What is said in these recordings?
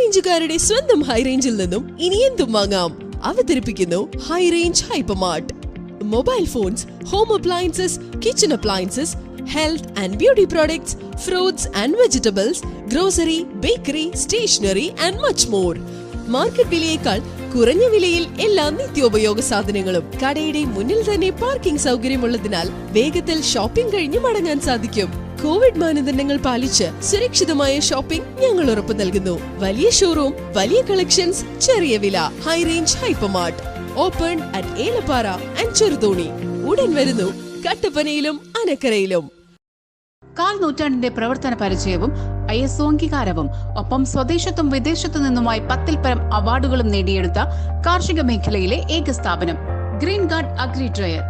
റേഞ്ചുകാരുടെ സ്വന്തം ഹൈ റേഞ്ചിൽ നിന്നും ഇനി എന്തും വാങ്ങാം. അവതരിപ്പിക്കുന്നു High Range Hypermart. Mobile phones, home appliances, kitchen appliances, health and beauty products, fruits and vegetables, grocery, bakery, stationery and much more. Market വിലയേക്കാൾ കുറഞ്ഞ വിലയിൽ എല്ലാ നിത്യോപയോഗ സാധനങ്ങളും. കടയുടെ മുന്നിൽ തന്നെ പാർക്കിംഗ് സൗകര്യമുള്ളതിനാൽ വേഗത്തിൽ ഷോപ്പിംഗ് കഴിഞ്ഞ് മടങ്ങാൻ സാധിക്കും. കോവിഡ് മാനദണ്ഡങ്ങൾ പാലിച്ച് സുരക്ഷിതമായ ഷോപ്പിംഗ് ഞങ്ങൾ ഉറപ്പു നൽകുന്നു. വലിയ ഷോറൂം, വലിയ കളക്ഷൻസ്, ചെറിയ വില. High Range hypermart open at Elappara and Cheruthoni. ഉടൻ വരുന്നു കട്ടപ്പനയിലും അനക്കരയിലും. കാൽ നൂറ്റാണ്ടിന്റെ പ്രവർത്തന പരിചയവും ISO അംഗീകാരവും ഒപ്പം സ്വദേശത്തും വിദേശത്തു നിന്നുമായി 10-ൽ പരം അവാർഡുകളും നേടിയെടുത്ത കാർഷിക മേഖലയിലെ ഏക സ്ഥാപനം green guard agri dryer,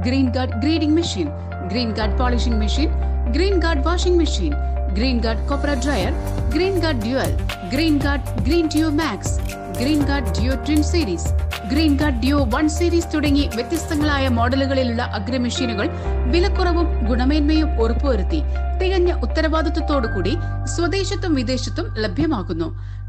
green guard grading machine, green guard polishing machine, green guard washing machine, green Guard copper dryer, green guard dual, green guard green deo max, green guard deo twin series, green guard deo 1 series തുടങ്ങി വ്യത്യസ്തങ്ങളായ മോഡലുകളിലുള്ള agri മെഷീനുകൾ വിലക്കുറവും ഗുണമേന്മയും ഉറപ്പുവരുത്തി തികഞ്ഞ ഉത്തരവാദിത്വത്തോടുകൂടി സ്വദേശത്തും വിദേശത്തും ലഭ്യമാകുന്നു.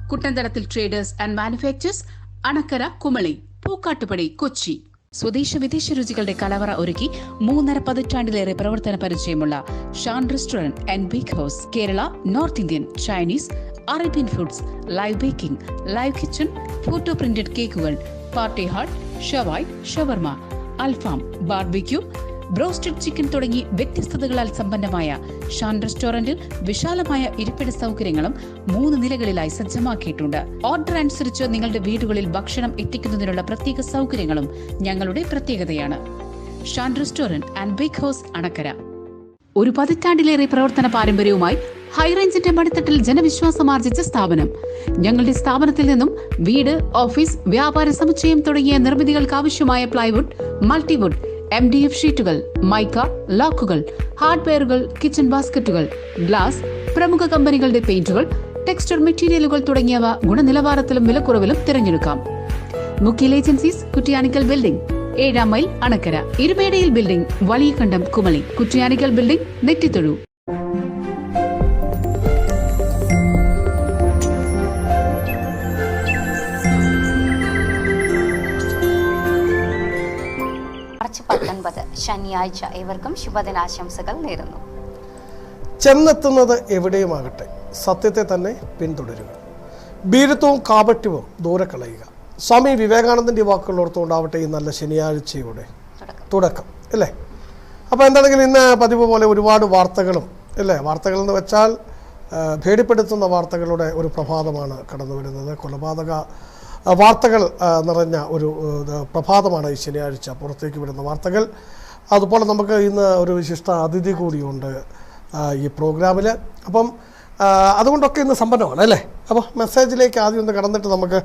കുട്ടന്തടത്തിൽ traders and manufacturers, Anakkara, Kumily, Pookkattupadi, Kochi. സ്വദേശ വിദേശ രുചികളുടെ കലവറ ഒരുക്കി 3.5 പതിറ്റാണ്ടിലേറെ പ്രവർത്തന പരിചയമുള്ള Shan restaurant and bake house. Kerala, north Indian, Chinese, Arabian foods, live baking, live kitchen, photo printed കേക്കുകൾ, പാർട്ടി ഹാർട്ട്, ഷവായ്, ഷവർമ, അൽഫാം, ബാർബിക്യൂ, ബ്രോസ്റ്റഡ് ചിക്കൻ തുടങ്ങി വ്യത്യസ്തതകളാൽ സമ്പന്നമായ ഷാൻ റെസ്റ്റോറന്റിൽ വിശാലമായ ഇരിപ്പിട സൗകര്യങ്ങളും 3 നിലകളിലായി സജ്ജമാക്കിയിട്ടുണ്ട്. ഓർഡർ അനുസരിച്ച് നിങ്ങളുടെ വീടുകളിൽ ഭക്ഷണം എത്തിക്കുന്നതിനുള്ള പ്രത്യേക സൗകര്യങ്ങളും ഞങ്ങളുടെ പ്രത്യേകതയാണ്. Shan restaurant and bake house, Anakkara. ഒരു പതിറ്റാണ്ടിലേറെ പ്രവർത്തന പാരമ്പര്യവുമായി ഹൈറേഞ്ചിന്റെ മടിത്തട്ടിൽ ജനവിശ്വാസമാർജിച്ച സ്ഥാപനം. ഞങ്ങളുടെ സ്ഥാപനത്തിൽ നിന്നും വീട്, ഓഫീസ്, വ്യാപാര സമുച്ചയം തുടങ്ങിയ നിർമ്മിതികൾക്ക് ആവശ്യമായ പ്ലൈവുഡ്, മൾട്ടിവുഡ്, MDF ഷീറ്റുകൾ, മൈക്ക, ലോക്കുകൾ, ഹാർഡ്വെയറുകൾ, കിച്ചൺ ബാസ്ക്കറ്റുകൾ, ഗ്ലാസ്, പ്രമുഖ കമ്പനികളുടെ പെയിന്റുകൾ, ടെക്സ്ചർ മെറ്റീരിയലുകൾ തുടങ്ങിയവ ഗുണനിലവാരത്തിലും വിലക്കുറവിലും തിരഞ്ഞെടുക്കാം. മുക്കിൽ ഏജൻസീസ്, കുറ്റിയാനിക്കൽ ബിൽഡിംഗ്, 7-ാം mile, Anakkara. Irumedayil building, Valiyakandam, Kumily. Kuttiyanickal building, Nettithozhu. March 19 ശനിയാഴ്ച. ഏവർക്കും ശുഭദിനാശംസകൾ നേരുന്നു. ചെന്നെത്തുന്നത് എവിടെയുമാകട്ടെ സത്യത്തെ തന്നെ പിന്തുടരുക. ഭീരുത്വവും കാപട്യവും ദൂരെ കളയുക. സ്വാമി വിവേകാനന്ദൻ്റെ വാക്കുകൾ ഓർത്തുകൊണ്ടാവട്ടെ ഈ നല്ല ശനിയാഴ്ചയുടെ തുടക്കം അല്ലേ. അപ്പോൾ എന്താണെങ്കിലും ഇന്ന് പതിവ് പോലെ ഒരുപാട് വാർത്തകളും അല്ലേ. വാർത്തകൾ എന്ന് വെച്ചാൽ ഭേടിപ്പെടുത്തുന്ന വാർത്തകളുടെ ഒരു പ്രഭാതമാണ് കടന്നു വരുന്നത്. കൊലപാതക വാർത്തകൾ നിറഞ്ഞ ഒരു പ്രഭാതമാണ് ഈ ശനിയാഴ്ച പുറത്തേക്ക് വിടുന്ന വാർത്തകൾ. അതുപോലെ നമുക്ക് ഇന്ന് ഒരു വിശിഷ്ട അതിഥി കൂടിയുണ്ട് ഈ പ്രോഗ്രാമിൽ. അപ്പം അതുകൊണ്ടൊക്കെ ഇന്ന് സമ്പന്നമാണ് അല്ലേ. അപ്പോൾ മെസ്സേജിലേക്ക് ആദ്യം ഒന്ന് കടന്നിട്ട് നമുക്ക്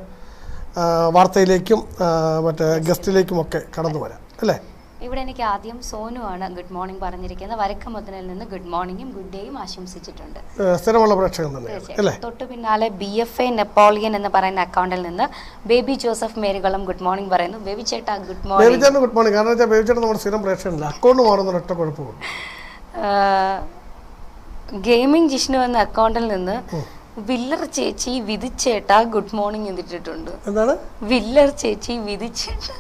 വാർത്തയിലേക്കും മറ്റേ ഗസ്റ്റിലേക്കുമൊക്കെ കടന്നു വരാം അല്ലേ. ഇവിടെ എനിക്ക് ആദ്യം സോനു ആണ് ഗുഡ് മോർണിംഗ് പറഞ്ഞിരിക്കുന്നത്. വരക്കമുതലിൽ നിന്ന് ഗുഡ് മോർണിംഗും ഗുഡ് ഡേയും ആശംസിച്ചിട്ടുണ്ട്. സ്ഥിരമുള്ള പ്രേക്ഷകൻ തന്നെ അല്ലേ. തൊട്ടു പിന്നാലെ BFA നെപ്പോളിയൻ എന്ന് പറയുന്ന അക്കൗണ്ടിൽ നിന്ന് baby Joseph Marykulam good morning പറയുന്നു. ബേബി ചേട്ടാ ഗുഡ് മോർണിംഗ്. ബേബി ചേട്ടൻ ഗുഡ് മോർണിംഗ്. കാരണം വെച്ചാൽ ബേബി ചേട്ടൻ നമ്മുടെ സ്ഥിരം പ്രേക്ഷകനല്ല. അക്കൗണ്ട് മാറുന്ന ഒറ്റ കുഴപ്പമുണ്ട്. ഗെയിമിംഗ് ജിഷ്ണു എന്ന അക്കൗണ്ടിൽ നിന്ന് വില്ലർ ചേച്ചി വിധിച്ചേട്ടാ ഗുഡ് മോർണിംഗ് എന്നിട്ടിട്ടുണ്ട്. എന്താണ് വില്ലർ ചേച്ചി വിധിച്ചേട്ടാ?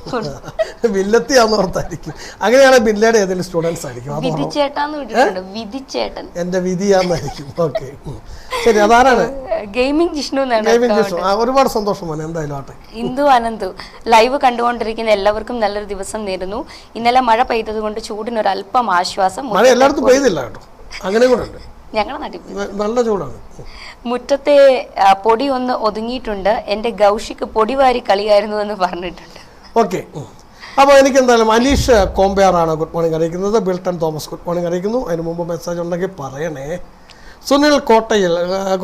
വില്ലത്തിയാന്ന് ഓർത്തായിരിക്കും. അങ്ങനെയാണെങ്കിൽ ബില്ലയുടെ ഏതെങ്കിലും സ്റ്റുഡൻസ് ആയിരിക്കും. വിധിച്ചേട്ടാന്ന് വിട്ടിട്ടുണ്ട്. വിധിച്ചേട്ടൻ എന്റെ വിധിയാന്നായിരിക്കും. ഓക്കെ ശരി. അതാരാണ്? ഗെയിമിംഗ് ജിഷ്ണു. ഒരുപാട് സന്തോഷം. എന്തായാലും ആട്ടെ. ഇന്ദു അനന്തു ലൈവ് കണ്ടുകൊണ്ടിരിക്കുന്ന എല്ലാവർക്കും നല്ലൊരു ദിവസം നേരുന്നു. ഇന്നലെ മഴ പെയ്തത് കൊണ്ട് ചൂടിനൊരു അല്പം ആശ്വാസം. മഴ എല്ലായിടത്തും പെയ്തില്ല കേട്ടോ. അങ്ങനെ കൂടെ ഉണ്ട്. ഞങ്ങളുടെ നാട്ടിൽ നല്ല ചൂടാണ്. മുറ്റത്തെ പൊടി ഒന്ന് ഒതുങ്ങിയിട്ടുണ്ട്. എന്റെ ഗൗഷിക്ക് പൊടിവാരി കളിയായിരുന്നു എന്ന് പറഞ്ഞിട്ടുണ്ട്. ഓക്കെ. അപ്പോൾ എനിക്ക് എന്തായാലും അലീഷ് കോമ്പയാറാണ് ഗുഡ് മോർണിംഗ് അറിയിക്കുന്നത്. ബിൽട്ടൺ തോമസ് ഗുഡ് മോർണിംഗ് അറിയിക്കുന്നു. അതിന് മുമ്പ് മെസ്സേജ് ഉണ്ടെങ്കിൽ പറയണേ. സുനിൽ കോട്ടയിൽ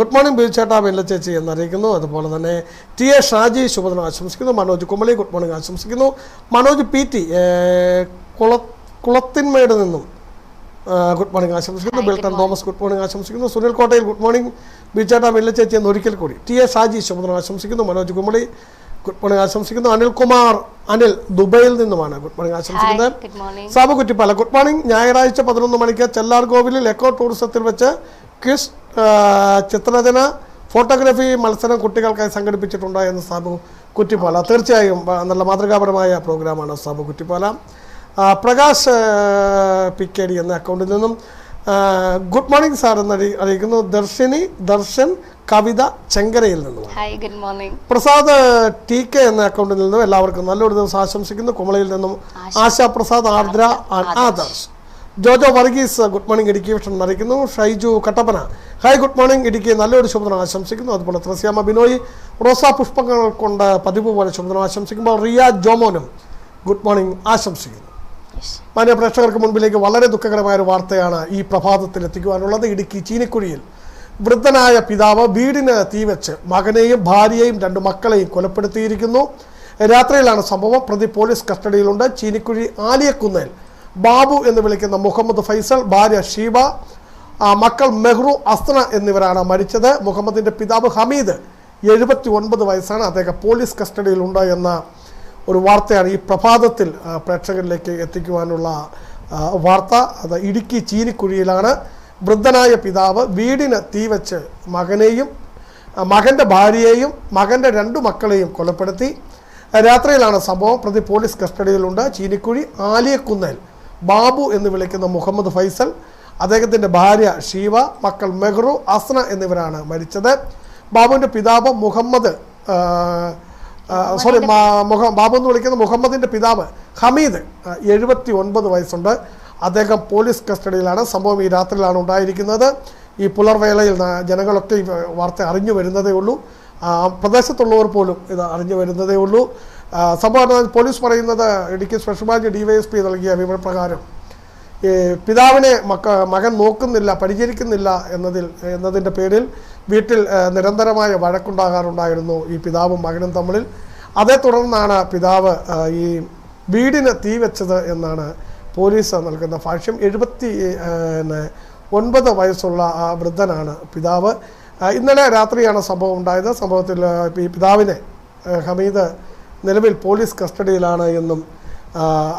ഗുഡ് മോർണിംഗ് ബിൽച്ചേട്ടാ വെല്ല ചേച്ചി എന്നറിയിക്കുന്നു. അതുപോലെ തന്നെ TA ഷാജി ശുഭദിനം ആശംസിക്കുന്നു. മനോജ് കുമളി ഗുഡ് മോർണിംഗ് ആശംസിക്കുന്നു. മനോജ് PT കുളത്തിന്മേട് നിന്നും ഗുഡ് മോർണിംഗ് ആശംസിക്കുന്നു. ബിൽട്ടൺ തോമസ് ഗുഡ് മോർണിംഗ് ആശംസിക്കുന്നു. സുനിൽ കോട്ടയിൽ ഗുഡ് മോർണിംഗ് ബിച്ചേട്ടാ വെല്ല ചേച്ചി എന്ന് ഒരിക്കൽ കൂടി TA ഷാജി ശുഭദിനം ആശംസിക്കുന്നു. മനോജ് കുമളി ഗുഡ് മോർണിംഗ് ആശംസിക്കുന്നു. അനിൽ ദുബൈയിൽ നിന്നുമാണ് ഗുഡ് മോർണിംഗ് ആശംസിക്കുന്നത്. Sabu Kuttippala good morning. ഞായറാഴ്ച 11 മണിക്ക് ചെല്ലാർകോവിലിൽ എക്കോ ടൂറിസത്തിൽ വെച്ച് ക്വിസ് ചിത്രരചന ഫോട്ടോഗ്രാഫി മത്സരം കുട്ടികൾക്കായി സംഘടിപ്പിച്ചിട്ടുണ്ട് എന്ന് സാബു കുറ്റിപ്പാല. തീർച്ചയായും നല്ല മാതൃകാപരമായ പ്രോഗ്രാമാണ് സാബു കുറ്റിപ്പാല. പ്രകാശ് PKD എന്ന അക്കൗണ്ടിൽ നിന്നും ഗുഡ് മോർണിംഗ് സാർ എന്ന് അറിയിക്കുന്നു. ദർശൻ കവിത ചെങ്കരയിൽ നിന്നും. പ്രസാദ് TK എന്ന അക്കൗണ്ടിൽ നിന്നും എല്ലാവർക്കും നല്ലൊരു ദിവസം ആശംസിക്കുന്നു. കുമളയിൽ നിന്നും Ashaprasad, Ardra, Adarsh. Jojo Varghese good morning Idukki vision അറിയിക്കുന്നു. Shaiju Kattappana hi good morning Idukki, നല്ലൊരു ശുഭദിനം ആശംസിക്കുന്നു. അതുപോലെ ത്രസ്യാമ ബിനോയ് റോസാ പുഷ്പങ്ങൾ കൊണ്ട് പതിവ് പോലെ ശുഭദിനം ആശംസിക്കുമ്പോൾ റിയ ജോമോനും ഗുഡ് മോർണിംഗ് ആശംസിക്കുന്നു. മാന്യ പ്രേക്ഷകർക്ക് മുൻപിലേക്ക് വളരെ ദുഃഖകരമായ ഒരു വാർത്തയാണ് ഈ പ്രഭാതത്തിൽ എത്തിക്കുവാനുള്ളത്. ഇടുക്കി ചീനിക്കുഴിയിൽ വൃദ്ധനായ പിതാവ് വീടിന് തീവെച്ച് മകനെയും ഭാര്യയെയും 2 മക്കളെയും കൊലപ്പെടുത്തിയിരിക്കുന്നു. രാത്രിയിലാണ് സംഭവം. പ്രതി പോലീസ് കസ്റ്റഡിയിലുണ്ട്. ചീനിക്കുഴി ആലിയക്കുന്നേൽ ബാബു എന്ന് വിളിക്കുന്ന മുഹമ്മദ് ഫൈസൽ, ഭാര്യ ഷീബ, മക്കൾ മെഹ്റു, അസ്ന എന്നിവരാണ് മരിച്ചത്. മുഹമ്മദിന്റെ പിതാവ് ഹമീദ് 79 വയസ്സാണ്. അദ്ദേഹം പോലീസ് കസ്റ്റഡിയിലുണ്ട് എന്ന ഒരു വാർത്തയാണ് ഈ പ്രഭാതത്തിൽ പ്രേക്ഷകരിലേക്ക് എത്തിക്കുവാനുള്ള വാർത്ത. അത് ഇടുക്കി ചീനിക്കുഴിയിലാണ് വൃദ്ധനായ പിതാവ് വീടിന് തീവെച്ച് മകൻ്റെ ഭാര്യയെയും മകൻ്റെ 2 മക്കളെയും കൊലപ്പെടുത്തി. രാത്രിയിലാണ് സംഭവം. പ്രതി പോലീസ് കസ്റ്റഡിയിലുണ്ട്. ചീനിക്കുഴി ആലിയക്കുന്നേൽ ബാബു എന്ന് വിളിക്കുന്ന മുഹമ്മദ് ഫൈസൽ, അദ്ദേഹത്തിൻ്റെ ഭാര്യ ഷീവ, മക്കൾ മെഹ്റു, അസ്ന എന്നിവരാണ് മരിച്ചത്. ബാബുവിൻ്റെ പിതാവ് ബാബു എന്ന് വിളിക്കുന്ന മുഹമ്മദിൻ്റെ പിതാവ് ഹമീദ് 79 വയസ്സുണ്ട്. അദ്ദേഹം പോലീസ് കസ്റ്റഡിയിലാണ്. സംഭവം ഈ രാത്രിയിലാണ് ഉണ്ടായിരിക്കുന്നത്. ഈ പുലർവേളയിൽ ജനങ്ങളൊക്കെ ഈ വാർത്ത അറിഞ്ഞു വരുന്നതേ ഉള്ളൂ. പ്രദേശത്തുള്ളവർ പോലും ഇത് അറിഞ്ഞു വരുന്നതേ ഉള്ളൂ. സംഭവം പോലീസ് പറയുന്നത് ഇടുക്കി സ്പെഷ്യൽ ബ്രാഞ്ച് DYSP നൽകിയ വിവരപ്രകാരം പിതാവിനെ മകൻ നോക്കുന്നില്ല, പരിചരിക്കുന്നില്ല എന്നതിൻ്റെ പേരിൽ വീട്ടിൽ നിരന്തരമായ വഴക്കുണ്ടാകാറുണ്ടായിരുന്നു ഈ പിതാവും മകനും തമ്മിൽ. അതേ തുടർന്നാണ് പിതാവ് ഈ വീടിന് തീ വെച്ചത് എന്നാണ് പോലീസ് നൽകുന്ന ഭാഷ്യം. 79 വയസ്സുള്ള ആ വൃദ്ധനാണ് പിതാവ്. ഇന്നലെ രാത്രിയാണ് സംഭവം ഉണ്ടായത്. സംഭവത്തിൽ ഈ പിതാവിനെ ഹമീദ് നിലവിൽ പോലീസ് കസ്റ്റഡിയിലാണ് എന്നും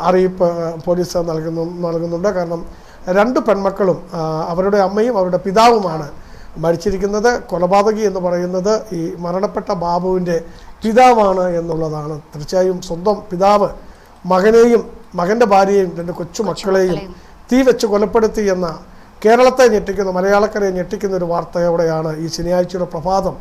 അറിയിപ്പ് പോലീസ് നൽകുന്നുണ്ട്. കാരണം 2 പെൺമക്കളും അവരുടെ അമ്മയും അവരുടെ പിതാവുമാണ് മരിച്ചിരിക്കുന്നത്. കൊലപാതകി എന്ന് പറയുന്നത് ഈ മരണപ്പെട്ട ബാബുവിൻ്റെ പിതാവാണ് എന്നുള്ളതാണ്. തീർച്ചയായും സ്വന്തം പിതാവ് മകനെയും മകൻ്റെ ഭാര്യയെയും 2 കൊച്ചുമക്കളെയും തീ വെച്ച് കൊലപ്പെടുത്തി എന്ന കേരളത്തെ ഞെട്ടിക്കുന്ന, മലയാളക്കരയെ ഞെട്ടിക്കുന്ന ഒരു വാർത്തയോടെയാണ് ഈ ശനിയാഴ്ചയുടെ പ്രഭാതം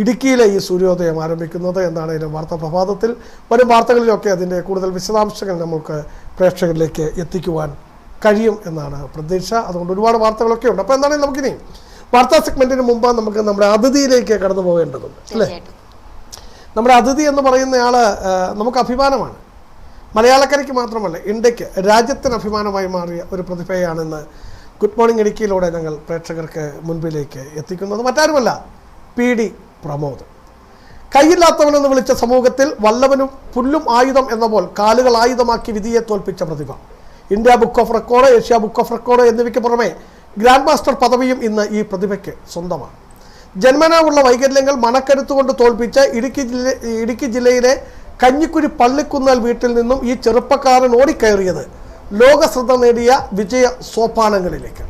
ഇടുക്കിയിലെ ഈ സൂര്യോദയം ആരംഭിക്കുന്നത് എന്നാണ് ഇതിൻ്റെ വാർത്താ പ്രഭാതത്തിൽ. വരും വാർത്തകളിലൊക്കെ അതിൻ്റെ കൂടുതൽ വിശദാംശങ്ങൾ നമുക്ക് പ്രേക്ഷകരിലേക്ക് എത്തിക്കുവാൻ കഴിയും എന്നാണ് പ്രതീക്ഷ. അതുകൊണ്ട് ഒരുപാട് വാർത്തകളൊക്കെ ഉണ്ട്. അപ്പോൾ എന്താണെങ്കിലും നമുക്കിനി വാർത്താ സെഗ്മെൻറ്റിന് മുമ്പ് നമുക്ക് നമ്മുടെ അതിഥിയിലേക്ക് കടന്നു പോകേണ്ടതുണ്ട് അല്ലേ? നമ്മുടെ അതിഥി എന്ന് പറയുന്നയാൾ നമുക്ക് അഭിമാനമാണ്. മലയാളക്കരയ്ക്ക് മാത്രമല്ല, ഇന്ത്യക്ക്, രാജ്യത്തിന് അഭിമാനമായി മാറിയ ഒരു പ്രതിഭയാണെന്ന് ഗുഡ് മോർണിംഗ് ഇടുക്കിയിലൂടെ ഞങ്ങൾ പ്രേക്ഷകർക്ക് മുൻപിലേക്ക് എത്തിക്കുന്നത് മറ്റാരുമല്ല, PD പ്രമോദ്. കൈയില്ലാത്തവനെന്ന് വിളിച്ച സമൂഹത്തിൽ വല്ലവനും പുല്ലും ആയുധം എന്ന പോൽ കാലുകൾ ആയുധമാക്കി വിധിയെ തോൽപ്പിച്ച പ്രതിഭ. India book of record, Asia book of record എന്നിവയ്ക്ക് പുറമെ ഗ്രാൻഡ് മാസ്റ്റർ പദവിയും ഇന്ന് ഈ പ്രതിഭയ്ക്ക് സ്വന്തമാണ്. ജന്മനാ ഉള്ള വൈകല്യങ്ങൾ മനക്കരുത്തുകൊണ്ട് തോൽപ്പിച്ച ഇടുക്കി ജില്ലയിലെ കഞ്ഞിക്കുഴി പള്ളിക്കുന്നൽ വീട്ടിൽ നിന്നും ഈ ചെറുപ്പക്കാരൻ ഓടിക്കയറിയത് ലോക ശ്രദ്ധ നേടിയ വിജയ സോപാനങ്ങളിലേക്കാണ്.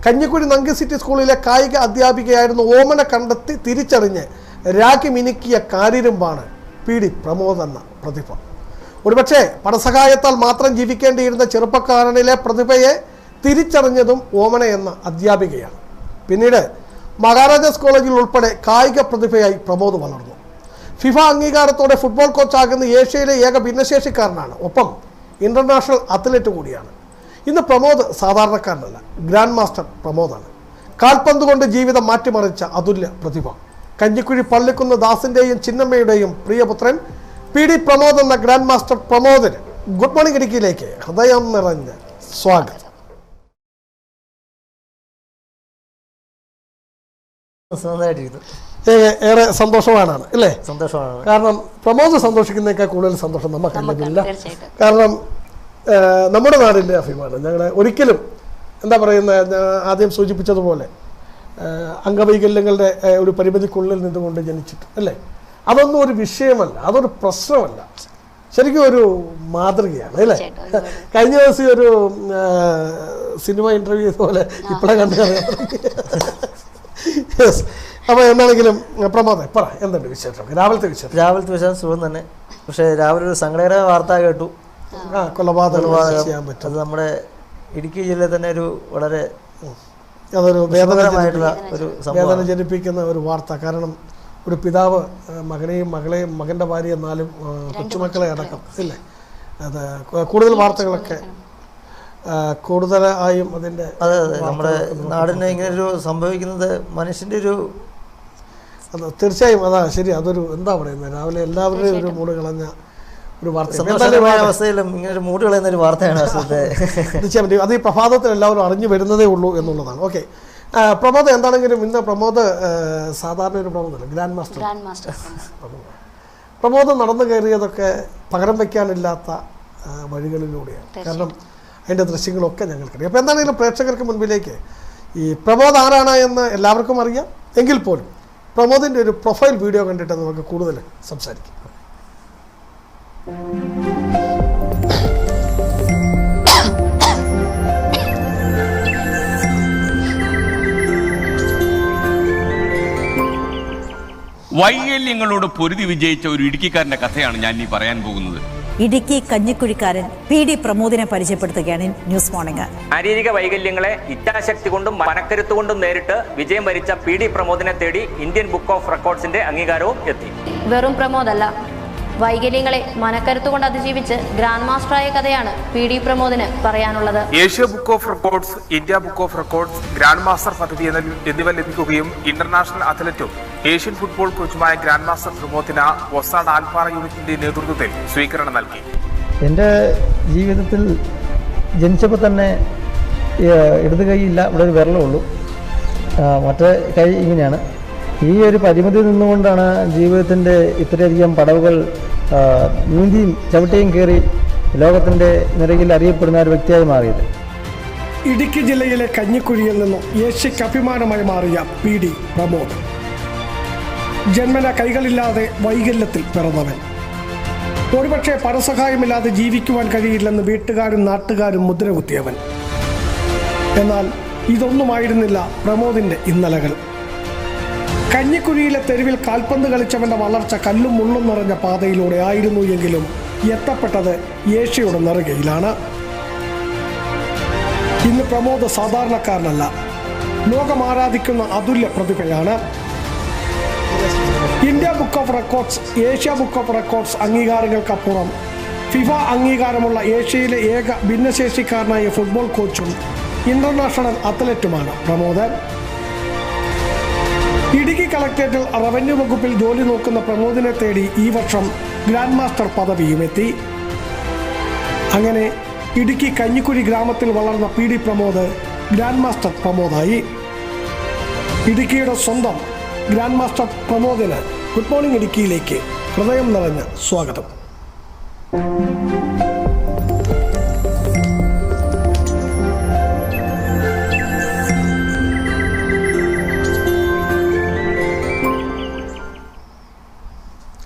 കഞ്ഞിക്കുഴി നങ്കി സിറ്റി സ്കൂളിലെ കായിക അധ്യാപികയായിരുന്ന ഓമന കണ്ടെത്തി തിരിച്ചറിഞ്ഞ് രാഗി മിനുക്കിയ കാര്യരുമ്പാണ് PD പ്രമോദ് എന്ന പ്രതിഭ. ഒരുപക്ഷെ പണസഹായത്താൽ മാത്രം ജീവിക്കേണ്ടിയിരുന്ന ചെറുപ്പക്കാരനിലെ പ്രതിഭയെ തിരിച്ചറിഞ്ഞതും ഓമന എന്ന അധ്യാപികയാണ്. പിന്നീട് മഹാരാജാസ് കോളേജിൽ ഉൾപ്പെടെ കായിക പ്രതിഭയായി പ്രമോദ് വളർന്നു. ഫിഫ അംഗീകാരത്തോടെ ഫുട്ബോൾ കോച്ചാകുന്ന ഏഷ്യയിലെ ഏക ഭിന്നശേഷിക്കാരനാണ്. ഒപ്പം ഇൻ്റർനാഷണൽ അത്ലറ്റ് കൂടിയാണ്. ഇന്ന് പ്രമോദ് സാധാരണക്കാരനല്ല, ഗ്രാൻഡ് മാസ്റ്റർ പ്രമോദാണ്. കാൽപന്ത് കൊണ്ട് ജീവിതം മാറ്റിമറിച്ച അതുല്യ പ്രതിഭ. കഞ്ഞിക്കുഴി പള്ളിക്കുന്ന് ദാസിൻ്റെയും ചിന്നമ്മയുടെയും പ്രിയപുത്രൻ PD പ്രമോദ് എന്ന ഗ്രാൻഡ് മാസ്റ്റർ പ്രമോദിന് ഗുഡ് മോർണിംഗ് ഇടുക്കിയിലേക്ക് ഹൃദയം നിറഞ്ഞ സ്വാഗതം. ഏറെ സന്തോഷമാണ് അല്ലേ? സന്തോഷമാണ്. കാരണം പ്രമോദ് സന്തോഷിക്കുന്നതിനേക്കാൾ കൂടുതൽ സന്തോഷം നമുക്കല്ല. കാരണം നമ്മുടെ നാടിൻ്റെ അഭിമാനം ഞങ്ങൾ ഒരിക്കലും എന്താ പറയുന്ന ആദ്യം സൂചിപ്പിച്ചതുപോലെ അംഗവൈകല്യങ്ങളുടെ ഒരു പരിമിതിക്കുള്ളിൽ നിന്നുകൊണ്ട് ജനിച്ചിട്ട് അല്ലേ, അതൊന്നും ഒരു വിഷയമല്ല, അതൊരു പ്രശ്നമല്ല, ശരിക്കും ഒരു മാതൃകയാണ് അല്ലേ. കഴിഞ്ഞ ദിവസം ഒരു സിനിമ ഇൻ്റർവ്യൂ പോലെ ഇപ്പോഴെ കണ്ടു. അപ്പോൾ എന്താണെങ്കിലും പ്രമോദ് പറ എന്തുണ്ട് വിശേഷം? രാവിലത്തെ വിശേഷം സുഖം തന്നെ. പക്ഷേ രാവിലെ ഒരു സങ്കടകരമായ വാർത്ത കേട്ടു. കൊലപാതകം. അത് നമ്മുടെ ഇടുക്കി ജില്ലയിൽ തന്നെ ഒരു വളരെ അതൊരു വേദനകരമായിട്ടുള്ള ഒരു വേദന ജനിപ്പിക്കുന്ന ഒരു വാർത്ത. കാരണം ഒരു പിതാവ് മകനെയും മകൻ്റെ ഭാര്യ 4 കൊച്ചുമക്കളെ അടക്കം ഇല്ലേ. അത് കൂടുതൽ വാർത്തകളൊക്കെ കൂടുതലായും അതിൻ്റെ അതെ നമ്മുടെ നാടിന് ഇങ്ങനൊരു സംഭവിക്കുന്നത് മനുഷ്യൻ്റെ ഒരു തീർച്ചയായും അതാ ശരി. അതൊരു എന്താ പറയുന്നത്, രാവിലെ എല്ലാവരുടെയും ഒരു മൂട് കളഞ്ഞ ഒരു വാർത്ത. സന്തോഷകരമായ അവസ്ഥയിലും ഇങ്ങനെ ഒരു മൂട് കളയുന്ന ഒരു വാർത്തയാണ്. തീർച്ചയായും അത് ഈ പ്രഭാതത്തിൽ എല്ലാവരും അറിഞ്ഞു വരുന്നതേ ഉള്ളൂ എന്നുള്ളതാണ്. ഓക്കെ പ്രമോദ്, എന്താണെങ്കിലും ഇന്ന് പ്രമോദ് സാധാരണ ഒരു പ്രമോദല്ല, ഗ്രാൻഡ് മാസ്റ്റർ പ്രമോദ് നടന്നു കയറിയതൊക്കെ പകരം വയ്ക്കാനില്ലാത്ത വഴികളിലൂടെയാണ്. കാരണം അതിൻ്റെ ദൃശ്യങ്ങളൊക്കെ ഞങ്ങൾക്കറിയാം. അപ്പോൾ എന്താണെങ്കിലും പ്രേക്ഷകർക്ക് മുൻപിലേക്ക് ഈ പ്രമോദ് ആരാണ് എന്ന് എല്ലാവർക്കും അറിയാം. എങ്കിൽ പോലും പ്രമോദിൻ്റെ ഒരു പ്രൊഫൈൽ വീഡിയോ കണ്ടിട്ട് നമുക്ക് കൂടുതൽ സംസാരിക്കാം. വൈകല്യങ്ങളോട് പൊരുതി വിജയിച്ച ഒരു ഇടുക്കിക്കാരന്റെ കഥയാണ് ഞാൻ ഈ പറയാൻ പോകുന്നത്. ഇടുക്കി കഞ്ഞിക്കുഴിക്കാരൻ PD പ്രമോദിനെ പരിചയപ്പെടുത്തുകയാണ് ന്യൂസ് മോർണിംഗ്. ശാരീരിക വൈകല്യങ്ങളെ ഇച്ഛാശക്തി കൊണ്ടും മനക്കരുത്ത് കൊണ്ടും നേരിട്ട് വിജയം വരിച്ച PD പ്രമോദിനെ തേടി ഇന്ത്യൻ ബുക്ക് ഓഫ് റെക്കോർഡ്സിന്റെ അംഗീകാരവും എത്തി. വെറും പ്രമോദല്ല, വൈകല്യങ്ങളെ മനക്കരുത്തുകൊണ്ട് അതിജീവിച്ച് ഗ്രാൻഡ് മാസ്റ്ററായ കഥയാണ് PD പ്രമോദിന് പറയാനുള്ളത്. Asia book of records, India book of records, grand master പദവി എന്നിവ ലഭിക്കുകയും ഇന്റർനാഷണൽ അത്ലറ്റും ഏഷ്യൻ ഫുട്ബോൾ കോച്ചുമായ ഗ്രാൻഡ് മാസ്റ്റർ പ്രമോദിന് വൊസാഡ് ആൽപ്പാറ യൂണിറ്റിന്റെ നേതൃത്വത്തിൽ സ്വീകരണം നൽകി. എൻ്റെ ജീവിതത്തിൽ ജനിച്ചപ്പോൾ തന്നെ ഇടത് കൈയില്ല, ഇവിടെ ഒരു വിരലുള്ളൂ, മറ്റേ കൈ ഇങ്ങനെയാണ്. ഈ ഒരു പരിമിതി നിന്നുകൊണ്ടാണ് ജീവിതത്തിൻ്റെ ഇത്രയധികം പടവുകൾ നീന്തിയും ചവിട്ടിയും കയറി ലോകത്തിൻ്റെ നിറയിൽ അറിയപ്പെടുന്ന ഒരു വ്യക്തിയായി മാറിയത്. ഇടുക്കി ജില്ലയിലെ കഞ്ഞിക്കുഴിയിൽ നിന്നും ഏഷ്യയ്ക്ക് അഭിമാനമായി മാറിയ PD പ്രമോദ് ജന്മന കൈകളില്ലാതെ വൈകല്യത്തിൽ പിറന്നവൻ. ഒരുപക്ഷെ പരസഹായമില്ലാതെ ജീവിക്കുവാൻ കഴിയില്ലെന്ന് വീട്ടുകാരും നാട്ടുകാരും മുദ്രകുത്തിയവൻ. എന്നാൽ ഇതൊന്നുമായിരുന്നില്ല പ്രമോദിന്റെ ഇന്നലകൾ. കഞ്ഞിക്കുഴിയിലെ തെരുവിൽ കാൽപന്ത് കളിച്ചവന്റെ വളർച്ച കല്ലും മുള്ളും നിറഞ്ഞ പാതയിലൂടെ ആയിരുന്നു എങ്കിലും എത്തപ്പെട്ടത് ഏഷ്യയുടെ നെറുകയിലാണ്. ഇന്ന് പ്രമോദ് സാധാരണക്കാരനല്ല, ലോകം ആരാധിക്കുന്ന അതുല്യ പ്രതിഭയാണ്. India book of records, Asia book of records അംഗീകാരങ്ങൾക്കപ്പുറം ഫിഫ അംഗീകാരമുള്ള ഏഷ്യയിലെ ഏക ഭിന്നശേഷിക്കാരനായ ഫുട്ബോൾ കോച്ചും ഇന്റർനാഷണൽ അത്ലറ്റുമാണ് പ്രമോദ്. ഇടുക്കി കളക്ടറേറ്റിൽ റവന്യൂ വകുപ്പിൽ ജോലി നോക്കുന്ന പ്രമോദിനെ തേടി ഈ വർഷം ഗ്രാൻഡ് മാസ്റ്റർ പദവിയും എത്തി. അങ്ങനെ ഇടുക്കി കഞ്ഞിക്കുഴി ഗ്രാമത്തിൽ വളർന്ന PD പ്രമോദ് ഗ്രാൻഡ് മാസ്റ്റർ പ്രമോദായി. ഇടുക്കിയുടെ സ്വന്തം ഗ്രാൻഡ് മാസ്റ്റർ പ്രമോദിന് ഗുഡ് മോർണിംഗ് ഇടുക്കിയിലേക്ക് ഹൃദയം നിറഞ്ഞ സ്വാഗതം.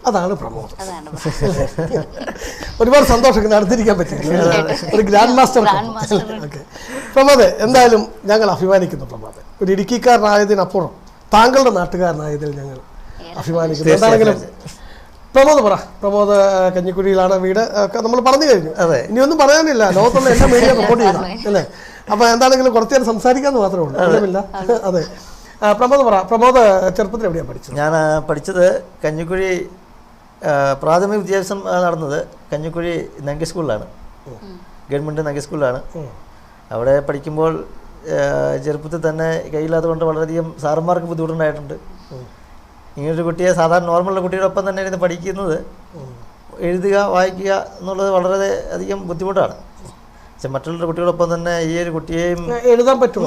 അതാണ് പ്രമോദ്. ഒരുപാട് സന്തോഷം അടുത്തിരിക്കാൻ പറ്റില്ല, ഒരു ഗ്രാൻഡ് മാസ്റ്റർ. ഓക്കെ പ്രമോദ്, എന്തായാലും ഞങ്ങൾ അഭിമാനിക്കുന്നു. പ്രമോദ് ഒരു ഇടുക്കിക്കാരനായതിനപ്പുറം താങ്കളുടെ നാട്ടുകാരനായതിൽ ഞങ്ങൾ അഭിമാനിക്കുന്നു. എന്താണെങ്കിലും പ്രമോദ് കഞ്ഞിക്കുഴിയിലാണ് വീട്, നമ്മൾ പറഞ്ഞു കഴിഞ്ഞു. ഇനിയൊന്നും പറയാനില്ല, ലോകത്തുള്ള എല്ലാ മീഡിയ റിപ്പോർട്ട് ചെയ്തു അല്ലേ. അപ്പൊ എന്താണെങ്കിലും കുറച്ചു നേരം സംസാരിക്കാന്ന് മാത്രമേ ഉള്ളൂ, ഒന്നുമില്ല. അതെ പ്രമോദ് ചെറുപ്പത്തിൽ എവിടെയാണ് പഠിച്ചത്? ഞാൻ പഠിച്ചത് കഞ്ഞിക്കുഴി പ്രാഥമിക വിദ്യാഭ്യാസം നടന്നത് കഞ്ഞിക്കുഴി നങ്കി സ്കൂളിലാണ്, ഗവൺമെൻറ് നങ്കി സ്കൂളിലാണ്. അവിടെ പഠിക്കുമ്പോൾ ചെറുപ്പത്തിൽ തന്നെ കയ്യില്ലാത്തത് കൊണ്ട് വളരെയധികം സാറന്മാർക്ക് ബുദ്ധിമുട്ടുണ്ടായിട്ടുണ്ട്. ഇങ്ങനൊരു കുട്ടിയെ സാധാരണ നോർമലുള്ള കുട്ടികളൊപ്പം തന്നെ ഇരുന്ന് പഠിക്കുന്നത്, എഴുതുക വായിക്കുക എന്നുള്ളത് വളരെ അധികം ബുദ്ധിമുട്ടാണ്. പക്ഷെ മറ്റുള്ള കുട്ടികളൊപ്പം തന്നെ ഈ ഒരു കുട്ടിയെയും എഴുതാൻ പറ്റും.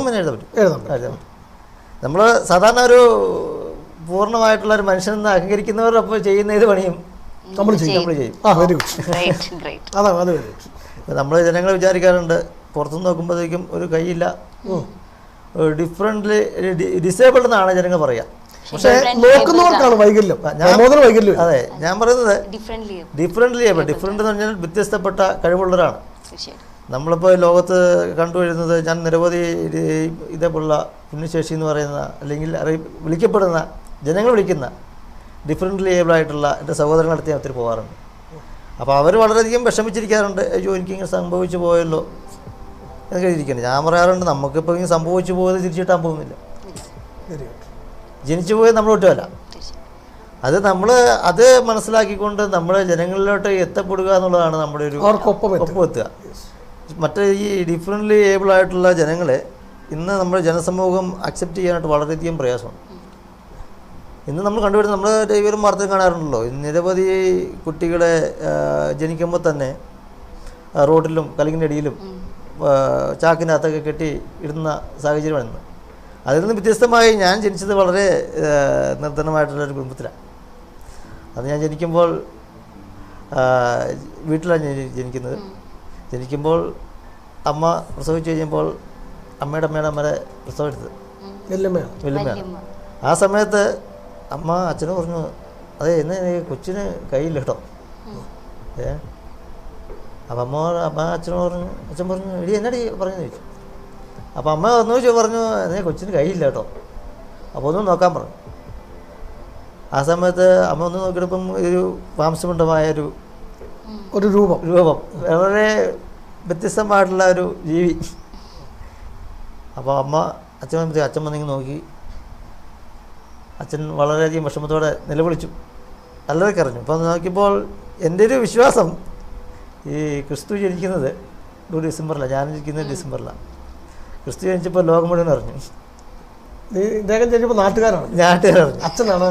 നമ്മൾ സാധാരണ ഒരു പൂർണ്ണമായിട്ടുള്ള ഒരു മനുഷ്യനെന്ന് അഹങ്കരിക്കുന്നവരൊപ്പം ചെയ്യുന്ന ഏത് പണിയും നമ്മൾ ചെയ്യും. നമ്മൾ ജനങ്ങൾ വിചാരിക്കാറുണ്ട്, പുറത്തുനിന്ന് നോക്കുമ്പോഴത്തേക്കും ഒരു കൈയില്ല, ഡിഫറെൻ്റ്ലി ഡിസേബിൾഡ് എന്നാണ് ജനങ്ങൾ പറയുക. പക്ഷേ നോക്കുന്നവർക്കാണ് വൈകല്യം. അതെ, ഞാൻ പറയുന്നത് ഡിഫറെൻ്റ്ലി ഡിഫറെൻ്റ് എന്ന് പറഞ്ഞാൽ വ്യത്യസ്തപ്പെട്ട കഴിവുള്ളവരാണ്. നമ്മളിപ്പോൾ ലോകത്ത് കണ്ടുവരുന്നത്, ഞാൻ നിരവധി ഇതേപോലുള്ള ഭിന്നശേഷി എന്ന് പറയുന്ന അല്ലെങ്കിൽ വിളിക്കപ്പെടുന്ന ജനങ്ങൾ വിളിക്കുന്ന ഡിഫറൻ്റ്ലി ഏബിളായിട്ടുള്ള എൻ്റെ സഹോദരങ്ങളടുത്ത് ഞാൻ ഒത്തിരി പോകാറുണ്ട്. അപ്പോൾ അവർ വളരെയധികം വിഷമിച്ചിരിക്കാറുണ്ട്. അയ്യോ എനിക്കിങ്ങനെ സംഭവിച്ചു പോയല്ലോ എന്നൊക്കെ ഇരിക്കുന്നത്. ഞാൻ പറയാറുണ്ട്, നമുക്കിപ്പോൾ ഇങ്ങനെ സംഭവിച്ചു പോയത് തിരിച്ചിട്ടാൻ പോകുന്നില്ല. ജനിച്ചു പോയത് നമ്മൾ ഒട്ടുമല്ല. അത് നമ്മൾ അത് മനസ്സിലാക്കിക്കൊണ്ട് നമ്മൾ ജനങ്ങളിലോട്ട് എത്തപ്പെടുക എന്നുള്ളതാണ് നമ്മുടെ ഒരു ഒപ്പമെത്തുക. മറ്റേ ഈ ഡിഫറൻ്റ്ലി ഏബിളായിട്ടുള്ള ജനങ്ങളെ ഇന്ന് നമ്മുടെ ജനസമൂഹം അക്സെപ്റ്റ് ചെയ്യാനായിട്ട് വളരെയധികം പ്രയാസമാണ്. ഇന്ന് നമ്മൾ കണ്ടുവരുന്നത്, നമ്മൾ ഡൈവറും വാർത്തയും കാണാറുണ്ടല്ലോ, നിരവധി കുട്ടികളെ ജനിക്കുമ്പോൾ തന്നെ റോഡിലും കലിങ്ങിൻ്റെ അടിയിലും ചാക്കിനകത്തൊക്കെ കെട്ടി ഇടുന്ന സാഹചര്യമാണ്. അതിൽ നിന്ന് വ്യത്യസ്തമായി ഞാൻ ജനിച്ചത് വളരെ നിർധനമായിട്ടുള്ളൊരു കുടുംബത്തിലാണ്. അത് ഞാൻ ജനിക്കുമ്പോൾ വീട്ടിലാണ് ഞാൻ ജനിക്കുന്നത്. ജനിക്കുമ്പോൾ അമ്മ പ്രസവിച്ച് കഴിഞ്ഞപ്പോൾ അമ്മയുടെ അമ്മയുടെ പ്രസവമെടുത്തത് വല്യമ്മയാണ്. ആ സമയത്ത് അമ്മ അച്ഛനോട് പറഞ്ഞു, അതെ ഇന്ന് കൊച്ചിന് കയ്യില്ല കേട്ടോ. അപ്പം അമ്മ അച്ഛനോട് പറഞ്ഞു, അച്ഛൻ പറഞ്ഞു എടി എന്നടി പറഞ്ഞു ചോദിച്ചു. അപ്പം അമ്മ ഒന്ന് പറഞ്ഞു, എന്നേ കൊച്ചിന് കയ്യില്ല കേട്ടോ, അപ്പോൾ ഒന്ന് നോക്കാൻ പറഞ്ഞു. ആ സമയത്ത് അമ്മ ഒന്ന് നോക്കിയപ്പം ഒരു മാംസപിണ്ഡമായ ഒരു രൂപം വളരെ വ്യത്യസ്തമായിട്ടുള്ള ഒരു ജീവി. അപ്പോൾ അച്ഛൻ വന്നിങ്ങനെ നോക്കി. അച്ഛൻ വളരെയധികം വിഷമത്തോടെ നിലവിളിച്ചു, നല്ലത് കരഞ്ഞു. അപ്പം നോക്കിയപ്പോൾ എൻ്റെ ഒരു വിശ്വാസം, ഈ ക്രിസ്തു ജനിക്കുന്നത് ഡിസംബറിലാണ്, ഞാൻ ജനിക്കുന്നത് ഡിസംബറിലാണ്. ക്രിസ്തു ജനിച്ചപ്പോൾ ലോകം മുഴുവൻ അറിഞ്ഞു. ഇദ്ദേഹം ജനിച്ചപ്പോൾ നാട്ടുകാരാണ് അച്ഛനാണ്.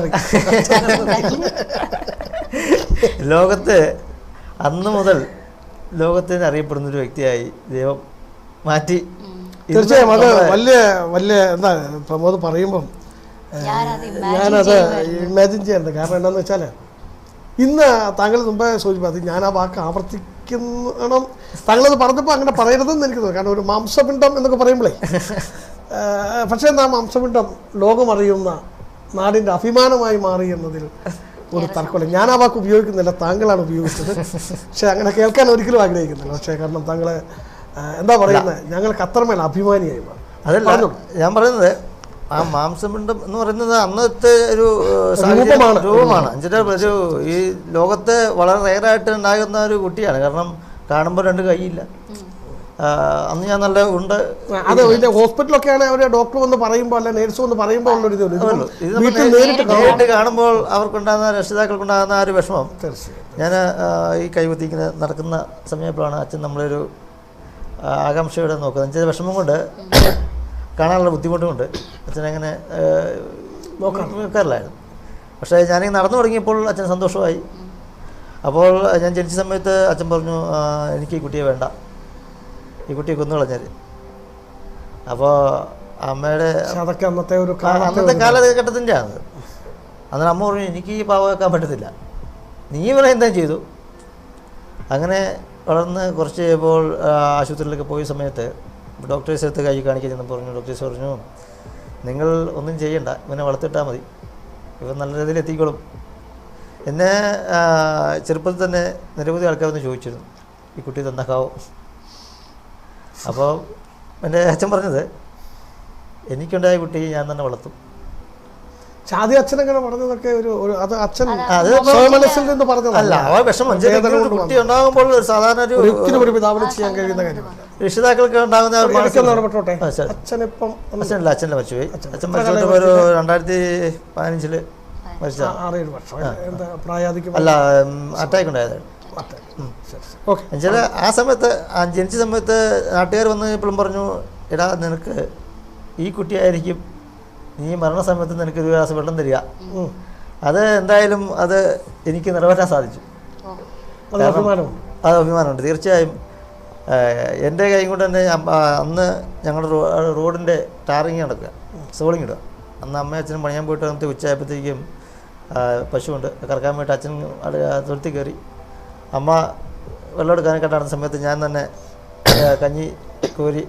ലോകത്ത് അന്ന് മുതൽ ലോകത്തിന് അറിയപ്പെടുന്നൊരു വ്യക്തിയായി ദൈവം മാറ്റി. തീർച്ചയായും അത് വലിയ വലിയ എന്താ പ്രമോദ് പറയുമ്പം ഞാനത് ഇമാജിൻ ചെയ്യുന്നുണ്ട്. കാരണം എന്താണെന്ന് വെച്ചാൽ ഇന്ന് താങ്കൾ മുമ്പേ സൂചിപ്പിച്ചത്, അത് ഞാൻ ആ വാക്ക് ആവർത്തിക്കണം, താങ്കളത് പറഞ്ഞപ്പോൾ അങ്ങനെ പറയരുതെന്ന് എനിക്ക് തോന്നുന്നു. കാരണം ഒരു മാംസപിണ്ഡം എന്നൊക്കെ പറയുമ്പോഴേ, പക്ഷേ ആ മാംസപിണ്ഡം ലോകമറിയുന്ന നാടിൻ്റെ അഭിമാനമായി മാറി എന്നതിൽ ഒരു തർക്കമില്ല. ഞാൻ ആ വാക്ക് ഉപയോഗിക്കുന്നില്ല, താങ്കളാണ് ഉപയോഗിച്ചത്. പക്ഷെ അങ്ങനെ കേൾക്കാൻ ഒരിക്കലും ആഗ്രഹിക്കുന്നില്ല. പക്ഷേ കാരണം താങ്കൾ എന്താ പറയുന്നത്, ഞങ്ങൾക്ക് അത്രമേൽ അഭിമാനിയായി മാറി. അതല്ല ഞാൻ പറയുന്നത്, ആ മാംസപിണ്ഡം എന്ന് പറയുന്നത് അന്നത്തെ ഒരു രൂപമാണ്. എന്നുവെച്ചാൽ ഒരു ഈ ലോകത്ത് വളരെ റെയറായിട്ട് ഉണ്ടാകുന്ന ഒരു കുട്ടിയാണ്. കാരണം കാണുമ്പോൾ 2 കൈയില്ല. അന്ന് ഞാൻ നല്ല ഉണ്ട്. അത് ഹോസ്പിറ്റലൊക്കെയാണ് അവർ ഡോക്ടർ വന്ന് പറയുമ്പോൾ അല്ല നേഴ്സ് വന്ന് പറയുമ്പോൾ ഉള്ളൊരു നേരിട്ട് കാണുമ്പോൾ അവർക്കുണ്ടാകുന്ന രക്ഷിതാക്കൾക്കുണ്ടാകുന്ന ആ ഒരു വിഷമം. ഞാൻ ഈ കൈവത്തിക്കുന്ന നടക്കുന്ന സമയപ്പോഴാണ് അച്ഛൻ നമ്മളൊരു ആകാംക്ഷയോടെ നോക്കുന്നത്. എന്നുവെച്ചാൽ വിഷമം കൊണ്ട്, കാണാനുള്ള ബുദ്ധിമുട്ടും കൊണ്ട് അച്ഛനങ്ങനെ നോക്കാറില്ലായിരുന്നു. പക്ഷേ ഞാനിങ്ങനെ നടന്നു തുടങ്ങിയപ്പോൾ അച്ഛൻ സന്തോഷമായി. അപ്പോൾ ഞാൻ ജനിച്ച സമയത്ത് അച്ഛൻ പറഞ്ഞു, എനിക്ക് ഈ കുട്ടിയെ വേണ്ട, ഈ കുട്ടിയെ കൊന്നുകളഞ്ഞാൽ. അപ്പോൾ അമ്മയുടെ അന്നത്തെ കാലഘട്ടത്തിൻ്റെ ആണ്. അന്നേരം അമ്മ പറഞ്ഞു, എനിക്ക് ഈ പാവ വെക്കാൻ പറ്റത്തില്ല, നീ ഇവിടെ എന്താ ചെയ്തു. അങ്ങനെ വളർന്ന് കുറച്ച് കഴിയുമ്പോൾ ആശുപത്രിയിലൊക്കെ പോയ സമയത്ത് ഡോക്ടേഴ്സ് അടുത്ത് കൈ കാണിക്കാൻ ചെന്ന് പറഞ്ഞു, ഡോക്ടേഴ്സ് പറഞ്ഞു, നിങ്ങൾ ഒന്നും ചെയ്യണ്ട, ഇവനെ വളർത്തിട്ടാൽ മതി, ഇവൻ നല്ല രീതിയിൽ എത്തിക്കോളും. എന്നെ ചെറുപ്പത്തിൽ തന്നെ നിരവധി ആൾക്കാർ ഒന്ന് ചോദിച്ചിരുന്നു, ഈ കുട്ടി തന്നേക്കാവോ. അപ്പോൾ എൻ്റെ അച്ഛൻ പറഞ്ഞത്, എനിക്കുണ്ടായ കുട്ടിയെ ഞാൻ തന്നെ വളർത്തും. ആദ്യം അച്ഛനങ്ങനെ പറഞ്ഞതൊക്കെ അത് അച്ഛൻ മനസ്സിൽ നിന്ന് പറഞ്ഞതല്ല. വിഷമം കുട്ടി ഉണ്ടാകുമ്പോൾ സാധാരണ ഒരു പിതാവിന് ചെയ്യാൻ കഴിയുന്ന കാര്യമാണ്. രക്ഷിതാക്കൾക്ക് ഉണ്ടാകുന്ന അച്ഛനിപ്പം അച്ഛനല്ല, അച്ഛൻ്റെ മരിച്ചുപോയി. അച്ഛൻ മരിച്ചിട്ട് ഒരു 2015 മരിച്ചതാണ്. അല്ല, അറ്റാക്ക് ഉണ്ടായതാണ്. എന്നുവെച്ചാൽ ആ സമയത്ത് ജനിച്ച സമയത്ത് നാട്ടുകാർ വന്ന് ഇപ്പോഴും പറഞ്ഞു, എടാ നിനക്ക് ഈ കുട്ടിയായിരിക്കും നീ മരണസമയത്ത് നിനക്ക് ഒരു ഗ്ലാസ് വെള്ളം തരിക. അത് എന്തായാലും അത് എനിക്ക് നിറവേറ്റാൻ സാധിച്ചു. അത് അഭിമാനമുണ്ട് തീർച്ചയായും. എൻ്റെ കൈ കൊണ്ട് തന്നെ അന്ന് ഞങ്ങളുടെ റോഡിൻ്റെ ടാറിങ് നടക്കുക, സോളിങ് ഇടുക. അന്ന് അമ്മയും അച്ഛനും പണിയാൻ പോയിട്ട് വന്നിട്ട് ഉച്ചയായപ്പോഴത്തേക്കും പശുവുണ്ട് കറക്കാൻ വേണ്ടി അച്ഛൻ തൊഴുത്തി കയറി. അമ്മ വെള്ളം എടുക്കാനൊക്കെ നടന്ന സമയത്ത് ഞാൻ തന്നെ കഞ്ഞി കോരി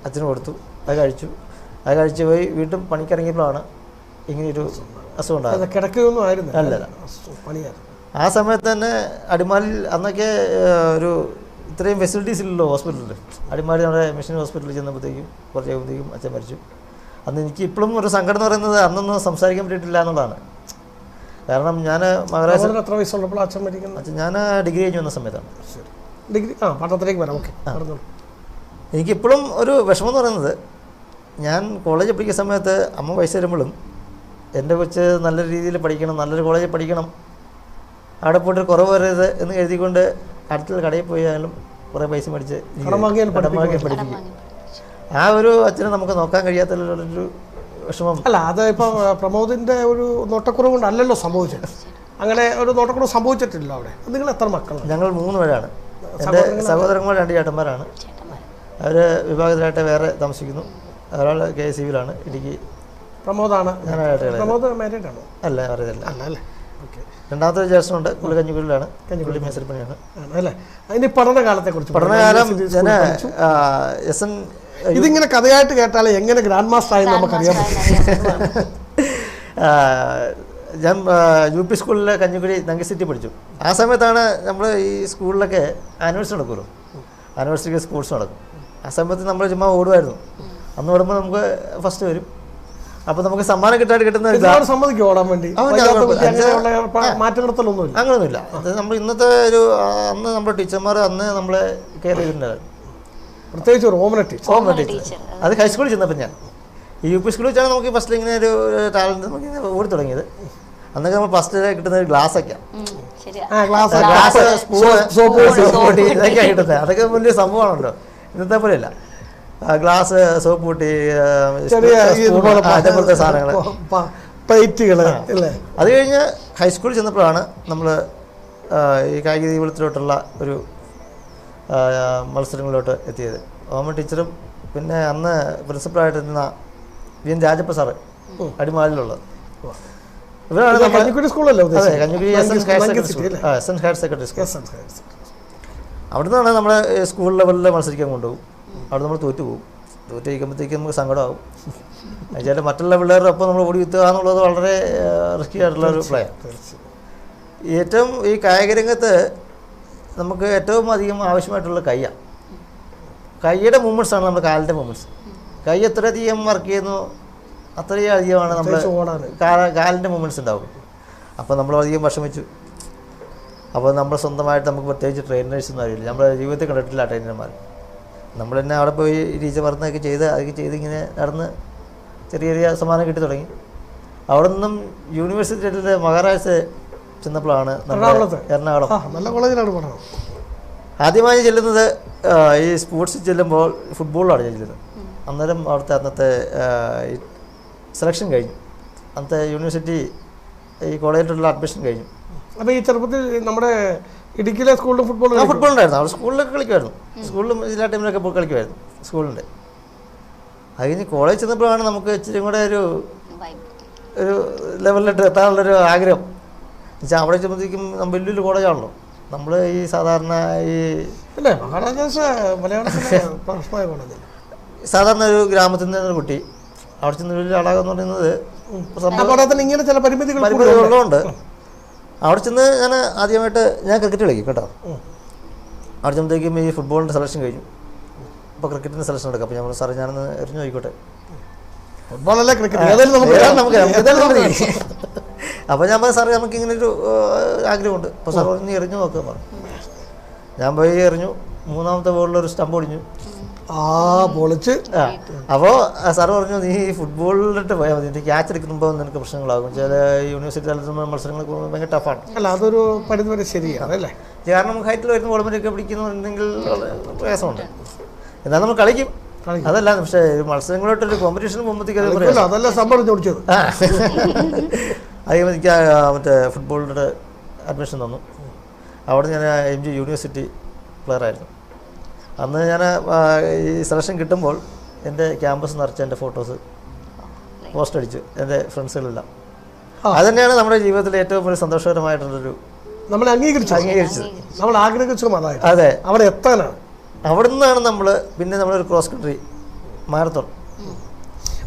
അച്ഛന് കൊടുത്തു. അത് കഴിച്ചു. അത് കഴിച്ച് പോയി വീണ്ടും പണിക്കിറങ്ങിയപ്പോഴാണ് ഇങ്ങനെയൊരു അസുഖം ഉണ്ടായത്. കിടക്കുകയൊന്നും ആയിരുന്നു, അല്ലല്ല, ആ സമയത്ത് തന്നെ അടിമാലിൽ അന്നൊക്കെ ഒരു ഇത്രയും ഫെസിലിറ്റീസ് ഇല്ലല്ലോ ഹോസ്പിറ്റലിൽ. അടിമാലി നമ്മുടെ മിഷൻ ഹോസ്പിറ്റലിൽ ചെന്നപ്പോഴത്തേക്കും കുറച്ച് കഴിയുമ്പോഴത്തേക്കും അച്ഛൻ മരിച്ചു. അന്ന് എനിക്ക് ഇപ്പോഴും ഒരു സങ്കടം എന്ന് പറയുന്നത് അന്നൊന്നും സംസാരിക്കാൻ പറ്റിയിട്ടില്ല എന്നുള്ളതാണ്. കാരണം ഞാൻ മഹാരാജ് എത്ര വയസ്സുള്ളപ്പോൾ അച്ഛൻ മരിക്കുന്നത്? ഞാൻ ഡിഗ്രി കഴിഞ്ഞ് വന്ന സമയത്താണ്. ഡിഗ്രി പഠനത്തിലേക്ക് വരാം. ഓക്കെ. എനിക്കിപ്പോഴും ഒരു വിഷമം എന്ന് പറയുന്നത്, ഞാൻ കോളേജിൽ പഠിക്കുന്ന സമയത്ത് അമ്മ പൈസ തരുമ്പോഴും എൻ്റെ കൊച്ച് നല്ല രീതിയിൽ പഠിക്കണം, നല്ലൊരു കോളേജിൽ പഠിക്കണം, അവിടെ പോയിട്ട് കുറവ് വരരുത് എന്ന് എഴുതിക്കൊണ്ട് അടുത്തുള്ള കടയിൽ പോയാലും കുറേ പൈസ മേടിച്ച് പഠിപ്പിക്കും. ആ ഒരു അച്ഛനെ നമുക്ക് നോക്കാൻ കഴിയാത്തൊരു വിഷമം. അല്ല, അത് ഇപ്പം പ്രമോദിൻ്റെ ഒരു നോട്ടക്കുറവ് കൊണ്ടല്ലല്ലോ സംഭവിച്ചത്. അങ്ങനെ ഒരു നോട്ടക്കുറവ് സംഭവിച്ചിട്ടില്ല അവിടെ. നിങ്ങൾ എത്ര മക്കളാണ്? ഞങ്ങൾ 3 പേരാണ്. എൻ്റെ സഹോദരന്മാർ 2 ചേട്ടന്മാരാണ്. അവർ വിഭാഗത്തിലായിട്ട് വേറെ താമസിക്കുന്നു. ഒരാൾ KSCBയിലാണ്, ഇടുക്കി. പ്രമോദാണ്. പ്രമോദ് മാരീഡാണോ? അല്ല, അറിയത്തില്ല. അല്ലേ. ഓക്കെ. രണ്ടാമത്തെ ജ്യേഷ്ഠനുണ്ട്, പുള്ളി കഞ്ഞിക്കുഴിയിലാണ്. കഞ്ഞിക്കുഴി മേസരിപ്പണിയാണ്. അല്ലേ. അതിൻ്റെ പഠനകാലത്തെ കുറിച്ച്? പഠനകാലം ഞാൻ SN ഇതിങ്ങനെ കഥയായിട്ട് കേട്ടാലേ എങ്ങനെ ഗ്രാൻഡ് മാസ്റ്റർ ആയെന്ന് നമുക്കറിയാം. ഞാൻ UP സ്കൂളിൽ കഞ്ഞിക്കുഴി നങ്കസിറ്റി പഠിച്ചു. ആ സമയത്താണ് നമ്മൾ ഈ സ്കൂളിലൊക്കെ ആനിവേഴ്സറി നടക്കുമല്ലോ, ആനിവേഴ്സറിക്ക് സ്പോർട്സ് നടക്കും. ആ സമയത്ത് നമ്മൾ ചുമ്മാ ഓടുമായിരുന്നു. അന്ന് ഓടുമ്പോൾ നമുക്ക് ഫസ്റ്റ് വരും. അപ്പോൾ നമുക്ക് സമ്മാനം കിട്ടുന്ന സമ്മതിക്കും ഓടാൻ വേണ്ടി. മാറ്റങ്ങളൊന്നുമില്ല, അങ്ങനെയൊന്നുമില്ല. അത് നമ്മൾ ഇന്നത്തെ ഒരു അന്ന് നമ്മുടെ ടീച്ചർമാർ അന്ന് നമ്മളെ കെയർ ചെയ്തിട്ടുണ്ടായിരുന്നു. പ്രത്യേകിച്ച് ഹോം ടീച്ചർ. അത് ഹൈസ്കൂളിൽ ചെന്നപ്പോൾ ഞാൻ ഈ UP സ്കൂളിൽ വെച്ചാണ് നമുക്ക് ഫസ്റ്റ് ഇങ്ങനെ ഒരു ടാലൻറ്റ് നമുക്ക് ഇങ്ങനെ ഓടി തുടങ്ങിയത്. അന്നൊക്കെ നമ്മൾ ഫസ്റ്റ് കിട്ടുന്ന ഒരു ഗ്ലാസ്സൊക്കെയാണ്, ഇതൊക്കെയാണ് കിട്ടുന്നത്. അതൊക്കെ വലിയ സംഭവമാണല്ലോ, ഇന്നത്തെ പോലെയല്ല. ഗ്ലാസ്, സോപ്പ് പൊട്ടി, അതേപോലത്തെ സാധനങ്ങൾ, പ്ലേറ്റുകൾ. അത് കഴിഞ്ഞ് ഹൈസ്കൂളിൽ ചെന്നപ്പോഴാണ് നമ്മൾ ഈ കായിക ദീപത്തിലോട്ടുള്ള ഒരു മത്സരങ്ങളിലോട്ട് എത്തിയത്. ഓമൻ ടീച്ചറും പിന്നെ അന്ന് പ്രിൻസിപ്പളായിട്ടിരുന്ന VN രാജപ്പ സാറ്, അടിമാലിലുള്ളത്. ഇവരാണ് കഞ്ഞിക്കുഴി സ്കൂളല്ലേ? അതെ, Kanjikuzhi SN higher secondary school. അവിടെ നിന്നാണ് നമ്മൾ സ്കൂൾ ലെവലിൽ മത്സരിക്കാൻ കൊണ്ടുപോകും. അവിടെ നമ്മൾ തോറ്റുപോകും. തോറ്റിരിക്കുമ്പോഴത്തേക്കും നമുക്ക് സങ്കടമാകും. എന്നുവെച്ചാൽ മറ്റുള്ള പിള്ളേരുടെ ഒപ്പം നമ്മൾ ഓടി എത്തുക എന്നുള്ളത് വളരെ റിസ്കി ആയിട്ടുള്ള ഒരു പ്ലേ. ഏറ്റവും ഈ കായിക രംഗത്ത് നമുക്ക് ഏറ്റവും അധികം ആവശ്യമായിട്ടുള്ള കൈയാണ്. കൈയുടെ മൂവ്മെൻറ്റ്സാണ് നമ്മുടെ കാലിൻ്റെ മൂവ്മെൻറ്റ്സ്. കൈ എത്രയധികം വർക്ക് ചെയ്യുന്നു അത്രയും അധികമാണ് നമ്മൾ കാലിൻ്റെ മൂവ്മെൻറ്റ്സ് ഉണ്ടാവും. അപ്പോൾ നമ്മളധികം വിഷമിച്ചു. അപ്പോൾ നമ്മൾ സ്വന്തമായിട്ട് നമുക്ക് പ്രത്യേകിച്ച് ട്രെയിനേഴ്സൊന്നും അറിയില്ല. നമ്മുടെ ജീവിതത്തിൽ കണ്ടിട്ടില്ല ട്രെയിനർമാർ. നമ്മൾ തന്നെ അവിടെ പോയി ടീച്ചർ പറഞ്ഞതൊക്കെ അതൊക്കെ ചെയ്ത് ഇങ്ങനെ നടന്ന് ചെറിയ ചെറിയ സമ്മാനം കിട്ടി തുടങ്ങി. അവിടെ നിന്നും യൂണിവേഴ്സിറ്റിയിലെ മഹാരാജ് ചെന്നപ്പോഴാണ് എറണാകുളം നല്ല കോളേജിലാണ് പഠനം. ആദ്യമായി ചെല്ലുന്നത് ഈ സ്പോർട്സിൽ ചെല്ലുമ്പോൾ ഫുട്ബോളിലാണ് ചെല്ലുന്നത്. അന്നേരം അന്നത്തെ സെലക്ഷൻ കഴിഞ്ഞു. അന്നത്തെ യൂണിവേഴ്സിറ്റി ഈ കോളേജിലുള്ള അഡ്മിഷൻ കഴിഞ്ഞു. അപ്പോൾ ഈ ചെറുപ്പത്തിൽ നമ്മുടെ ഇടുക്കിയിലെ സ്കൂളിൽ ഫുട്ബോളുണ്ടായിരുന്നു. അവിടെ സ്കൂളിലൊക്കെ കളിക്കുമായിരുന്നു. സ്കൂളിലും ജില്ലാ ടീമിലൊക്കെ പോയി കളിക്കുമായിരുന്നു സ്കൂളിൻ്റെ. അത് കഴിഞ്ഞ് കോളേജ് ചെന്നപ്പോഴാണ് നമുക്ക് ഇച്ചിരി കൂടെ ഒരു ലെവലിലോട്ട് എത്താനുള്ളൊരു ആഗ്രഹം. എന്നുവെച്ചാൽ അവിടെ ചെന്നപ്പോഴത്തേക്കും വലിയൊരു കോളേജാണല്ലോ. നമ്മൾ ഈ സാധാരണ സാധാരണ ഒരു ഗ്രാമത്തിൽ നിന്നൊരു കുട്ടി അവിടെ ചെന്ന് വലിയ ആളാകുമെന്ന് പറയുന്നത് ഇങ്ങനെ ചില പരിമിതികളുള്ളതുകൊണ്ട് അവിടെ ചെന്ന് ഞാൻ ആദ്യമായിട്ട് ഞാൻ ക്രിക്കറ്റ് കളിക്കും കേട്ടോ. അവിടെ ചെന്നപ്പോഴത്തേക്കും ഈ ഫുട്ബോളിൻ്റെ സെലക്ഷൻ കഴിഞ്ഞു. അപ്പോൾ ക്രിക്കറ്റിൻ്റെ സെലക്ഷൻ എടുക്കാം. അപ്പോൾ ഞാൻ സാറേ ഞാനൊന്ന് എറിഞ്ഞു നോക്കിക്കോട്ടെ. ഫുട്ബോളല്ല ക്രിക്കറ്റ് അപ്പോൾ ഞാൻ പറഞ്ഞു സാറേ നമുക്കിങ്ങനെ ഒരു ആഗ്രഹമുണ്ട്. അപ്പോൾ സാർ പറഞ്ഞ് എറിഞ്ഞു നോക്കുക പറഞ്ഞു. ഞാൻ പോയി എറിഞ്ഞു. 3ാമത്തെ ബോളിലൊരു സ്റ്റമ്പ് ഒടിഞ്ഞു. പൊളിച്ച്. അപ്പോൾ സാറ് പറഞ്ഞു നീ ഫുട്ബോളിലിട്ട് പോയാൽ മതി, നിന്റെ ക്യാച്ച് എടുക്കുമ്പോൾ നിനക്ക് പ്രശ്നങ്ങളാകും. ചില യൂണിവേഴ്സിറ്റി തലത്തിൽ മത്സരങ്ങൾ ഭയങ്കര ടഫാണ്. അല്ല അതൊരു പരിധി വരെ ശരിയാണ് അല്ലേ. കാരണം ഹൈറ്റിൽ വരുന്ന ബോൾമേറ്റൊക്കെ പിടിക്കുന്നുണ്ടെങ്കിൽ പ്രയാസമുണ്ട്. എന്നാൽ നമ്മൾ കളിക്കും, അതല്ല. പക്ഷേ മത്സരങ്ങളോട്ടൊരു കോമ്പറ്റീഷൻ പോകുമ്പോഴത്തേക്ക് അതല്ല സംഭവം ചോദിച്ചത്. അതേ എനിക്ക് മറ്റേ ഫുട്ബോളിൻ്റെ അഡ്മിഷൻ തന്നു. അവിടെ ഞാൻ MG യൂണിവേഴ്സിറ്റി പ്ലെയറായിരുന്നു. അന്ന് ഞാൻ ഈ സെലക്ഷൻ കിട്ടുമ്പോൾ എൻ്റെ ക്യാമ്പസ് നിറച്ച് എൻ്റെ ഫോട്ടോസ് പോസ്റ്റ് അടിച്ചു എൻ്റെ ഫ്രണ്ട്സുകളെല്ലാം. അതുതന്നെയാണ് നമ്മുടെ ജീവിതത്തിലെ ഏറ്റവും വലിയ സന്തോഷകരമായിട്ടുള്ളൊരു നമ്മൾ അംഗീകരിച്ചത് നമ്മൾ ആഗ്രഹിച്ചതും അതായത്. അതെ, അവിടെ എത്താനാണ്. അവിടെ നിന്നാണ് നമ്മൾ പിന്നെ നമ്മളൊരു ക്രോസ് കൺട്രി മാരത്തോൺ.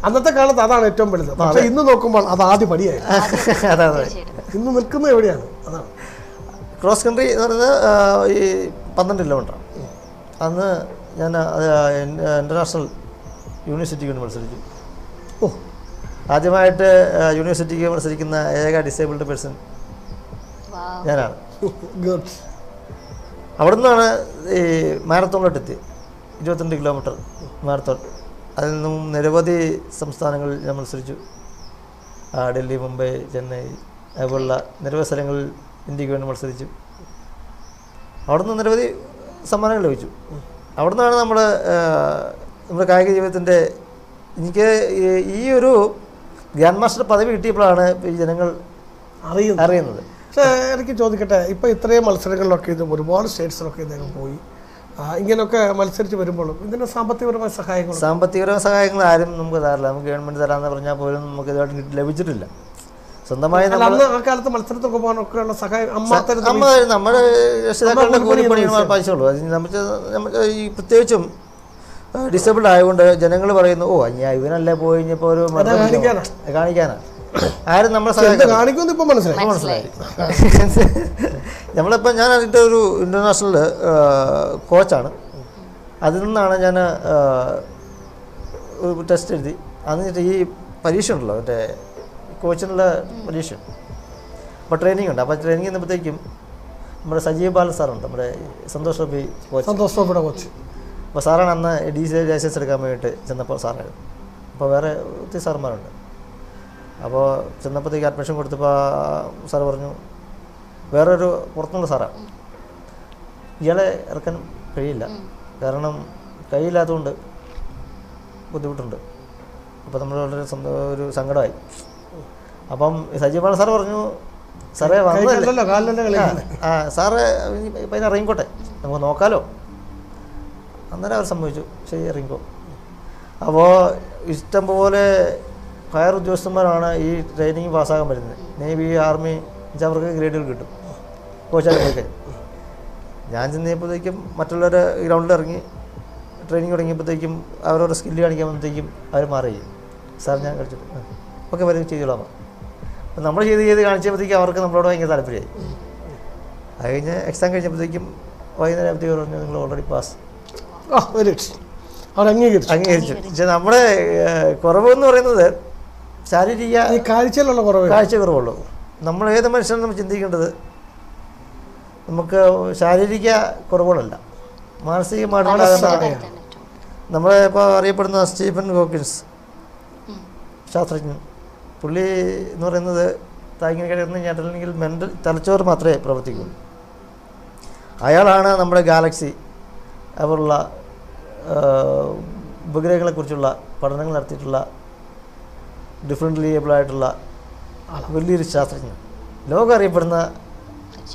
അന്നത്തെ കാലത്ത് അതാണ് ഏറ്റവും വലുത്. പക്ഷേ ഇന്ന് നോക്കുമ്പോൾ അത് ആദ്യ പടിയായി. അതെ അതെ, ഇന്ന് നിൽക്കുന്നത് എവിടെയാണ്? അതാണ് ക്രോസ് കൺട്രി എന്ന് പറയുന്നത് ഈ 12 കിലോമീറ്ററാണ്. അന്ന് ഞാൻ ഇൻ്റർനാഷണൽ യൂണിവേഴ്സിറ്റിക്ക് വേണ്ടി മത്സരിച്ചു. ആദ്യമായിട്ട് യൂണിവേഴ്സിറ്റിക്ക് മത്സരിക്കുന്ന ഏക ഡിസേബിൾഡ് പേഴ്സൺ ഞാനാണ്. അവിടെ നിന്നാണ് ഈ മാരത്തോണിലോട്ടെത്തി, 22 കിലോമീറ്റർ മാരത്തോൺ. അതിൽ നിന്നും നിരവധി സംസ്ഥാനങ്ങളിൽ ഞാൻ മത്സരിച്ചു. ഡൽഹി, മുംബൈ, ചെന്നൈ അതുപോലുള്ള നിരവധി സ്ഥലങ്ങളിൽ ഇന്ത്യക്ക് വേണ്ടി മത്സരിച്ചു. അവിടെ നിന്ന് നിരവധി സമ്മാനങ്ങൾ ലഭിച്ചു. അവിടെ നിന്നാണ് നമ്മുടെ കായിക ജീവിതത്തിൻ്റെ എനിക്ക് ഈ ഒരു ഗ്രാൻഡ് മാസ്റ്റർ പദവി കിട്ടിയപ്പോഴാണ് ഈ ജനങ്ങൾ അറിയുന്നത്. പക്ഷേ എനിക്ക് ചോദിക്കട്ടെ, ഇപ്പോൾ ഇത്രയും മത്സരങ്ങളിലൊക്കെ ഇത് ഒരുപാട് സ്റ്റേറ്റ്സിലൊക്കെ ഇദ്ദേഹം പോയി ഇങ്ങനെയൊക്കെ മത്സരിച്ച് വരുമ്പോഴും ഇതിൻ്റെ സാമ്പത്തികപരമായ സഹായങ്ങൾ ആരും നമുക്ക് തരാറില്ല. നമുക്ക് ഗവൺമെൻറ് തരാമെന്ന് പറഞ്ഞാൽ പോലും നമുക്ക് ഇതുമായിട്ട് ലഭിച്ചിട്ടില്ല. സ്വന്തമായി ആ കാലത്ത് മത്സരത്തൊക്കെ പോകാനൊക്കെയുള്ള സഹായം അമ്മ നമ്മുടെ രക്ഷിതാക്കളുടെ കൂലിപ്പണി പൈസയുള്ളൂ. നമുക്ക് ഈ പ്രത്യേകിച്ചും ഡിസേബിൾഡ് ആയതുകൊണ്ട് ജനങ്ങൾ പറയുന്നു, ഇവനല്ലേ പോയി കഴിഞ്ഞപ്പോൾ ഒരു കാണിക്കാനാണ്. ആരും നമ്മളെ കാണിക്കുമെന്ന് ഇപ്പം മനസ്സിലായി. നമ്മളിപ്പോൾ ഞാൻ അതിൻ്റെ ഒരു ഇൻ്റർനാഷണൽ കോച്ചാണ്. അതിൽ നിന്നാണ് ഞാൻ ഒരു ടെസ്റ്റ് എഴുതി. എന്നിട്ട് ഈ പരീക്ഷ ഉണ്ടല്ലോ, മറ്റേ കോച്ചിനുള്ള പരീക്ഷ, അപ്പോൾ ട്രെയിനിങ് ഉണ്ട്. അപ്പോൾ ട്രെയിനിങ് ചെയ്യുമ്പോഴത്തേക്കും നമ്മുടെ സജീവ് ബാലൻ സാറുണ്ട്, നമ്മുടെ സന്തോഷ് ട്രോഫി കോച്ച്. അപ്പോൾ സാറാണ് അന്ന് DC ലൈസൻസ് എടുക്കാൻ വേണ്ടിയിട്ട് ചെന്നപ്പോൾ സാറായിരുന്നു. അപ്പോൾ വേറെ ഒത്തിരി സാറന്മാരുണ്ട്. അപ്പോൾ ചെന്നപ്പോഴത്തേക്ക് അഡ്മിഷൻ കൊടുത്തപ്പോൾ സാറ് പറഞ്ഞു, വേറൊരു പുറത്തുനിന്നുള്ള സാറാണ്, ഇയാളെ ഇറക്കാൻ കഴിയില്ല, കാരണം കഴിയില്ലാത്തതുകൊണ്ട് ബുദ്ധിമുട്ടുണ്ട്. അപ്പോൾ നമ്മൾ വളരെ ഒരു സങ്കടമായി. അപ്പം സജീവ് ബാലൻ സാറ് പറഞ്ഞു, സാറേ വന്നതല്ലേ, സാറ് ഇപ്പം അതിന് ഇറങ്ങിക്കോട്ടെ, നമുക്ക് നോക്കാമല്ലോ. അന്നേരം അവർ സമ്മതിച്ചു, ശരി ഇറങ്ങിക്കോ. അപ്പോൾ ഇഷ്ടംപോലെ ഫയർ ഉദ്യോഗസ്ഥന്മാരാണ് ഈ ട്രെയിനിങ് പാസ്സാകാൻ വരുന്നത്. നേവി, ആർമി അവർക്ക് ഗ്രേഡുകൾ കിട്ടും കോച്ചാക്കി. ഞാൻ ചെന്നപ്പോഴത്തേക്കും മറ്റുള്ളവരെ ഗ്രൗണ്ടിൽ ഇറങ്ങി ട്രെയിനിങ് തുടങ്ങിയപ്പോഴത്തേക്കും അവരവരുടെ സ്കില്ല് കാണിക്കാൻ വന്നപ്പോഴത്തേക്കും അവർ മാറി. സാർ ഞാൻ കളിച്ചിട്ട് ഓക്കെ വരും ചെയ്തോളാം. അപ്പം നമ്മൾ ചെയ്ത് കാണിച്ചപ്പോഴത്തേക്കും അവർക്ക് നമ്മളോട് ഭയങ്കര താല്പര്യമായി. അത് കഴിഞ്ഞ് എക്സാം കഴിഞ്ഞപ്പോഴത്തേക്കും വൈകുന്നേരം ആകുമ്പോഴത്തേക്ക് പറഞ്ഞു, നിങ്ങൾ ഓൾറെഡി പാസ്. അംഗീകരിച്ചു. പക്ഷെ നമ്മുടെ കുറവെന്ന് പറയുന്നത് ശാരീരിക കാഴ്ച കുറവുള്ളൂ. നമ്മൾ ഏത് മനുഷ്യനും നമ്മൾ ചിന്തിക്കേണ്ടത് നമുക്ക് ശാരീരിക കുറവുകളല്ല, മാനസികമായിട്ടുള്ള. നമ്മളെ ഇപ്പോൾ അറിയപ്പെടുന്ന സ്റ്റീഫൻ ഹോക്കിൻസ് ശാസ്ത്രജ്ഞൻ, പുള്ളി എന്ന് പറയുന്നത് താങ്ങിന് കഴിയുന്ന ഞെട്ടലെങ്കിൽ മെൻ്റൽ തലച്ചോറ് മാത്രമേ പ്രവർത്തിക്കുള്ളൂ. അയാളാണ് നമ്മുടെ ഗാലക്സി അതുപോലുള്ള ഉപഗ്രഹങ്ങളെക്കുറിച്ചുള്ള പഠനങ്ങൾ നടത്തിയിട്ടുള്ള ഡിഫറെൻ്റ്ലി ഏബിളായിട്ടുള്ള വലിയൊരു ശാസ്ത്രജ്ഞൻ, ലോകം അറിയപ്പെടുന്ന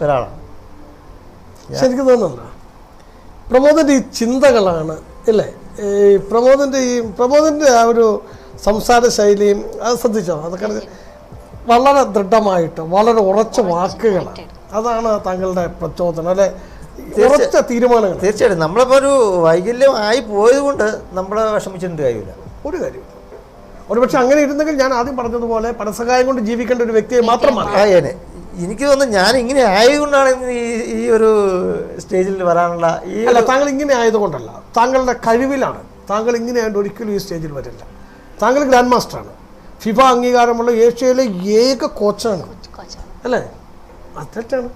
ഒരാളാണ്. ശരിക്കും തോന്നുന്നുണ്ടോ പ്രമോദിൻ്റെ ഈ ചിന്തകളാണ് അല്ലേ, ഈ പ്രമോദിൻ്റെ ആ ഒരു സംസാര ശൈലിയും അത് ശ്രദ്ധിച്ചോ? അതൊക്കെ വളരെ ദൃഢമായിട്ട് വളരെ ഉറച്ച വാക്കുകളാണ്. അതാണ് താങ്കളുടെ പ്രചോദനം അല്ലെ, ഉറച്ച തീരുമാനങ്ങൾ. തീർച്ചയായിട്ടും നമ്മളിപ്പോൾ ഒരു വൈകല്യം ആയി പോയത് കൊണ്ട് നമ്മളെ വിഷമിച്ചിട്ട് കാര്യമില്ല, ഒരു കാര്യം. ഒരുപക്ഷെ അങ്ങനെ ഇരുന്നെങ്കിൽ ഞാൻ ആദ്യം പറഞ്ഞതുപോലെ പരസഹായം കൊണ്ട് ജീവിക്കേണ്ട ഒരു വ്യക്തിയെ മാത്രമാണ്. എനിക്ക് തോന്നുന്നു ഞാൻ ഇങ്ങനെ ആയതുകൊണ്ടാണ് ഈ ഒരു സ്റ്റേജിൽ വരാനുള്ള അല്ല, താങ്കൾ ഇങ്ങനെ ആയതുകൊണ്ടല്ല, താങ്കളുടെ കഴിവിലാണ്. താങ്കൾ ഇങ്ങനെ ആയതുകൊണ്ട് ഒരിക്കലും ഈ സ്റ്റേജിൽ വരില്ല. താങ്കൾ ഗ്രാൻഡ് മാസ്റ്ററാണ്, ഫിഫ അംഗീകാരമുള്ള ഏഷ്യയിലെ ഏക കോച്ചാണ് അല്ലേ, അത്ലറ്റാണ്.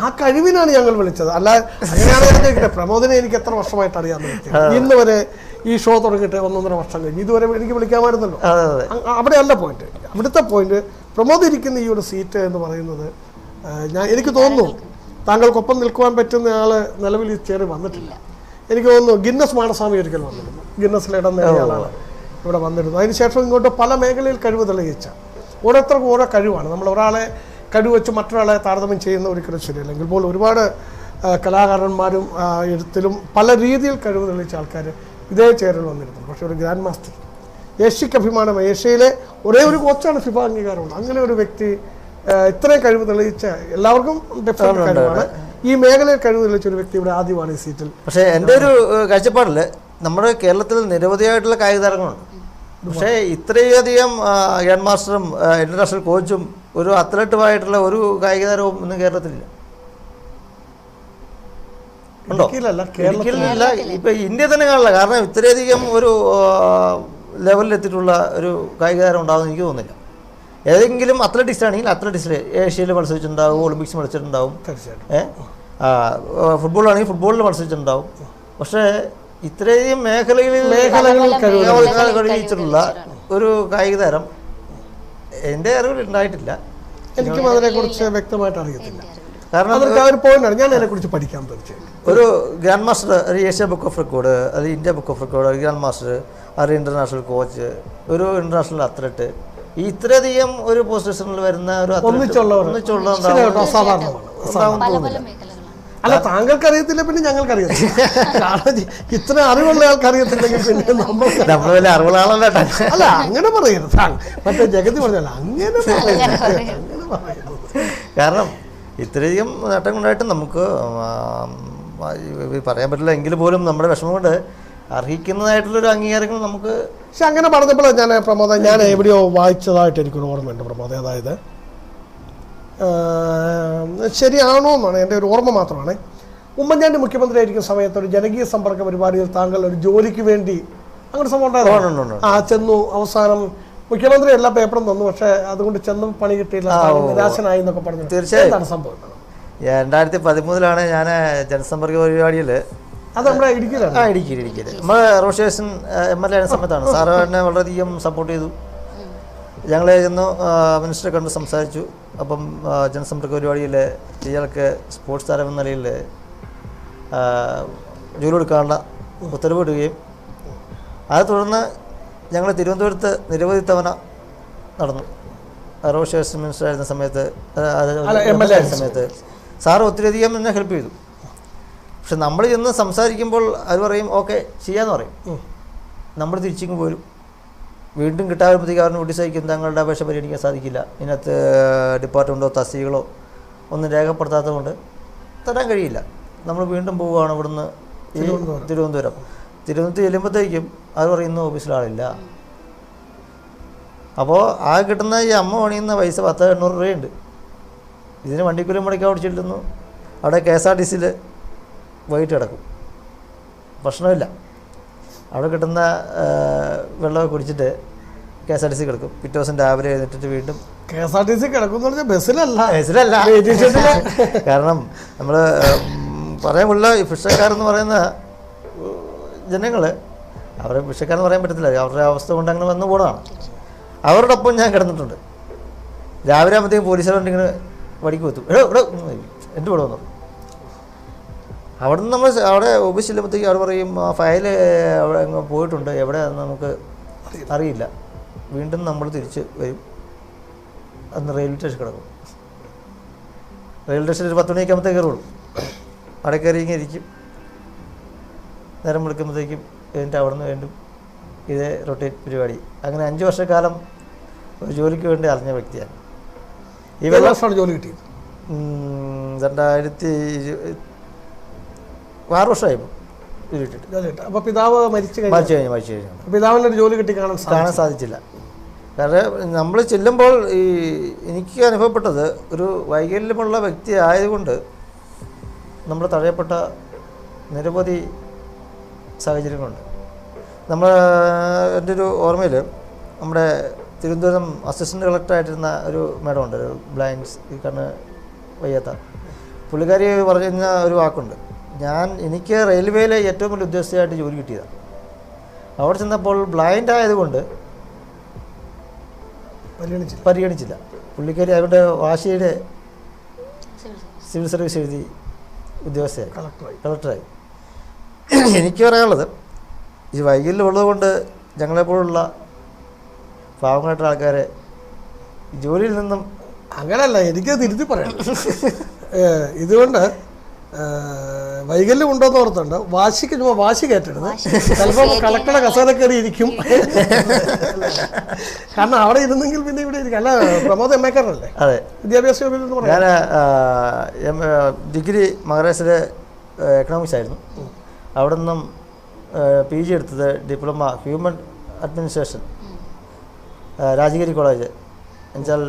ആ കഴിവിനാണ് ഞങ്ങൾ വിളിച്ചത്. അല്ല അങ്ങനെയാണെങ്കിൽ പ്രമോദിനെ എനിക്ക് എത്ര വർഷമായിട്ട് അറിയാമെന്ന് വ്യക്തി, ഇന്ന് വരെ ഈ ഷോ തുടങ്ങിയിട്ട് 1.5 വർഷം കഴിഞ്ഞ് ഇതുവരെ എനിക്ക് വിളിക്കാമായിരുന്നല്ലോ. അവിടെയല്ല പോയിന്റ്. അവിടുത്തെ പോയിന്റ് പ്രമോദ് ഇരിക്കുന്ന ഈ ഒരു സീറ്റ് എന്ന് പറയുന്നത് എനിക്ക് തോന്നുന്നു താങ്കൾക്കൊപ്പം നിൽക്കുവാൻ പറ്റുന്ന ആൾ നിലവിൽ ഈ ചെയർ വന്നിട്ടില്ല. എനിക്ക് തോന്നുന്നു ഗിന്നസ് മാനസ്വാമി ഒരിക്കൽ വന്നിരുന്നു, ഗിന്നസിൽ ഇടം നേടിയ ആളാണ് ഇവിടെ വന്നിരുന്നു. അതിനുശേഷം ഇങ്ങോട്ട് പല മേഖലയിൽ കഴിവ് തെളിയിച്ച ഓരോരുത്തർക്കും ഓരോ കഴിവാണ്. നമ്മൾ ഒരാളെ കഴിവ് വെച്ച് മറ്റൊരാളെ താരതമ്യം ചെയ്യുന്ന ഒരിക്കലും ശരിയല്ലെങ്കിൽ പോലും ഒരുപാട് കലാകാരന്മാരും എഴുത്തിലും പല രീതിയിൽ കഴിവ് തെളിയിച്ച ആൾക്കാർ ഇതേ ചെയറിൽ വന്നിരുന്നു. പക്ഷേ ഒരു ഗ്രാൻഡ് മാസ്റ്റർ, ഏഷ്യക്ക് അഭിമാനം, ഏഷ്യയിലെ ഒരേ ഒരു കോച്ചാണ് ഫിഫ അംഗീകാരമുള്ളത്. അങ്ങനെ ഒരു വ്യക്തി ഇത്രയും കഴിവ് തെളിയിച്ച, എല്ലാവർക്കും ഡിഫറൻറ്റ് കഴിവാണ്, ഈ മേഖലയിൽ കഴിവ് തെളിയിച്ച ഒരു വ്യക്തി ഇവിടെ ആദ്യമാണ് ഈ സീറ്റിൽ. പക്ഷേ എൻ്റെ ഒരു കാഴ്ചപ്പാടിൽ നമ്മുടെ കേരളത്തിൽ നിരവധിയായിട്ടുള്ള കായിക താരങ്ങളുണ്ട്. പക്ഷേ ഇത്രയധികം ഗ്രാൻഡ് മാസ്റ്ററും ഇന്റർനാഷണൽ കോച്ചും ഒരു അത്ലറ്റുമായിട്ടുള്ള ഒരു കായിക താരവും ഇന്ന് കേരളത്തിലില്ല. ഉണ്ടോ? ഇല്ല. ഇപ്പൊ ഇന്ത്യ തന്നെ കാണില്ല. കാരണം ഇത്രയധികം ഒരു ലെവലിലെത്തിയിട്ടുള്ള ഒരു കായിക താരം ഉണ്ടാകുമെന്ന് എനിക്ക് തോന്നുന്നില്ല. ഏതെങ്കിലും അത്ലറ്റിക്സ് ആണെങ്കിൽ അത്ലറ്റിക്സിൽ ഏഷ്യയിൽ മത്സരിച്ചിട്ടുണ്ടാവും, ഒളിമ്പിക്സ് മത്സരിച്ചിട്ടുണ്ടാവും, ഫുട്ബോളാണെങ്കിൽ ഫുട്ബോളിൽ മത്സരിച്ചിട്ടുണ്ടാവും. പക്ഷേ ഇത്രയും മേഖലകളിൽ കഴിയിച്ചിട്ടുള്ള ഒരു കായിക താരം എൻ്റെ അറിവിൽ ഉണ്ടായിട്ടില്ല. എനിക്കും അതിനെക്കുറിച്ച് വ്യക്തമായിട്ട് അറിയത്തില്ല. കാരണം അതൊക്കെ ഒരു പോയിന്റാണ്, ഞാൻ അതിനെക്കുറിച്ച് പഠിക്കാൻ തീർച്ചയായും. ഒരു ഗ്രാൻഡ് മാസ്റ്റർ, ഒരു ഏഷ്യ ബുക്ക് ഓഫ് റെക്കോർഡ്, അത് India book of record, grand master, ഒരു ഇൻ്റർനാഷണൽ കോച്ച്, ഒരു ഇൻ്റർനാഷണൽ അത്ലറ്റ്, ഇത്രയധികം ഒരു പൊസിഷനിൽ വരുന്ന ഒരു അല്ല, താങ്കൾക്ക് അറിയത്തില്ല, പിന്നെ ഞങ്ങൾക്ക് അറിയത്തില്ല. കാരണം ഇത്ര അറിവുള്ള ആൾക്കറിയത്തില്ലെങ്കിൽ പിന്നെ നമ്മൾ വലിയ അറിവുള്ള ആളല്ല. അല്ല, അങ്ങനെ പറയരുത്. മറ്റേ ജഗതി പറഞ്ഞല്ല, അങ്ങനെ കാരണം ഇത്രയധികം നേട്ടങ്ങളുണ്ടായിട്ട് നമുക്ക് പറയാൻ പറ്റില്ല. എങ്കിൽ പോലും നമ്മുടെ വിഷമം കൊണ്ട് അർഹിക്കുന്നതായിട്ടുള്ളൊരു അംഗീകാരങ്ങൾ നമുക്ക്. പക്ഷെ അങ്ങനെ പറഞ്ഞപ്പോൾ ഞാൻ എവിടെയോ വായിച്ചതായിട്ട് എനിക്കൊരു ഓർമ്മയുണ്ട് പ്രമോദ്. അതായത് ശരിയാണോ എന്നാണ് എൻ്റെ ഒരു ഓർമ്മ മാത്രമാണ്. ഉമ്മൻചാണ്ടി മുഖ്യമന്ത്രി ആയിരിക്കുന്ന സമയത്ത് ഒരു ജനകീയ സമ്പർക്ക പരിപാടിയിൽ താങ്കൾ ഒരു ജോലിക്ക് വേണ്ടി അങ്ങനെ സംഭവം ഉണ്ടായിരുന്നു. ചെന്നു, അവസാനം മുഖ്യമന്ത്രി എല്ലാ പേപ്പറും തന്നു, പക്ഷെ അതുകൊണ്ട് ചെന്നും പണി കിട്ടിയില്ല, നിരാശനായി എന്നൊക്കെ പറഞ്ഞു. തീർച്ചയായും സംഭവം 2013 ഞാൻ ജനസമ്പർക്ക പരിപാടിയിൽ, അത് നമ്മുടെ ഇടുക്കിയിലാണ്, ഇടുക്കിയിൽ നമ്മൾ റോഷേഷൻ MLA ആയ സമയത്താണ്. സാറ് എന്നെ വളരെയധികം സപ്പോർട്ട് ചെയ്തു. ഞങ്ങളെ ചെന്നു മിനിസ്റ്ററെ കണ്ട് സംസാരിച്ചു. അപ്പം ജനസമ്പർക്ക പരിപാടിയിൽ ഇയാൾക്ക് സ്പോർട്സ് താരം എന്ന നിലയിൽ ജോലി കൊടുക്കാനുള്ള ഉത്തരവ് ഇടുകയും അത് തുടർന്ന് ഞങ്ങൾ തിരുവനന്തപുരത്ത് നിരവധി തവണ നടന്നു. റോഷേഷൻ മിനിസ്റ്റർ ആയിരുന്ന സമയത്ത്, സമയത്ത് സാറ് ഒത്തിരിയധികം എന്നെ ഹെൽപ്പ് ചെയ്തു. പക്ഷെ നമ്മൾ ചെന്ന് സംസാരിക്കുമ്പോൾ അവർ പറയും ഓക്കെ ചെയ്യാമെന്ന് പറയും. നമ്മൾ തിരിച്ചിങ്ങ് പോരും. വീണ്ടും കിട്ടാൻ വരുമ്പോഴത്തേക്ക് അവരുടെ നോട്ടീസ് അയക്കും, തങ്ങളുടെ അപേക്ഷ പരിഗണിക്കാൻ സാധിക്കില്ല, ഇതിനകത്ത് ഡിപ്പാർട്ട്മെൻറ്റോ തസ്തികളോ ഒന്നും രേഖപ്പെടുത്താത്തത് കൊണ്ട് തരാൻ കഴിയില്ല. നമ്മൾ വീണ്ടും പോവുകയാണ് ഇവിടുന്ന് തിരുവനന്തപുരം ചെല്ലുമ്പോഴത്തേക്കും അവർ പറയുന്ന ഓഫീസിലാളില്ല. അപ്പോൾ ആ കിട്ടുന്ന ഈ അമ്മ പണിയുന്ന പൈസ 1000-800 രൂപയുണ്ട്. ഇതിന് വണ്ടിക്കൂലി മുടക്കാൻ ഓടിച്ചിട്ടുന്നു. അവിടെ KSRTCയിൽ വൈകിട്ട് കിടക്കും, ഭക്ഷണമില്ല. അവിടെ കിട്ടുന്ന വെള്ളമൊക്കെ കുടിച്ചിട്ട് KSRTC കിടക്കും. പിറ്റേ ദിവസം രാവിലെ എഴുന്നേറ്റിട്ട് വീണ്ടും KSRTC കിടക്കും. ബസ്സിലല്ല. കാരണം നമ്മൾ പറയാനുള്ള ഈ ഭിക്ഷക്കാരെന്ന് പറയുന്ന ജനങ്ങൾ, അവരെ ഭിക്ഷക്കാരെന്ന് പറയാൻ പറ്റത്തില്ല, അവരുടെ അവസ്ഥ കൊണ്ട് അങ്ങനെ വന്നു പോകണതാണ്. അവരോടൊപ്പം ഞാൻ കിടന്നിട്ടുണ്ട്. രാവിലെ ആകുമ്പോഴത്തേക്കും പോലീസുകാരുണ്ടിങ്ങനെ വടിക്ക് വെത്തും, ഇവിടെ എൻ്റെ കൂടെ വന്നു. അവിടെ നിന്ന് നമ്മൾ അവിടെ ഓഫീസ് ചെല്ലുമ്പോഴത്തേക്കും അവർ പറയും ആ ഫയല് അവിടെ അങ്ങ് പോയിട്ടുണ്ട്, എവിടെയാണെന്ന് നമുക്ക് അറിയില്ല. വീണ്ടും നമ്മൾ തിരിച്ച് വരും. അന്ന് റെയിൽവേ സ്റ്റേഷൻ കിടക്കും. റെയിൽവേ സ്റ്റേഷനിൽ 10 മണിയൊക്കെ ആകുമ്പോഴത്തേക്ക് കയറുള്ളൂ. അവിടെ കയറി ഇങ്ങനെ ഇരിക്കും. നേരം വിളിക്കുമ്പോഴത്തേക്കും എന്നിട്ട് അവിടെ നിന്ന് വീണ്ടും ഇതേ റൊട്ടേറ്റ് പരിപാടി. അങ്ങനെ 5 വർഷക്കാലം ഒരു ജോലിക്ക് വേണ്ടി അറിഞ്ഞ വ്യക്തിയാണ്. ഈ വർഷമാണ് ജോലി കിട്ടിയത്. 6 വർഷമായപ്പോൾ അപ്പോൾ പിതാവ് മരിച്ചു കഴിഞ്ഞു. പിതാവിൻ്റെ ഒരു ജോലി കിട്ടി കാണാൻ സാധിച്ചില്ല. കാരണം നമ്മൾ ചെല്ലുമ്പോൾ എനിക്ക് അനുഭവപ്പെട്ടത് ഒരു വൈകല്യമുള്ള വ്യക്തി ആയതുകൊണ്ട് നമ്മൾ തഴയപ്പെട്ട നിരവധി സാഹചര്യങ്ങളുണ്ട്. എൻ്റെ ഒരു ഓർമ്മയിൽ നമ്മുടെ തിരുവനന്തപുരം അസിസ്റ്റൻറ്റ് കളക്ടറായിട്ടിരുന്ന ഒരു മാഡം ഉണ്ട്, ഒരു ബ്ലൈൻഡ്സ്, ഈ കണ്ണ് വയ്യാത്ത പുള്ളിക്കാരി പറഞ്ഞ ഒരു വാക്കുണ്ട്. എനിക്ക് റെയിൽവേയിലെ ഏറ്റവും വലിയ ഉദ്യോഗസ്ഥയായിട്ട് ജോലി കിട്ടിയതാണ്. അവിടെ ചെന്നപ്പോൾ ബ്ലൈൻഡ് ആയതുകൊണ്ട് പരിഗണിച്ചില്ല. പുള്ളിക്കാരി അവരുടെ വാശിയുടെ സിവിൽ സർവീസ് എഴുതി ഉദ്യോഗസ്ഥയായി, കളക്ടറായി. എനിക്ക് പറയാനുള്ളത്, ഈ വൈകല്യമുള്ളത് കൊണ്ട് ഞങ്ങളെപ്പോലുള്ള പാവങ്ങളായിട്ടുള്ള ആൾക്കാരെ ജോലിയിൽ നിന്നും അങ്ങനെയല്ല, എനിക്ക് തിരുത്തി പറയാം. ഇതുകൊണ്ട് വൈകല്യം ഉണ്ടോയെന്ന് ഓർത്തുണ്ട്. വാശി കയറ്റരുത്. ചിലപ്പോൾ കളക്ടറുടെ കസേര കയറി ഇരിക്കും. കാരണം അവിടെ ഇരുന്നെങ്കിൽ പിന്നെ ഇവിടെ ഇരിക്കും. അല്ല, പ്രമോദ് എംഎക്കാരനല്ലേ? അതെ, വിദ്യാഭ്യാസ യോഗ്യത. ഞാൻ ഡിഗ്രി മഹാരാഷ്ട്രയിലെ എക്കണോമിക്സ് ആയിരുന്നു. അവിടെ നിന്നും PG എടുത്തത് diploma human administration Rajagiri college എന്നുവെച്ചാൽ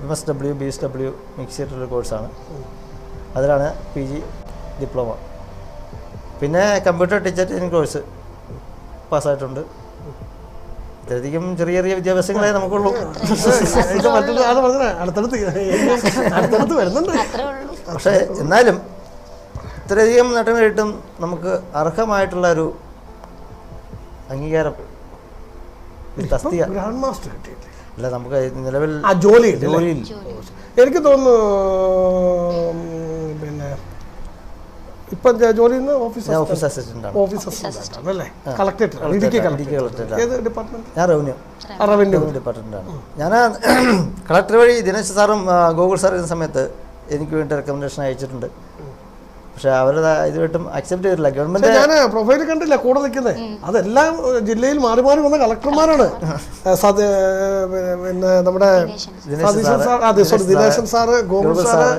MSW BSW മിക്സ് ചെയ്തിട്ടുള്ള കോഴ്സാണ്. അതിലാണ് PG ഡിപ്ലോമ. പിന്നെ കമ്പ്യൂട്ടർ ടീച്ചർ ട്രെയിനിങ് കോഴ്സ് പാസ്സായിട്ടുണ്ട്. ഇത്രയധികം ചെറിയ ചെറിയ വിദ്യാഭ്യാസങ്ങളെ നമുക്കുള്ളൂ. അടുത്തടുത്ത് വരുന്നുണ്ട്. പക്ഷേ എന്നാലും ഇത്രയധികം നേട്ടങ്ങളായിട്ടും നമുക്ക് അർഹമായിട്ടുള്ള ഒരു അംഗീകാരം ഗ്രാൻഡ് മാസ്റ്റർ കിട്ടിയില്ലേ? അല്ല, നമുക്ക് നിലവിൽ ജോലിയിൽ എനിക്ക് തോന്നുന്നു പിന്നെ ഇപ്പൊ ജോലി ഓഫീസ് അസിസ്റ്റന്റ് അല്ലേ? കളക്ടറേറ്റ്. ഏത് ഡിപ്പാർട്ട്മെന്റ്? ഞാൻ റവന്യൂ ഡിപ്പാർട്ട്മെന്റാണ്. ഞാൻ കളക്ടർ വഴി ദിനേശ് സാറും ഗോകുൽ സാർ ഇരുന്ന സമയത്ത് എനിക്ക് വേണ്ടി റെക്കമെൻഡേഷൻ അയച്ചിട്ടുണ്ട്. പക്ഷെ അവരത് ഇതുമായിട്ടും അക്സെപ്റ്റ് ചെയ്തിട്ടില്ല. ഗവൺമെന്റ് ഞാൻ പ്രൊഫൈൽ കണ്ടില്ല കൂടെ നിൽക്കുന്നത്. അതെല്ലാം ജില്ലയിൽ മാറി മാറി വന്ന കളക്ടർമാരാണ്. പിന്നെ നമ്മുടെ ദിനേശൻ സാറ്, ഗോകുൽ സാറ്,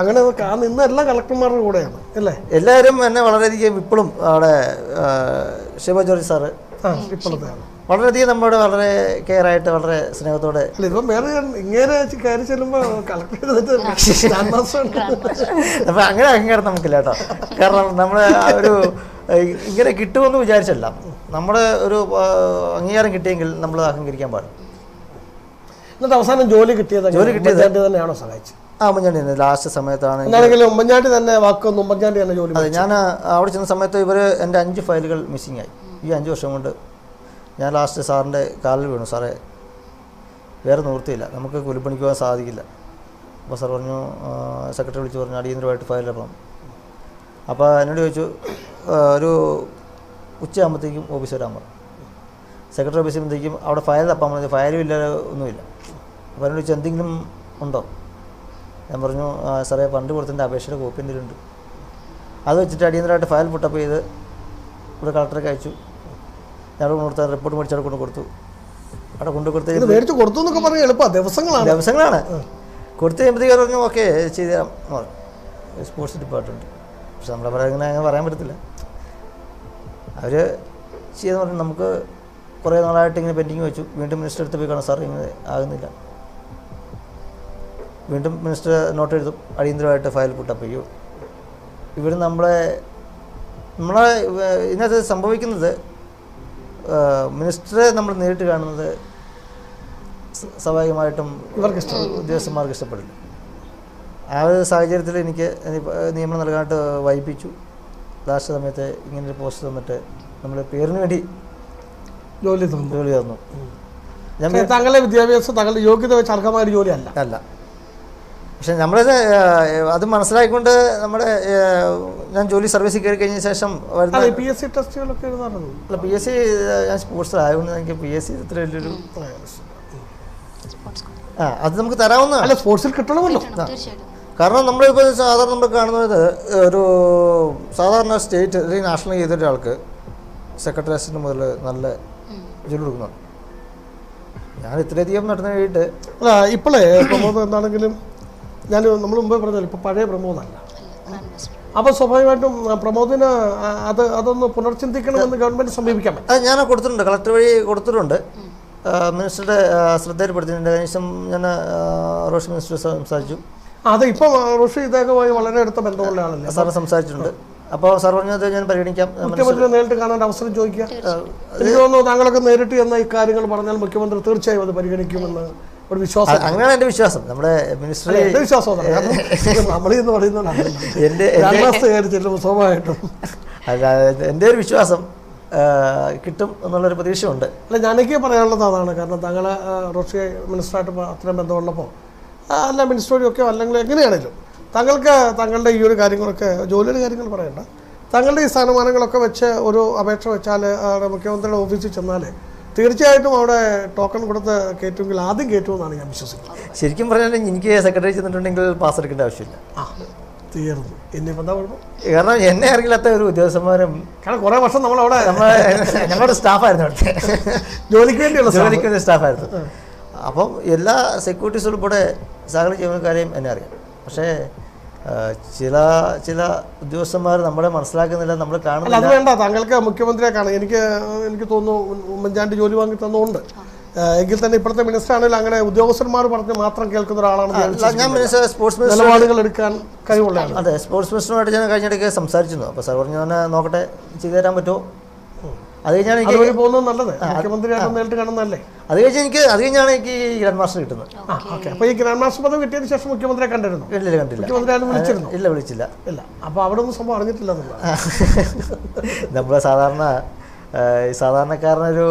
അങ്ങനെ നിന്ന് എല്ലാ കളക്ടർമാരുടെ കൂടെയാണ് അല്ലേ? എല്ലാവരും എന്നെ വളരെയധികം ഇപ്പോഴും അവിടെ ശിവ ജോർജ് സാറ് വളരെയധികം നമ്മളോട് വളരെ കെയർ ആയിട്ട് വളരെ സ്നേഹത്തോടെ. ഇപ്പം വേറെ ഇങ്ങനെ കയറി ചെല്ലുമ്പോൾ കളക്ടർ അപ്പം അങ്ങനെ അംഗീകാരം നമുക്കില്ല കേട്ടോ. കാരണം നമ്മൾ ഒരു ഇങ്ങനെ കിട്ടുമെന്ന് വിചാരിച്ചല്ല. നമ്മുടെ ഒരു അംഗീകാരം കിട്ടിയെങ്കിൽ നമ്മൾ അഹങ്കരിക്കാൻ പാടില്ല. എന്നിട്ട് അവസാനം ജോലി കിട്ടിയത് തന്നെയാണോ സഹായിച്ചത്? ഉമ്മൻചാണ്ടി തന്നെ ലാസ്റ്റ് സമയത്താണ്. ഉമ്മൻചാണ്ടി തന്നെ വാക്കൊന്നും ഉമ്മൻചാണ്ടി തന്നെ ജോലി. അതെ, ഞാൻ അവിടെ ചെന്ന സമയത്ത് എൻ്റെ 5 ഫയലുകൾ മിസ്സിംഗ് ആയി. ഈ 5 വർഷം കൊണ്ട് ഞാൻ ലാസ്റ്റ് സാറിൻ്റെ കാലിൽ വീണു. സാറേ, വേറെ നിവൃത്തിയില്ല, നമുക്ക് കൂലിപ്പണിക്ക് പോകാൻ സാധിക്കില്ല. അപ്പോൾ സാർ പറഞ്ഞു, സെക്രട്ടറി വിളിച്ച് പറഞ്ഞു അടിയന്തരമായിട്ട് ഫയൽ ഇടണം. അപ്പോൾ എന്നോട് ചോദിച്ചു, ഒരു ഉച്ചയാകുമ്പോഴത്തേക്കും ഓഫീസ് വരാൻ പറഞ്ഞു. സെക്രട്ടറി ഓഫീസിൽ വരുമ്പോഴത്തേക്കും അവിടെ ഫയൽ തപ്പാൻ പറഞ്ഞു. ഫയലും ഇല്ല, ഒന്നുമില്ല. അപ്പോൾ എന്നോട് ചോദിച്ചു എന്തെങ്കിലും ഉണ്ടോ? ഞാൻ പറഞ്ഞു, സാറേ ഫണ്ട് കൊടുത്തതിൻ്റെ അപേക്ഷയുടെ കോപ്പി എന്തെങ്കിലും ഉണ്ട്. അത് വെച്ചിട്ട് അടിയന്തരമായിട്ട് ഫയൽ പുട്ടപ്പ് ചെയ്ത് ഇവിടെ കളക്ടർക്ക് അയച്ചു. ഞാൻ കൊടുത്ത റിപ്പോർട്ട് മേടിച്ച് അവിടെ കൊണ്ട് കൊടുത്തു. അവിടെ കൊണ്ട് കൊടുത്ത് ദിവസങ്ങളാണ് കൊടുത്ത് കഴിയുമ്പോഴത്തേക്ക് പറഞ്ഞു ഓക്കെ ചെയ്ത് തരാം എന്ന് പറഞ്ഞു. Sports department. പക്ഷെ നമ്മളെ പറയുന്നത് അങ്ങനെ പറയാൻ പറ്റത്തില്ല. അവർ ചെയ്തെന്ന് പറഞ്ഞു. നമുക്ക് കുറേ നാളായിട്ട് ഇങ്ങനെ പെൻഡിങ് വെച്ചു. വീണ്ടും മിനിസ്റ്റർ അടുത്ത് പോയി കാണാം, സാർ ഇങ്ങനെ ആകുന്നില്ല. വീണ്ടും മിനിസ്റ്റർ നോട്ട് എഴുതും, അടിയന്തരമായിട്ട് ഫയൽ പുട്ടപ്പ് ചെയ്യും. ഇവിടെ നമ്മളെ ഇതിനകത്ത് സംഭവിക്കുന്നത്, മിനിസ്റ്ററെ നമ്മൾ നേരിട്ട് കാണുന്നത് സ്വാഭാവികമായിട്ടും ഉദ്യോഗസ്ഥന്മാർക്ക് ഇഷ്ടപ്പെടില്ല. ആ ഒരു സാഹചര്യത്തിൽ എനിക്ക് നിയമനം നൽകാനായിട്ട് വായിപ്പിച്ചു. ലാസ്റ്റ് സമയത്ത് ഇങ്ങനൊരു പോസ്റ്റ് തന്നിട്ട് നമ്മൾ പേരിന് വേണ്ടി ജോലി തന്നു. താങ്കളുടെ വിദ്യാഭ്യാസം താങ്കളുടെ യോഗ്യത വെച്ച് അർഹമായ ജോലി അല്ല. പക്ഷെ നമ്മളത് അത് മനസ്സിലാക്കിക്കൊണ്ട് നമ്മുടെ ഞാൻ ജോലി സർവീസിൽ കയറി കഴിഞ്ഞ ശേഷം വരുന്ന PSC ടെസ്റ്റുകളൊക്കെ എഴുതാറുണ്ട്. അല്ല, PSC ഞാൻ സ്പോർട്സിലായതുകൊണ്ട് എനിക്ക് PSC ഇത്ര വലിയൊരു അത് നമുക്ക് തരാവുന്നതാണ്. സ്പോർട്സിൽ കിട്ടണമല്ലോ. കാരണം നമ്മളിപ്പോൾ സാധാരണ നമ്മൾ കാണുന്നത് ഒരു സാധാരണ സ്റ്റേറ്റ് അല്ലെങ്കിൽ നാഷണൽ ചെയ്ത ഒരാൾക്ക് സെക്രട്ടറി അസിസ്റ്റന്റ് മുതൽ നല്ല ജോലി കൊടുക്കുന്നുണ്ട്. ഞാൻ ഇത്രയധികം നടന്നു കഴിഞ്ഞിട്ട് ഇപ്പോഴേ പ്രമോദ് എന്താണെങ്കിലും നമ്മൾ മുമ്പേ പറഞ്ഞല്ലോ, ഇപ്പോൾ പഴയ പ്രമോദല്ല. അപ്പോൾ സ്വാഭാവികമായിട്ടും പ്രമോദിന് അതൊന്ന് പുനർചിന്തിക്കണമെന്ന് ഗവൺമെൻറ് സമീപിക്കാൻ പറ്റും. അത് ഞാൻ കൊടുത്തിട്ടുണ്ട്, കളക്ടർ വഴി കൊടുത്തിട്ടുണ്ട്. മിനിസ്റ്ററുടെ ശ്രദ്ധയിൽപ്പെടുത്തിയിട്ടുണ്ട്. അതിനുശേഷം ഞാൻ റോഷി മിനിസ്റ്റർ സംസാരിച്ചു. അതെ, ഇപ്പം റോഷി ഇദ്ദേഹവുമായി വളരെ അടുത്ത ബന്ധമുള്ള ആളല്ലേ? സാറ് സംസാരിച്ചിട്ടുണ്ട്. അപ്പോൾ സാർ പറഞ്ഞത് ഞാൻ പരിഗണിക്കാം. മുഖ്യമന്ത്രി നേരിട്ട് കാണാൻ അവസരം ചോദിക്കാം. എനിക്ക് തോന്നുന്നു താങ്കളൊക്കെ നേരിട്ട് എന്ന ഈ കാര്യങ്ങൾ പറഞ്ഞാൽ മുഖ്യമന്ത്രി തീർച്ചയായും അത് പരിഗണിക്കുമെന്ന് ഒരു വിശ്വാസം. അങ്ങനെയാണ് എൻ്റെ വിശ്വാസം. നമ്മുടെ മിനിസ്റ്റർ വിശ്വാസം നമ്മളെന്ന് പറയുന്നത് സ്വാഭാവികമായിട്ടും എൻ്റെ ഒരു വിശ്വാസം കിട്ടും എന്നുള്ളൊരു പ്രതീക്ഷയുണ്ട്. അല്ല, ഞാനൊക്കെ പറയാനുള്ളത് അതാണ്. കാരണം താങ്കൾ റോഷി മിനിസ്റ്ററായിട്ട് അത്രയും ബന്ധമുള്ളപ്പോൾ അല്ല മിനിസ്റ്ററോടെയൊക്കെ അല്ലെങ്കിൽ എങ്ങനെയാണെങ്കിലും താങ്കൾക്ക് താങ്കളുടെ ഈ ഒരു കാര്യങ്ങളൊക്കെ ജോലിയുടെ കാര്യങ്ങൾ പറയണ്ട, താങ്കളുടെ ഈ സ്ഥാനമാനങ്ങളൊക്കെ വെച്ച് ഒരു അപേക്ഷ വെച്ചാൽ മുഖ്യമന്ത്രിയുടെ ഓഫീസിൽ ചെന്നാൽ തീർച്ചയായിട്ടും അവിടെ ടോക്കൺ കൊടുത്ത് കയറ്റുമെങ്കിൽ ആദ്യം കയറ്റുമെന്നാണ് ഞാൻ വിശ്വസിക്കുന്നത്. ശരിക്കും പറഞ്ഞാൽ എനിക്ക് സെക്രട്ടറി ചെന്നിട്ടുണ്ടെങ്കിൽ പാസ് എടുക്കേണ്ട ആവശ്യമില്ല. തീർന്നു. ഇനിയിപ്പോൾ എന്താ കുഴപ്പം? കാരണം എന്നെ അറിയില്ലാത്ത ഒരു ഉദ്യോഗസ്ഥന്മാരും, കാരണം കുറേ വർഷം നമ്മളവിടെ ഞങ്ങളുടെ സ്റ്റാഫായിരുന്നു, അവിടുത്തെ ജോലിക്ക് വേണ്ടി സ്റ്റാഫായിരുന്നു. അപ്പം എല്ലാ സെക്യൂരിറ്റീസ് ഉൾപ്പെടെ സകല ജീവനക്കാരെയും എന്നെ അറിയാം. പക്ഷേ ചില ഉദ്യോഗസ്ഥന്മാർ നമ്മളെ മനസ്സിലാക്കുന്നില്ല, നമ്മൾ കാണുന്നില്ല. അത് വേണ്ട, താങ്കൾക്ക് മുഖ്യമന്ത്രിയെ കാണാം. എനിക്ക് തോന്നുന്നു ഉമ്മൻചാണ്ടി ജോലി വാങ്ങി തന്നുകൊണ്ട് എങ്കിൽ തന്നെ ഇപ്പോഴത്തെ മിനിസ്റ്റർ ആണെങ്കിൽ അങ്ങനെ ഉദ്യോഗസ്ഥന്മാർ പറഞ്ഞ് മാത്രം കേൾക്കുന്ന ഒരാളാണ്. ഞാൻ സ്പോർട്സ് നിലപാടുകൾ എടുക്കാൻ കഴിവുള്ളതാണ്. അതെ, സ്പോർട്സ് മിനിസ്റ്ററുമായിട്ട് ഞാൻ കഴിഞ്ഞിടയ്ക്ക് സംസാരിച്ചിരുന്നു. അപ്പോൾ സാർ പറഞ്ഞു, ഞാൻ നോക്കട്ടെ, ചെയ്തു തരാൻ പറ്റുമോ? അത് കഴിഞ്ഞാണ് എനിക്ക് പോകുന്നത് നല്ലത്, മുഖ്യമന്ത്രിയായിട്ട് നേരിട്ട് കാണുന്നതല്ലേ. അത് കഴിഞ്ഞാണ് എനിക്ക് ഈ ഗ്രാൻഡ് മാസ്റ്റർ കിട്ടുന്നത്. അപ്പോൾ ഈ ഗ്രാൻഡ് മാസ്റ്റർ പദവി കിട്ടിയതിന് ശേഷം മുഖ്യമന്ത്രിയെ കണ്ടിരുന്നു? കണ്ടില്ല. മുഖ്യമന്ത്രി ആരും വിളിച്ചിരുന്നു? ഇല്ല, വിളിച്ചില്ല. ഇല്ല. അപ്പോൾ അവിടെ ഒന്നും സംഭവം അറിഞ്ഞിട്ടില്ല. നമ്മൾ സാധാരണക്കാരനൊരു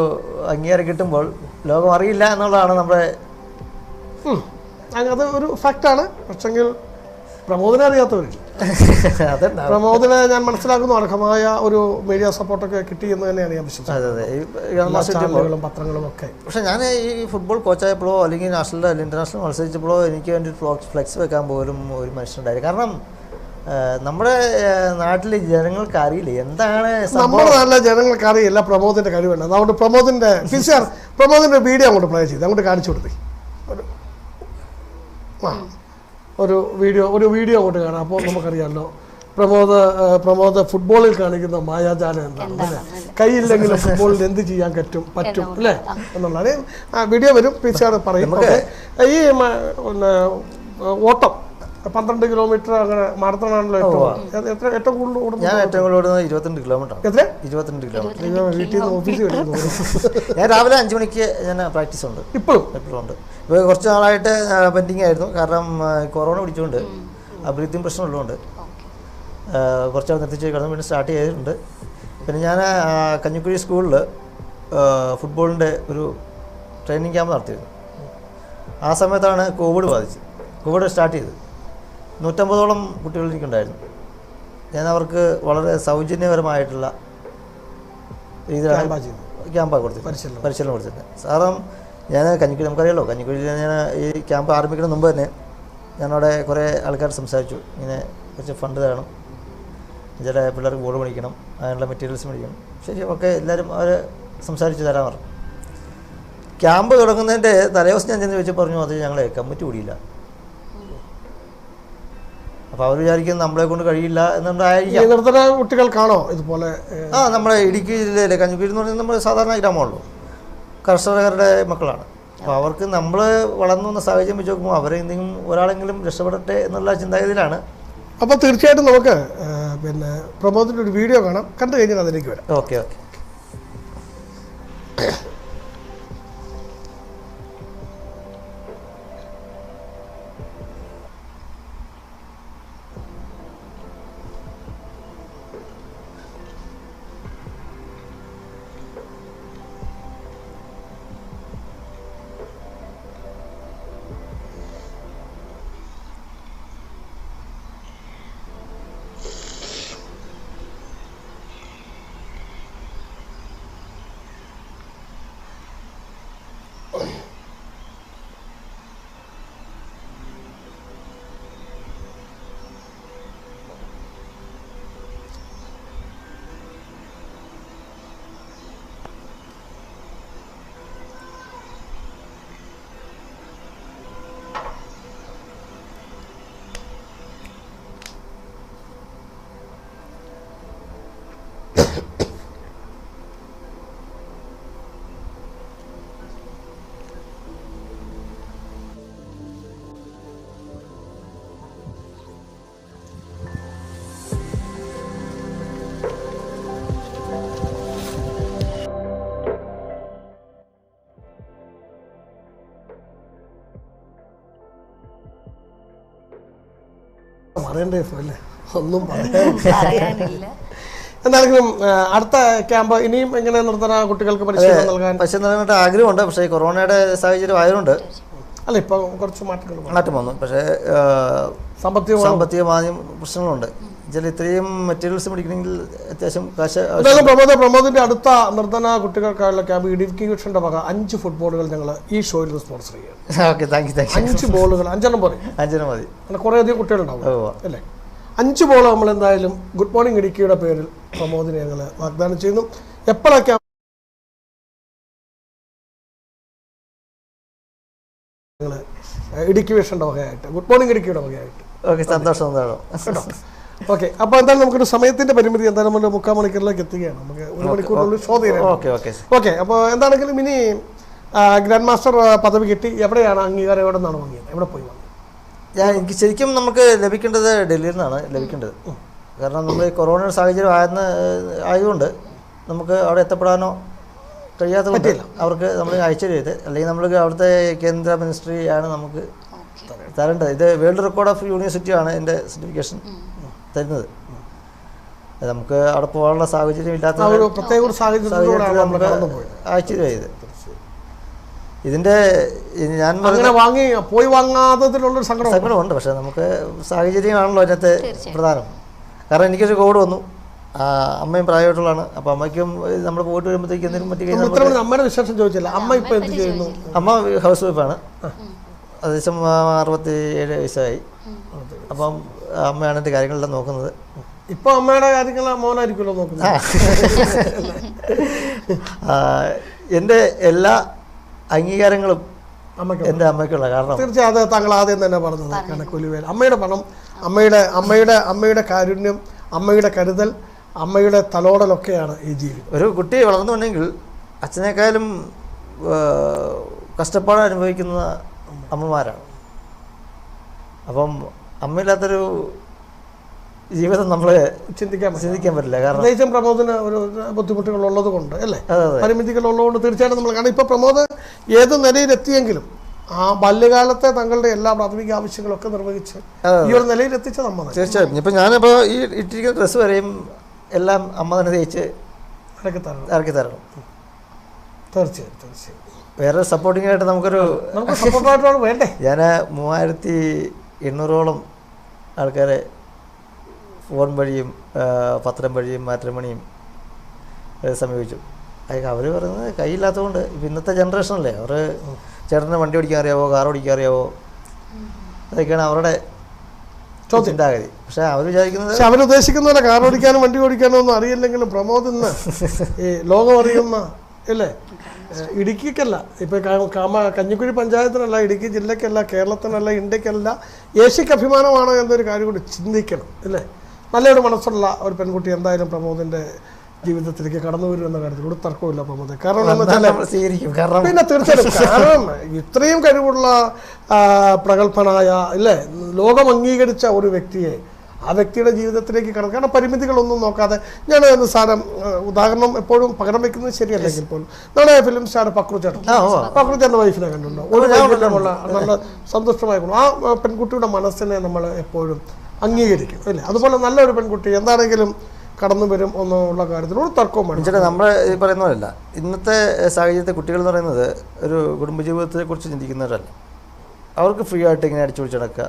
അംഗീകാരം കിട്ടുമ്പോൾ ലോകം അറിയില്ല എന്നുള്ളതാണ് നമ്മുടെ അത് ഒരു ഫാക്റ്റാണ്. പക്ഷെങ്കിൽ പ്രമോദിനെ അറിയാത്തവരില്ല. പ്രമോദിനെ ഞാൻ മനസ്സിലാക്കുന്നു അർഹമായ ഒരു മീഡിയ സപ്പോർട്ടൊക്കെ കിട്ടിയെന്ന് തന്നെയാണ് ഞാൻ വിശ്വസിക്കുന്നത്, പത്രങ്ങളും ഒക്കെ. പക്ഷേ ഞാൻ ഈ ഫുട്ബോൾ കോച്ചായപ്പോഴോ അല്ലെങ്കിൽ നാഷണൽ അല്ലെങ്കിൽ ഇന്റർനാഷണൽ മത്സരിച്ചപ്പോഴോ എനിക്ക് വേണ്ടി ഫ്ലെക്സ് വെക്കാൻ പോലും ഒരു മനുഷ്യനുണ്ടായില്ല. കാരണം നമ്മുടെ നാട്ടിലെ ജനങ്ങൾക്ക് അറിയില്ല എന്താണ് നമ്മുടെ നാട്ടിലെ ജനങ്ങൾക്ക് അറിയില്ല പ്രമോദിന്റെ കഴിവുണ്ട്. അതുകൊണ്ട് പ്രമോദിന്റെ വീഡിയോ അങ്ങോട്ട് പ്ലേ ചെയ്ത് അങ്ങോട്ട് കാണിച്ചു കൊടുത്തേ. ഒരു വീഡിയോ അങ്ങോട്ട് കാണാം. അപ്പോൾ നമുക്കറിയാമല്ലോ പ്രമോദ് ഫുട്ബോളിൽ കാണിക്കുന്ന മായാജാലം എന്താണ്. കൈയില്ലെങ്കിലും ഫുട്ബോളിൽ എന്ത് ചെയ്യാൻ പറ്റും അല്ലേ എന്നുള്ളതാണ്. വീഡിയോ വരും, PCR പറയും. ഈ ഓട്ടം 12 കിലോമീറ്റർ അങ്ങനെ മാരത്തണാണല്ലോ ഏറ്റവും കൂടുതൽ ഓടുന്നത്. ഞാൻ ഏറ്റവും കൂടുതൽ ഓടുന്നത് 22 കിലോമീറ്റർ. എത്ര? 22 കിലോമീറ്റർ. വീട്ടിൽ നിന്ന് ഓഫീസിൽ വരുന്നത്. ഞാൻ രാവിലെ 5 മണിക്ക് ഞാൻ പ്രാക്ടീസ് ഉണ്ട്. ഇപ്പോഴും ഉണ്ട്. ഇപ്പോൾ കുറച്ച് നാളായിട്ട് പെൻഡിങ് ആയിരുന്നു. കാരണം കൊറോണ പിടിച്ചുകൊണ്ട് ബ്രീത്തിങ് പ്രശ്നം ഉള്ളതുകൊണ്ട് കുറച്ച് നിർത്തിച്ച് കിടന്ന് പിന്നെ സ്റ്റാർട്ട് ചെയ്തിട്ടുണ്ട്. പിന്നെ ഞാൻ കഞ്ഞിക്കുഴി സ്കൂളിൽ ഫുട്ബോളിൻ്റെ ഒരു ട്രെയിനിങ് ക്യാമ്പ് നടത്തിയിരുന്നു. ആ സമയത്താണ് കോവിഡ് സ്റ്റാർട്ട് ചെയ്തത്. 150ഓളം കുട്ടികൾ എനിക്കുണ്ടായിരുന്നു. ഞാൻ അവർക്ക് വളരെ സൗജന്യപരമായിട്ടുള്ള രീതിയിലാണ് ക്യാമ്പാണ് പരിശീലനം കൊടുത്തിരുന്നത്. സാറും ഞാൻ കഞ്ഞിക്കുഴി, നമുക്കറിയാമല്ലോ കഞ്ഞിക്കുഴിയിൽ ഞാൻ ഈ ക്യാമ്പ് ആരംഭിക്കുന്നതിന് മുമ്പ് തന്നെ ഞാനവിടെ കുറേ ആൾക്കാർ സംസാരിച്ചു. ഇങ്ങനെ കുറച്ച് ഫണ്ട് തരണം, ചില പിള്ളേർക്ക് ബോൾ മേടിക്കണം, അതിനുള്ള മെറ്റീരിയൽസ് മേടിക്കണം. ശരി, ഓക്കെ, എല്ലാവരും അവർ സംസാരിച്ച് തരാൻ പറഞ്ഞു. ക്യാമ്പ് തുടങ്ങുന്നതിൻ്റെ തലേദിവസം ഞാൻ ചെന്ന് ചോദിച്ചു പറഞ്ഞു അത് ഞങ്ങളെ കമ്മിറ്റി കൂടിയില്ല. അപ്പോൾ അവർ വിചാരിക്കുന്നത് നമ്മളെ കൊണ്ട് കഴിയില്ല എന്നുണ്ടായിരിക്കും. കുട്ടികൾക്കാണോ ഇതുപോലെ? നമ്മുടെ ഇടുക്കി ജില്ലയിലെ കഞ്ഞിക്കുഴി എന്ന് പറയുന്നത് നമ്മൾ സാധാരണ ഗ്രാമമുള്ളൂ, കർഷകരുടെ മക്കളാണ്. അപ്പോൾ അവർക്ക് നമ്മൾ വളർന്നു വന്ന സാഹചര്യം വെച്ച് നോക്കുമ്പോൾ അവരെ എന്തെങ്കിലും ഒരാളെങ്കിലും രക്ഷപ്പെടട്ടെ എന്നുള്ള ചിന്താഗതിയിലാണ്. അപ്പോൾ തീർച്ചയായിട്ടും നമുക്ക് പിന്നെ പ്രമോദിൻ്റെ ഒരു വീഡിയോ കാണാം, കണ്ടു കഴിഞ്ഞാൽ അതിലേക്ക് വരാം. ഓക്കെ. പറയണ്ടേ അല്ലേ, ഒന്നും പറയാനില്ല. എന്താണെങ്കിലും അടുത്ത ക്യാമ്പ് ഇനിയും എങ്ങനെ നിർത്തണ കുട്ടികൾക്ക് പരിശീലനം നൽകാൻ ആഗ്രഹമുണ്ട്. പക്ഷേ കൊറോണയുടെ സാഹചര്യം ആയതുകൊണ്ട് അല്ല ഇപ്പം കുറച്ച് മാറ്റം വന്നു. പക്ഷേ സാമ്പത്തികമായ പ്രശ്നങ്ങളുണ്ട്. ഇത്രയും മെറ്റീരിയൽസ് മേടിക്കണമെങ്കിൽ അത്യാവശ്യം കാശ്. പ്രമോദിന്റെ അടുത്ത നിർത്തന കുട്ടികൾക്കായുള്ള ക്യാമ്പ് ഇടുക്കി വിഷന്റെ വക 5 ഫുട്ബോളുകൾ ഞങ്ങൾ ഈ ഷോയിൽ സ്പോൺസർ ചെയ്യും. 5 ബോളുകൾ 5 മതി. അങ്ങനെ കുറേ അധികം കുട്ടികളുണ്ടാവും അല്ലേ. 5 ബോൾ നമ്മൾ എന്തായാലും ഗുഡ് മോർണിംഗ് ഇടുക്കിയുടെ പേരിൽ പ്രമോദിനെ ഞങ്ങൾ വാഗ്ദാനം ചെയ്യുന്നു. എപ്പോഴൊക്കെ ഇടുക്കി വിഷന്റെ വകയായിട്ട് ഗുഡ് മോർണിംഗ് ഇടുക്കിയുടെ വകയായിട്ട് സന്തോഷം. ഓക്കെ. അപ്പോൾ എന്തായാലും നമുക്കൊരു സമയത്തിന്റെ പരിമിതി എന്തായാലും 3/4 മണിക്കൂറിലേക്ക് എത്തുകയാണ്. നമുക്ക് 1 മണിക്കൂറിനുള്ളിൽ ഷോ തീരാം. ഓക്കെ. അപ്പോൾ എന്താണെങ്കിലും ഇനി ഗ്രാൻഡ് മാസ്റ്റർ പദവി കിട്ടി, എവിടെയാണ് അംഗീകാരം, എവിടെ നിന്നാണ് വാങ്ങിയത്, എവിടെ പോയി വാങ്ങിയത്? എനിക്ക് ശരിക്കും നമുക്ക് ലഭിക്കേണ്ടത് ഡൽഹിയിൽ നിന്നാണ് ലഭിക്കേണ്ടത്. കാരണം നമ്മൾ കൊറോണ സാഹചര്യം ആയതുകൊണ്ട് നമുക്ക് അവിടെ എത്തപ്പെടാനോ കഴിയാത്തതുകൊണ്ട് അവർക്ക് നമ്മൾ അയച്ചു തരുത്. അല്ലെങ്കിൽ നമ്മൾ അവിടുത്തെ കേന്ദ്ര മിനിസ്ട്രിയാണ് നമുക്ക് തരേണ്ടത്. ഇത് വേൾഡ് റെക്കോർഡ് ഓഫ് യൂണിവേഴ്സിറ്റിയാണ് എൻ്റെ സർട്ടിഫിക്കേഷൻ തരുന്നത്. നമുക്ക് അവിടെ പോകാനുള്ള സാഹചര്യം ഇല്ലാത്ത അയച്ചു തരുക. ഇതിൻ്റെ ഞാൻ പോയി വാങ്ങാത്തതിലുള്ളൊരു സങ്കടമുണ്ട്. പക്ഷേ നമുക്ക് സാഹചര്യമാണല്ലോ അതിനകത്ത് പ്രധാനം. കാരണം എനിക്കൊരു കോഡ് വന്നു, അമ്മയും പ്രായമായിട്ടുള്ളതാണ്. അപ്പോൾ അമ്മയ്ക്കും നമ്മൾ പോയിട്ട് വരുമ്പോഴത്തേക്ക് എന്തെങ്കിലും മറ്റു അമ്മയുടെ വിശേഷം ചോദിച്ചില്ല. അമ്മ ഇപ്പോൾ എന്ത് ചെയ്യുന്നു? അമ്മ ഹൗസ് വൈഫാണ്. ഏകദേശം 67 വയസ്സായി. അപ്പം അമ്മയാണ് എൻ്റെ കാര്യങ്ങളെല്ലാം നോക്കുന്നത്. ഇപ്പോൾ അമ്മയുടെ കാര്യങ്ങൾ മോനായിരിക്കുമല്ലോ നോക്കുന്നത്. എൻ്റെ എല്ലാ അംഗീകാരങ്ങളും എൻ്റെ അമ്മയ്ക്കുള്ള കാരണം തീർച്ചയായും അത് താങ്കൾ ആദ്യം തന്നെ പറഞ്ഞത് കണക്കൂലിവേൽ. അമ്മയുടെ പണം, അമ്മയുടെ കാരുണ്യം, അമ്മയുടെ കരുതൽ, അമ്മയുടെ തലോടലൊക്കെയാണ് ഈ ജീവിതം. ഒരു കുട്ടി വളർന്നുണ്ടെങ്കിൽ അച്ഛനേക്കാളും കഷ്ടപ്പാട് അനുഭവിക്കുന്ന അമ്മമാരാണ്. അപ്പം അമ്മയില്ലാത്തൊരു ജീവിതം നമ്മൾ ചിന്തിക്കാൻ പറ്റില്ല. കാരണം പ്രത്യേകിച്ചും പ്രമോദിന് ഒരു ബുദ്ധിമുട്ടുകൾ ഉള്ളത് കൊണ്ട് അല്ലേ, പരിമിതികൾ ഉള്ളതുകൊണ്ട് തീർച്ചയായിട്ടും നമ്മൾ കാരണം ഇപ്പോൾ പ്രമോദ് ഏത് നിലയിലെത്തിയെങ്കിലും ആ ബാല്യകാലത്തെ തങ്ങളുടെ എല്ലാ പ്രാഥമിക ആവശ്യങ്ങളൊക്കെ നിർവഹിച്ച് ഈ ഒരു നിലയിലെത്തിച്ച നമ്മൾ തീർച്ചയായും. ഇപ്പം ഞാനിപ്പോൾ ഈ ഇട്ടിരിക്കുന്ന ഡ്രസ്സ് വരെയും എല്ലാം അമ്മ തന്നെ തയ്ച്ച് ഇറക്കി തരണം. തീർച്ചയായും വേറെ സപ്പോർട്ടിംഗ് ആയിട്ട് നമുക്ക് സപ്പോർട്ടായിട്ടാണ് വേണ്ടേ. ഞാൻ 3800ഓളം ആൾക്കാരെ ഫോൺ വഴിയും പത്രം വഴിയും മാട്രിമോണിയും സമീപിച്ചു. അവർ പറയുന്നത് കയ്യില്ലാത്തതുകൊണ്ട് ഇപ്പം ഇന്നത്തെ ജനറേഷനല്ലേ, അവർ ചേട്ടന് വണ്ടി ഓടിക്കാൻ അറിയാവോ, കാർ ഓടിക്കാൻ അറിയാവോ, അതൊക്കെയാണ് അവരുടെ ചിന്താഗതി. പക്ഷെ അവർ വിചാരിക്കുന്നത് അവരുദ്ദേശിക്കുന്ന പോലെ കാർ ഓടിക്കാനും വണ്ടി ഓടിക്കാനോ ഒന്നും അറിയില്ലെങ്കിലും പ്രമോദ് ഇന്ന് ഈ ലോകം അറിയുന്ന അല്ലേ, ഇടുക്കിക്കല്ല, ഇപ്പം കഞ്ഞിക്കുഴി പഞ്ചായത്തിനല്ല, ഇടുക്കി ജില്ലയ്ക്കല്ല, കേരളത്തിനല്ല, ഇന്ത്യക്കല്ല, ഏഷ്യക്ക് അഭിമാനമാണ് എന്നൊരു കാര്യം കൂടി ചിന്തിക്കണം അല്ലേ. നല്ലൊരു മനസ്സുള്ള ഒരു പെൺകുട്ടി എന്തായാലും പ്രമോദിൻ്റെ ജീവിതത്തിലേക്ക് കടന്നു വരും എന്ന കാര്യത്തിൽ ഒരു തർക്കമില്ല പ്രമോദ്. കാരണം പിന്നെ തീർച്ചയായിട്ടും കാരണം ഇത്രയും കഴിവുള്ള പ്രഗത്ഭനായ അല്ലേ, ലോകം അംഗീകരിച്ച ഒരു വ്യക്തിയെ ആ വ്യക്തിയുടെ ജീവിതത്തിലേക്ക് കടന്നു. കാരണം പരിമിതികളൊന്നും നോക്കാതെ ഞാൻ നിസ്സാരം ഉദാഹരണം എപ്പോഴും പകരം വെക്കുന്നത് ശരിയല്ലെങ്കിൽ പോലും നമ്മുടെ ഫിലിം സ്റ്റാർ പക്രുചേട്ടൻ്റെ വൈഫിനെ കണ്ടുണ്ടോ, ഒരു നല്ല സന്തുഷ്ടമായി ആ പെൺകുട്ടിയുടെ മനസ്സിനെ നമ്മൾ എപ്പോഴും അംഗീകരിക്കും അല്ലേ. അതുപോലെ നല്ലൊരു പെൺകുട്ടി എന്താണെങ്കിലും കടന്നു വരും എന്നുള്ള കാര്യത്തിൽ ഒരു തർക്കവും വേണം. നമ്മൾ ഈ പറയുന്ന പോലെയല്ല, ഇന്നത്തെ സാഹചര്യത്തെ കുട്ടികൾ എന്ന് പറയുന്നത് ഒരു കുടുംബജീവിതത്തെക്കുറിച്ച് ചിന്തിക്കുന്നവരല്ല. അവർക്ക് ഫ്രീ ആയിട്ട് ഇങ്ങനെ അടിച്ചു പിടിച്ച് നടക്കുക.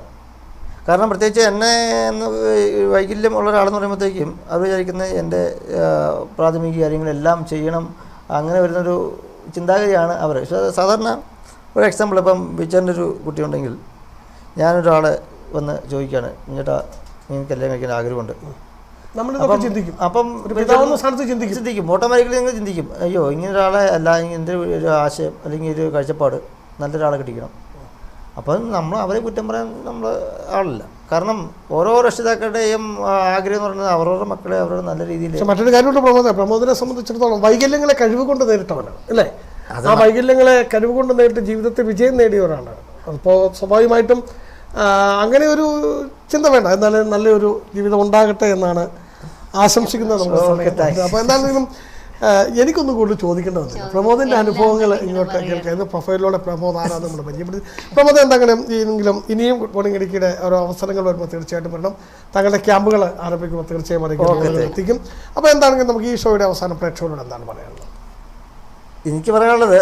കാരണം പ്രത്യേകിച്ച് എന്നെ വൈകല്യം ഉള്ള ഒരാളെന്ന് പറയുമ്പോഴത്തേക്കും അവർ വിചാരിക്കുന്നത് എൻ്റെ പ്രാഥമിക കാര്യങ്ങളെല്ലാം ചെയ്യണം, അങ്ങനെ വരുന്നൊരു ചിന്താഗതിയാണ് അവർ. പക്ഷേ സാധാരണ ഒരു എക്സാമ്പിൾ, ഇപ്പം ബിച്ചാൻ്റെ ഒരു കുട്ടിയുണ്ടെങ്കിൽ ഞാനൊരാളെ വന്ന് ചോദിക്കുകയാണ്, ചേട്ടാ എനിക്ക് കല്യാണം കഴിക്കാൻ ആഗ്രഹമുണ്ട്. അപ്പം ചിന്തിക്കും, ഓട്ടോമാറ്റിക്കലി നിങ്ങൾ ചിന്തിക്കും, അയ്യോ ഇങ്ങനെ ഒരാളെ അല്ല, എൻ്റെ ഒരു ആശയം അല്ലെങ്കിൽ ഒരു കാഴ്ചപ്പാട് നല്ലൊരാളെ കിട്ടിക്കണം. അപ്പം നമ്മൾ അവരെ കുറ്റം പറയാൻ നമ്മൾ ആളില്ല. കാരണം ഓരോ രക്ഷിതാക്കളുടെയും ആഗ്രഹം എന്ന് പറയുന്നത് അവരവരുടെ മക്കളെ അവരുടെ നല്ല രീതിയിൽ. മറ്റൊരു കാര്യമുണ്ട് പ്രമോദിനെ സംബന്ധിച്ചിടത്തോളം വൈകല്യങ്ങളെ കഴിവ് കൊണ്ട് നേരിട്ടവനാണ് അല്ലേ. ആ വൈകല്യങ്ങളെ കഴിവ് കൊണ്ട് നേരിട്ട് ജീവിതത്തിൽ വിജയം നേടിയവരാണ്. അപ്പോൾ സ്വാഭാവികമായിട്ടും അങ്ങനെ ഒരു ചിന്ത വേണ്ട, എന്നാലും നല്ലൊരു ജീവിതം ഉണ്ടാകട്ടെ എന്നാണ് ആശംസിക്കുന്നത് നമ്മൾ. അപ്പോൾ എന്താണെങ്കിലും എനിക്കൊന്നും കൂടുതൽ ചോദിക്കേണ്ടതില്ല. പ്രമോദിൻ്റെ അനുഭവങ്ങൾ ഇങ്ങോട്ട് കേൾക്കാം. പ്രൊഫൈലിലൂടെ പ്രമോദ് ആരാണ് നമ്മൾ പരിചയപ്പെടുത്തി. പ്രമോദ് എന്തെങ്കിലും ഇനിയും ഗുഡ് മോർണിംഗ് ഇടുക്കിയുടെ ഓരോ അവസരങ്ങൾ വരുമ്പോൾ തീർച്ചയായിട്ടും വരണം. താങ്കളുടെ ക്യാമ്പുകൾ ആരംഭിക്കുമ്പോൾ തീർച്ചയായും എത്തിക്കും. അപ്പോൾ എന്താണെങ്കിലും നമുക്ക് ഈ ഷോയുടെ അവസാനം പ്രേക്ഷകരോട് എന്താണ് പറയാനുള്ളത്? എനിക്ക് പറയാനുള്ളത്,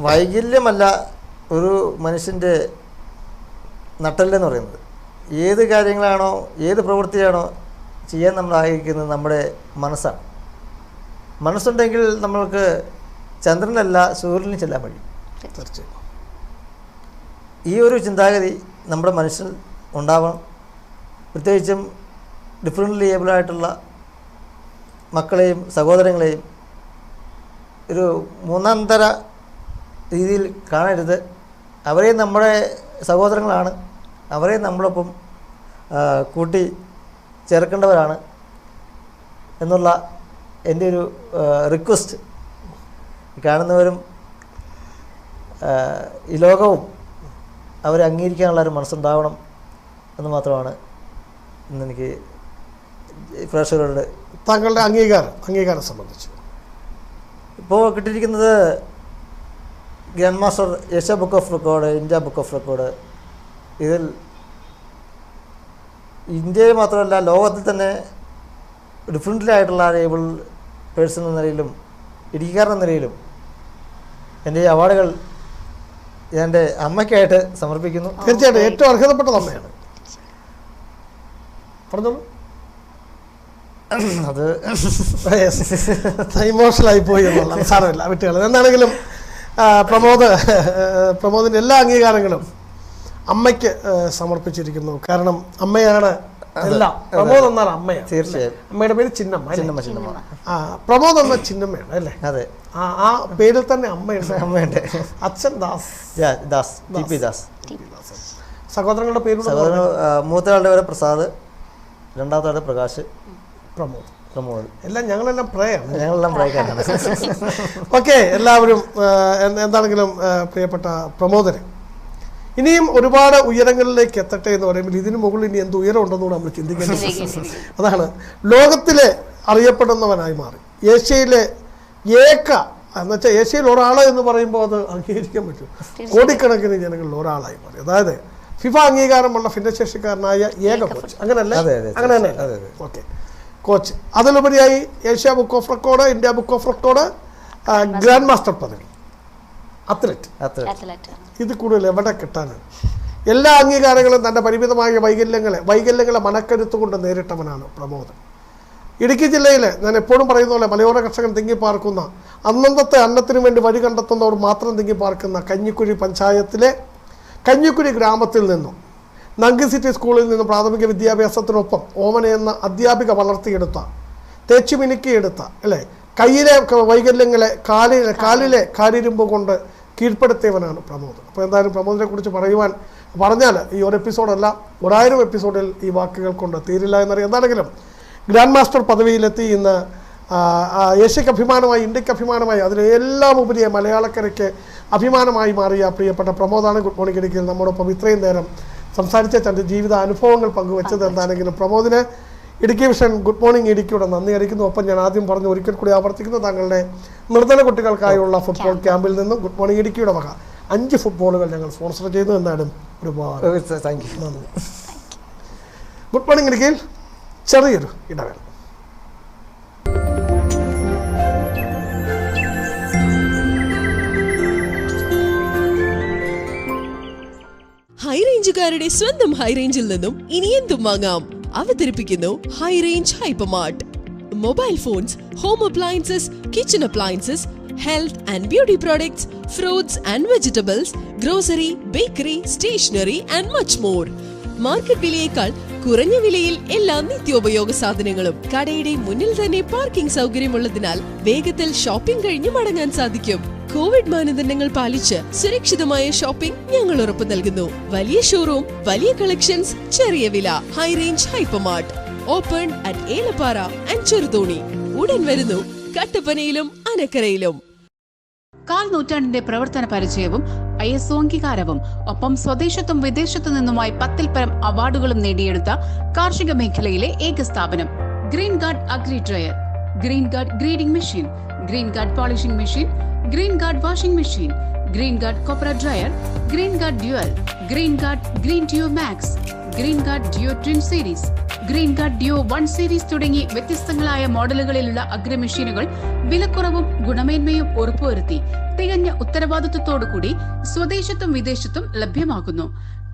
വൈകല്യമല്ല ഒരു മനുഷ്യൻ്റെ നട്ടെല്ലെന്ന് പറയുന്നത്. ഏത് കാര്യങ്ങളാണോ ഏത് പ്രവൃത്തിയാണോ ചെയ്യാൻ നമ്മൾ ആഗ്രഹിക്കുന്നത് നമ്മുടെ മനസ്സാണ്. മനസ്സുണ്ടെങ്കിൽ നമ്മൾക്ക് ചന്ദ്രനല്ല സൂര്യനിൽ ചെല്ലാൻ കഴിയും. തീർച്ചയായും ഈ ഒരു ചിന്താഗതി നമ്മുടെ മനസ്സിൽ ഉണ്ടാവണം. പ്രത്യേകിച്ചും ഡിഫറൻ്റ്ലി ഏബിളായിട്ടുള്ള മക്കളെയും സഹോദരങ്ങളെയും ഒരു മൂന്നാം തര രീതിയിൽ കാണരുത്. അവരെയും നമ്മുടെ സഹോദരങ്ങളാണ്, അവരെയും നമ്മളൊപ്പം കൂട്ടി ചേർക്കേണ്ടവരാണ് എന്നുള്ള എൻ്റെ ഒരു റിക്വസ്റ്റ് കാണുന്നവരും ഈ ലോകവും അവരെ അംഗീകരിക്കാനുള്ള ഒരു മനസ്സുണ്ടാവണം എന്ന് മാത്രമാണ് ഇന്നെനിക്ക് പ്രേക്ഷകരോട് താങ്കളുടെ അംഗീകാരം സംബന്ധിച്ച്? ഇപ്പോൾ കിട്ടിയിരിക്കുന്നത് grand master Asia book of record, India book of record. ഇതിൽ ഇന്ത്യയിൽ മാത്രമല്ല ലോകത്തിൽ തന്നെ ഡിഫറൻ്റായിട്ടുള്ള ഏബിൾ പേഴ്സൺ എന്ന നിലയിലും ഇടുക്കിക്കാരൻ എന്ന നിലയിലും എൻ്റെ ഈ അവാർഡുകൾ എൻ്റെ അമ്മയ്ക്കായിട്ട് സമർപ്പിക്കുന്നു. തീർച്ചയായിട്ടും ഏറ്റവും അർഹതപ്പെട്ടത് അമ്മയാണ്. പറഞ്ഞോളൂ. അത് ഇമോഷണലായി പോയി എന്നുള്ള സാരമില്ല, വിട്ടുകൾ. എന്താണെങ്കിലും പ്രമോദിൻ്റെ എല്ലാ അംഗീകാരങ്ങളും അമ്മയ്ക്ക് സമർപ്പിച്ചിരിക്കുന്നു. കാരണം അമ്മയാണ് എല്ലാം. പ്രമോദ് എന്നാൽ അമ്മയാണ്. തീർച്ചയായും. അമ്മയുടെ പേര് ചിന്നമ്മ. പ്രമോദ് എന്ന ചിന്നമ്മയാണ് അല്ലേ? അതെ. ആ പേരിൽ തന്നെ അമ്മയുണ്ട്. അച്ഛൻ ദാസ്. സഹോദരങ്ങളുടെ പേര് മൂത്തയാളുടെ പേര് പ്രസാദ്, രണ്ടാമത്തെ ആളുടെ പ്രകാശ്, പ്രമോദ്. എല്ലാം ഞങ്ങളെല്ലാം പ്രേയക്കാരാണ്. ഓക്കെ, എല്ലാവരും എന്താണെങ്കിലും പ്രിയപ്പെട്ട പ്രമോദന് ഇനിയും ഒരുപാട് ഉയരങ്ങളിലേക്ക് എത്തട്ടെ എന്ന് പറയുമ്പോൾ ഇതിനു മുകളിൽ ഇനി എന്ത് ഉയരം ഉണ്ടെന്നുകൂടെ നമ്മൾ ചിന്തിക്കേണ്ടത്. അതാണ് ലോകത്തിലെ അറിയപ്പെടുന്നവനായി മാറി. ഏഷ്യയിലെ എന്നുവെച്ചാൽ ഏഷ്യയിൽ ഒരാൾ എന്ന് പറയുമ്പോൾ അത് അംഗീകരിക്കാൻ പറ്റും. കോടിക്കണക്കിന് ജനങ്ങളിൽ ഒരാളായി മാറി. അതായത് ഫിഫ അംഗീകാരമുള്ള ഭിന്നശേഷിക്കാരനായ ഏക കോച്ച്. അങ്ങനല്ലേ? അങ്ങനെ തന്നെ. Okay, coach. അതിലുപരിയായി Asia book of record, India book of record, grand master പദവി, അത്ലറ്റ്. ഇത് കൂടുതൽ എവിടെ കിട്ടാനാണ്? എല്ലാ അംഗീകാരങ്ങളും തൻ്റെ പരിമിതമായ വൈകല്യങ്ങളെ മനക്കരുത്തുകൊണ്ട് നേരിട്ടവനാണ് പ്രമോദ്. ഇടുക്കി ജില്ലയിൽ ഞാൻ എപ്പോഴും പറയുന്ന പോലെ മലയോര കർഷകൻ തിങ്ങിപ്പാർക്കുന്ന, അന്നന്നത്തെ അന്നത്തിനു വേണ്ടി വഴി കണ്ടെത്തുന്നവർ മാത്രം തിങ്ങിപ്പാർക്കുന്ന കഞ്ഞിക്കുഴി പഞ്ചായത്തിലെ കഞ്ഞിക്കുഴി ഗ്രാമത്തിൽ നിന്നും നങ്കി സിറ്റി സ്കൂളിൽ നിന്നും പ്രാഥമിക വിദ്യാഭ്യാസത്തിനൊപ്പം ഓമന എന്ന അധ്യാപിക വളർത്തിയെടുത്ത, തേച്ചുമിനുക്കിയെടുത്ത അല്ലേ, കയ്യിലെ വൈകല്യങ്ങളെ കാലിലെ കാലിരുമ്പ് കൊണ്ട് കീഴ്പ്പെടുത്തിയവനാണ് പ്രമോദ്. അപ്പോൾ എന്തായാലും പ്രമോദിനെ കുറിച്ച് പറഞ്ഞാൽ ഈ ഒരു എപ്പിസോഡല്ല, 1000 എപ്പിസോഡിൽ ഈ വാക്കുകൾ കൊണ്ട് തീരില്ല എന്നറിയാം. എന്താണെങ്കിലും ഗ്രാൻഡ് മാസ്റ്റർ പദവിയിലെത്തി ഇന്ന് ഏഷ്യക്ക് അഭിമാനമായി, ഇന്ത്യക്ക് അഭിമാനമായി, അതിലെല്ലാം ഉപരിയെ മലയാളക്കരയ്ക്ക് അഭിമാനമായി മാറിയ പ്രിയപ്പെട്ട പ്രമോദാണ് ഗുഡ് മോർണിംഗ് ഇടുക്കിയിൽ നമ്മോടൊപ്പം ഇത്രയും നേരം സംസാരിച്ച തൻ്റെ ജീവിത അനുഭവങ്ങൾ പങ്കുവെച്ചത്. എന്താണെങ്കിലും പ്രമോദിന് ഇടുക്കി വിഷൻ ഗുഡ് മോർണിംഗ് ഇടുക്കിയുടെ നന്ദി അറിയിക്കുന്നു. ഒപ്പം ഞാൻ ആദ്യം പറഞ്ഞു, ഒരിക്കൽ കൂടി ആവർത്തിക്കുന്നു, താങ്കളുടെ നിർധന കുട്ടികൾക്കായുള്ള ഫുട്ബോൾ ക്യാമ്പിൽ നിന്നും ഗുഡ് മോർണിംഗ് ഇടുക്കിയുടെ വക 5 ഫുട്ബോളുകൾ ഞങ്ങൾ സ്പോൺസർ ചെയ്തു. എന്നാലും ഒരുപാട് നന്ദി. ഗുഡ് മോർണിംഗ് ഇടുക്കിയിൽ ചെറിയൊരു ഇടവേള. ഹൈറേഞ്ചുകാരുടെ സ്വന്തം ഹൈറേഞ്ചിൽ നിന്നും ഇനി എന്തും വാങ്ങാം. അവതരിപ്പിക്കുന്നു high range hypermart. Mobile phones, home appliances, kitchen appliances, health and beauty products, fruits and vegetables, grocery, bakery, stationery and much more. Market വിലയേക്കാൾ കുറഞ്ഞ വിലയിൽ എല്ലാ നിത്യോപയോഗ സാധനങ്ങളും. കടയുടെ മുന്നിൽ തന്നെ പാർക്കിംഗ് സൗകര്യമുള്ളതിനാൽ വേഗത്തിൽ ഷോപ്പിംഗ് കഴിഞ്ഞ് മടങ്ങാൻ സാധിക്കും. കോവിഡ് മാനദണ്ഡങ്ങൾ പാലിച്ച് സുരക്ഷിതമായ ഷോപ്പിംഗ് ഞങ്ങൾ ഉറപ്പു നൽകുന്നു. വലിയ ഷോറൂം, വലിയ കളക്ഷൻസ്, ചെറിയ വില. High range hypermart open at Elappara and Cheruthoni. ഉടൻ വരുന്നു കട്ടപ്പനയിലും അനക്കരയിലും. 4 നൂറ്റാണ്ടിന്റെ പ്രവർത്തന പരിചയവും ISO അംഗീകാരവും ഒപ്പം സ്വദേശത്തും വിദേശത്തു നിന്നുമായി 10ൽ പരം അവാർഡുകളും നേടിയെടുത്ത കാർഷിക മേഖലയിലെ ഏക സ്ഥാപനം green guard agri dryer, green guard grading machine, green guard polishing machine, green guard washing machine, green guard കോപ്പറ dryer, green guard dual, green guard green dew max, green guard dew twin series, green guard dew 1 series തുടങ്ങി വ്യത്യസ്തങ്ങളായ മോഡലുകളിലുള്ള agri മെഷീനുകൾ വിലക്കുറവും ഗുണമേന്മയും ഉറപ്പുവരുത്തി തികഞ്ഞ ഉത്തരവാദിത്വത്തോടുകൂടി സ്വദേശത്തും വിദേശത്തും ലഭ്യമാകുന്നു.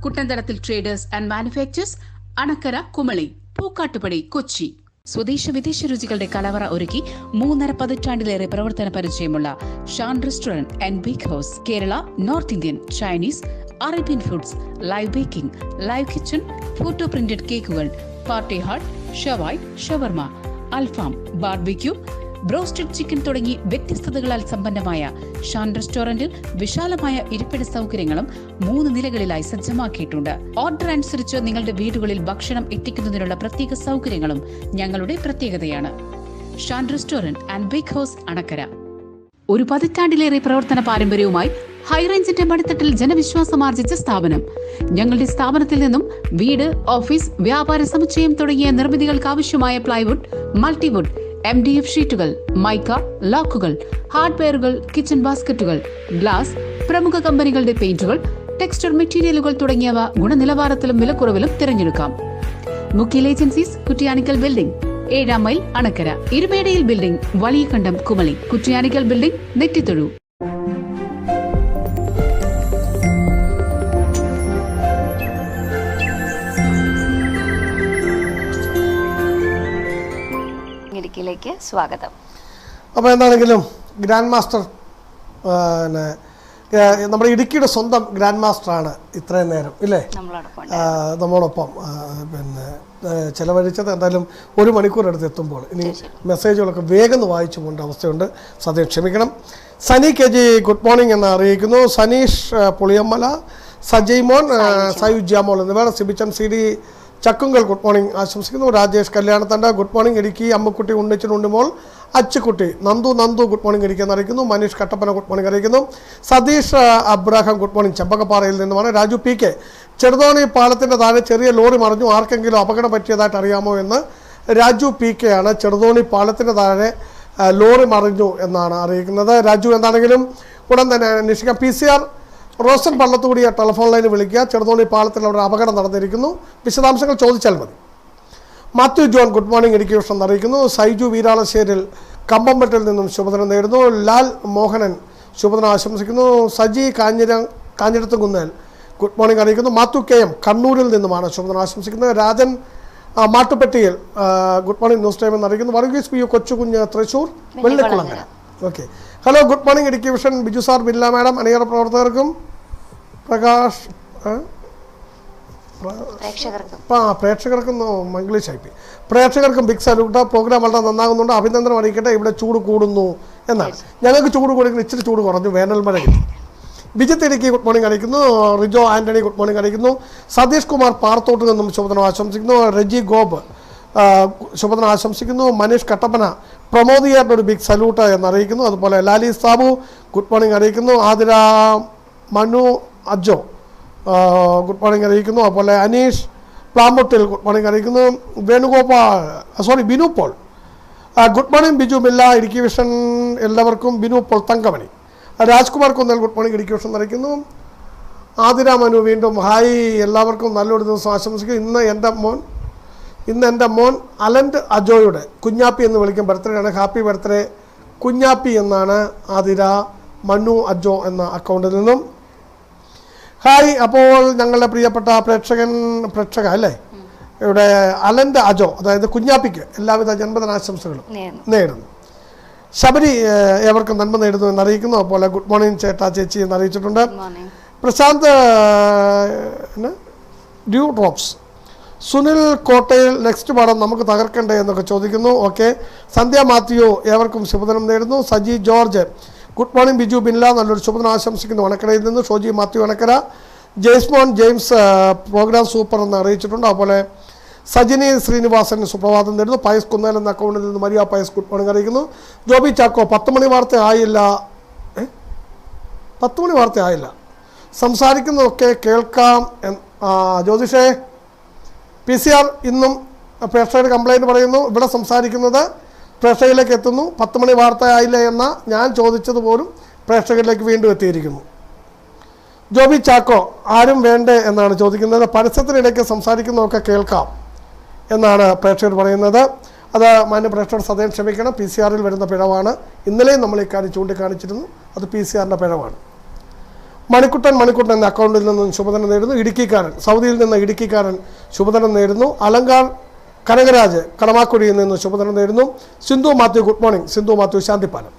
കുട്ടന്തടത്തിൽ traders and manufacturers, Anakkara, Kumily, Pookkattupadi, Kochi. സ്വദേശ വിദേശ രുചികളുടെ കലവറ ഒരുക്കി 3.5 പതിറ്റാണ്ടിലേറെ പ്രവർത്തന പരിചയമുള്ള Shan restaurant and bake house. Kerala, north Indian, Chinese, Arabian foods, live baking, live kitchen, photo printed കേക്കുകൾ, പാർട്ടി ഹാൾ, ഷവായ്, ഷവർമ, അൽഫാം, ബാർബിക്യൂ, ബ്രോസ്റ്റഡ് ചിക്കൻ തുടങ്ങി വ്യത്യസ്തതകളാൽ സമ്പന്നമായ ഷാൻ റെസ്റ്റോറന്റിൽ വിശാലമായ ഇരിപ്പിട സൗകര്യങ്ങളും 3 നിലകളിലായി സജ്ജമാക്കിയിട്ടുണ്ട്. ഓർഡർ അനുസരിച്ച് നിങ്ങളുടെ വീടുകളിൽ ഭക്ഷണം എത്തിക്കുന്നതിനുള്ള പ്രത്യേക സൗകര്യങ്ങളും ഞങ്ങളുടെ പ്രത്യേകതയാണ്. Shan restaurant and bake house, Anakkara. ഒരു പതിറ്റാണ്ടിലേറെ പ്രവർത്തന പാരമ്പര്യവുമായി ഹൈറേഞ്ചിന്റെ മടിത്തട്ടിൽ ജനവിശ്വാസമാർജിച്ച സ്ഥാപനം. ഞങ്ങളുടെ സ്ഥാപനത്തിൽ നിന്നും വീട്, ഓഫീസ്, വ്യാപാര സമുച്ചയം തുടങ്ങിയ നിർമ്മിതികൾക്ക് ആവശ്യമായ പ്ലൈവുഡ്, മൾട്ടിവുഡ്, MDF ഷീറ്റുകൾ, മൈക്ക, ലോക്കുകൾ, ഹാർഡ്വെയറുകൾ, കിച്ചൺ ബാസ്ക്കറ്റുകൾ, ഗ്ലാസ്, പ്രമുഖ കമ്പനികളുടെ പെയിന്റുകൾ, ടെക്സ്ചർ മെറ്റീരിയലുകൾ തുടങ്ങിയവ ഗുണനിലവാരത്തിലും വിലക്കുറവിലും തിരഞ്ഞെടുക്കാം. മുക്കിൽ ഏജൻസീസ്, കുറ്റിയാനിക്കൽ ബിൽഡിംഗ്, 7-ാം mile, Anakkara. Irumedayil building, Valiyakandam, Kumily. Kuttiyanickal building, Nettithozhu. ഇടുക്കിയിലേക്ക് സ്വാഗതം. അപ്പോൾ എന്താണെങ്കിലും ഗ്രാൻഡ് മാസ്റ്റർ നമ്മുടെ ഇടുക്കിയുടെ സ്വന്തം ഗ്രാൻഡ് മാസ്റ്ററാണ് ഇത്രയും നേരം ഇല്ലേ നമ്മളോടൊപ്പം പിന്നെ ചിലവഴിച്ചത്. എന്തായാലും 1 മണിക്കൂർ അടുത്ത് എത്തുമ്പോൾ ഇനി മെസ്സേജുകളൊക്കെ വേഗം വായിച്ചു പോകേണ്ട അവസ്ഥയുണ്ട്. സദ്യം ക്ഷമിക്കണം. സനി KG ഗുഡ് മോർണിംഗ് എന്ന് അറിയിക്കുന്നു. സനീഷ് പുളിയമ്മല, സജയ് മോൻ, സയു ജാമോൾ എന്നിവർ. Sibichan CD Chakkungal good morning ആശംസിക്കുന്നു. Rajesh Kalyanathanda good morning Idukki. Ammakkutty, Unnichan, Unnimol, Achukutty, Nandu good morning Idukki എന്നറിയിക്കുന്നു. മനീഷ് കട്ടപ്പന ഗുഡ് മോർണിംഗ് അറിയിക്കുന്നു. സതീഷ് അബ്രാഹാം ഗുഡ് മോർണിംഗ് ചെമ്പകപ്പാറയിൽ നിന്നുമാണ്. രാജു PK ചെറുതോണി പാലത്തിൻ്റെ താഴെ ചെറിയ ലോറി മറിഞ്ഞു, ആർക്കെങ്കിലും അപകടം പറ്റിയതായിട്ട് അറിയാമോ എന്ന് രാജു PK ആണ്. ചെറുതോണി പാലത്തിൻ്റെ താഴെ ലോറി മറിഞ്ഞു എന്നാണ് അറിയിക്കുന്നത്. രാജു എന്താണെങ്കിലും ഉടൻ തന്നെ അന്വേഷിക്കാം. PCR റോഷൻ പള്ളത്തുകൂടിയ ടെലിഫോൺ ലൈനിൽ വിളിക്കുക. ചെറുതോണി പാലത്തിൽ അവിടെ അപകടം നടന്നിരിക്കുന്നു. വിശദാംശങ്ങൾ ചോദിച്ചാൽ മതി. Mathew John good morning Idukki vision അറിയിക്കുന്നു. സൈജു വീരാളശ്ശേരിൽ കമ്പംപെട്ടിൽ നിന്നും ശുഭദിനം നേടുന്നു. ലാൽ മോഹനൻ ശുഭദിനം ആശംസിക്കുന്നു. സജി കാഞ്ഞിരത്തുകുന്നേൽ ഗുഡ് മോർണിംഗ് അറിയിക്കുന്നു. മാത്യു KM കണ്ണൂരിൽ നിന്നുമാണ് ശുഭദിനം ആശംസിക്കുന്നത്. രാജൻ മാട്ടുപ്പെട്ടിയിൽ ഗുഡ് മോർണിംഗ് ന്യൂസ് ടൈം എന്നറിയിക്കുന്നു. Varghese PU Kochukunju Thrissur Vellikulangara. Okay, hello good morning Idukki vision. Biju sir, Billa madam, അണിയറ പ്രവർത്തകർക്കും പ്രകാശ് പ്രേക്ഷകർക്കും മംഗ്ലീഷ് IP പ്രേക്ഷകർക്കും ബിഗ് സല്യൂട്ട്. പ്രോഗ്രാം വളരെ നന്നാകുന്നുണ്ട്, അഭിനന്ദനം അറിയിക്കട്ടെ. ഇവിടെ ചൂട് കൂടുന്നു എന്നാണ്. ഞങ്ങൾക്ക് ചൂട് കൂടിയെങ്കിൽ ഇച്ചിരി ചൂട് കുറഞ്ഞു, വേനൽ മഴ കിട്ടി. ബിജിത്ത് ഇടുക്കി ഗുഡ് മോർണിംഗ് അറിയിക്കുന്നു. റിജോ ആന്റണി ഗുഡ് മോർണിംഗ് അറിയിക്കുന്നു. സതീഷ് കുമാർ പാറത്തോട്ട് നിന്നും ശുഭദിനം ആശംസിക്കുന്നു. റെജി ഗോപ് ശുഭദിനം ആശംസിക്കുന്നു. മനീഷ് കട്ടപ്പന പ്രമോദിയാരുടെ ഒരു ബിഗ് സല്യൂട്ട് എന്നറിയിക്കുന്നു. അതുപോലെ ലാലി സാബു ഗുഡ് മോർണിംഗ് അറിയിക്കുന്നു. ആതിര മനു അജോ ഗുഡ് മോർണിംഗ് അറിയിക്കുന്നു. അതുപോലെ അനീഷ് പ്ലാമ്പൊട്ടിൽ ഗുഡ് മോർണിംഗ് അറിയിക്കുന്നു. Binu Paul good morning. Biju Milla Idukki vision എല്ലാവർക്കും. Binu Paul Thankamani. Rajkumar Kunnal good morning Idukki vision അറിയിക്കുന്നു. ആതിര മനു വീണ്ടും ഹായ്, എല്ലാവർക്കും നല്ലൊരു ദിവസം ആശംസിക്കും. ഇന്ന് എൻ്റെ മോൻ അലൻഡ് അജോയുടെ കുഞ്ഞാപ്പി എന്ന് വിളിക്കും ബർത്ത്ഡേ ആണ്. ഹാപ്പി ബർത്ത്ഡേ കുഞ്ഞാപ്പി എന്നാണ് ആതിര മനു അജോ എന്ന അക്കൗണ്ടിൽ നിന്നും. ഹായ്, അപ്പോൾ ഞങ്ങളുടെ പ്രിയപ്പെട്ട പ്രേക്ഷക അല്ലേ ഇവിടെ അലൻഡ് അജോ, അതായത് കുഞ്ഞാപ്പിക്ക് എല്ലാവിധ ജന്മദിനാശംസകളും നേടുന്നു. ശബരി ഏവർക്കും നന്മ നേടുന്നു എന്നറിയിക്കുന്നു. അതുപോലെ ഗുഡ് മോർണിംഗ് ചേട്ടാ ചേച്ചി എന്നറിയിച്ചിട്ടുണ്ട്. Prashanth dew drops. Sunil Kottayil next പാഠം നമുക്ക് തകർക്കണ്ടേ എന്നൊക്കെ ചോദിക്കുന്നു. ഓക്കെ, സന്ധ്യ മാത്യു ഏവർക്കും ശുഭദിനം നേടുന്നു. Saji George good morning. Biju Binla നല്ലൊരു ശുഭദിനം ആശംസിക്കുന്നു വണക്കരയിൽ നിന്ന്. Shoji Mathew Vanakkara. Jaismon James programme super എന്ന് അറിയിച്ചിട്ടുണ്ട്. അതുപോലെ സജിനി ശ്രീനിവാസൻ സുപ്രഭാതം നേടുന്നു. പയസ് കുന്നേൽ എന്ന അക്കൗണ്ടിൽ നിന്ന് മരിയ പയസ് ഗുഡ് മോർണിംഗ് അറിയിക്കുന്നു. ജോബി ചാക്കോ 10 മണി വാർത്ത ആയില്ല, 10 മണി വാർത്ത ആയില്ല, സംസാരിക്കുന്നതൊക്കെ കേൾക്കാം. ജ്യോതിഷേ, PCR ഇന്നും പ്രേക്ഷകർ കംപ്ലൈൻറ്റ് പറയുന്നു. ഇവിടെ സംസാരിക്കുന്നത് പ്രേക്ഷകരിലേക്ക് എത്തുന്നു. 10 മണി വാർത്ത ആയില്ല എന്ന ഞാൻ ചോദിച്ചതുപോലും പ്രേക്ഷകരിലേക്ക് വീണ്ടും എത്തിയിരിക്കുന്നു. ജോബി ചാക്കോ ആരും വേണ്ടേ എന്നാണ് ചോദിക്കുന്നത്. പരസ്യത്തിനിടയ്ക്ക് സംസാരിക്കുന്നതൊക്കെ കേൾക്കാം എന്നാണ് പ്രേക്ഷകർ പറയുന്നത്. അത് മാന്യ പ്രേക്ഷകർ സദയം ക്ഷമിക്കണം. PCR വരുന്ന പിഴവാണ്. ഇന്നലെയും നമ്മൾ ഇക്കാര്യം ചൂണ്ടിക്കാണിച്ചിരുന്നു. അത് PCR പിഴവാണ്. മണിക്കുട്ടൻ എന്ന അക്കൗണ്ടിൽ നിന്നും ശുഭദിനം നേടുന്നു. ഇടുക്കിക്കാരൻ സൗദിയിൽ നിന്ന് ഇടുക്കിക്കാരൻ ശുഭദിനം നേടുന്നു. അലങ്കാർ കനകരാജ് കടമാക്കുടിയിൽ നിന്ന് ശുഭദിനം നേടുന്നു. Sindhu Mathew good morning. സിന്ധു മാത്യു ശാന്തിപ്പാലം.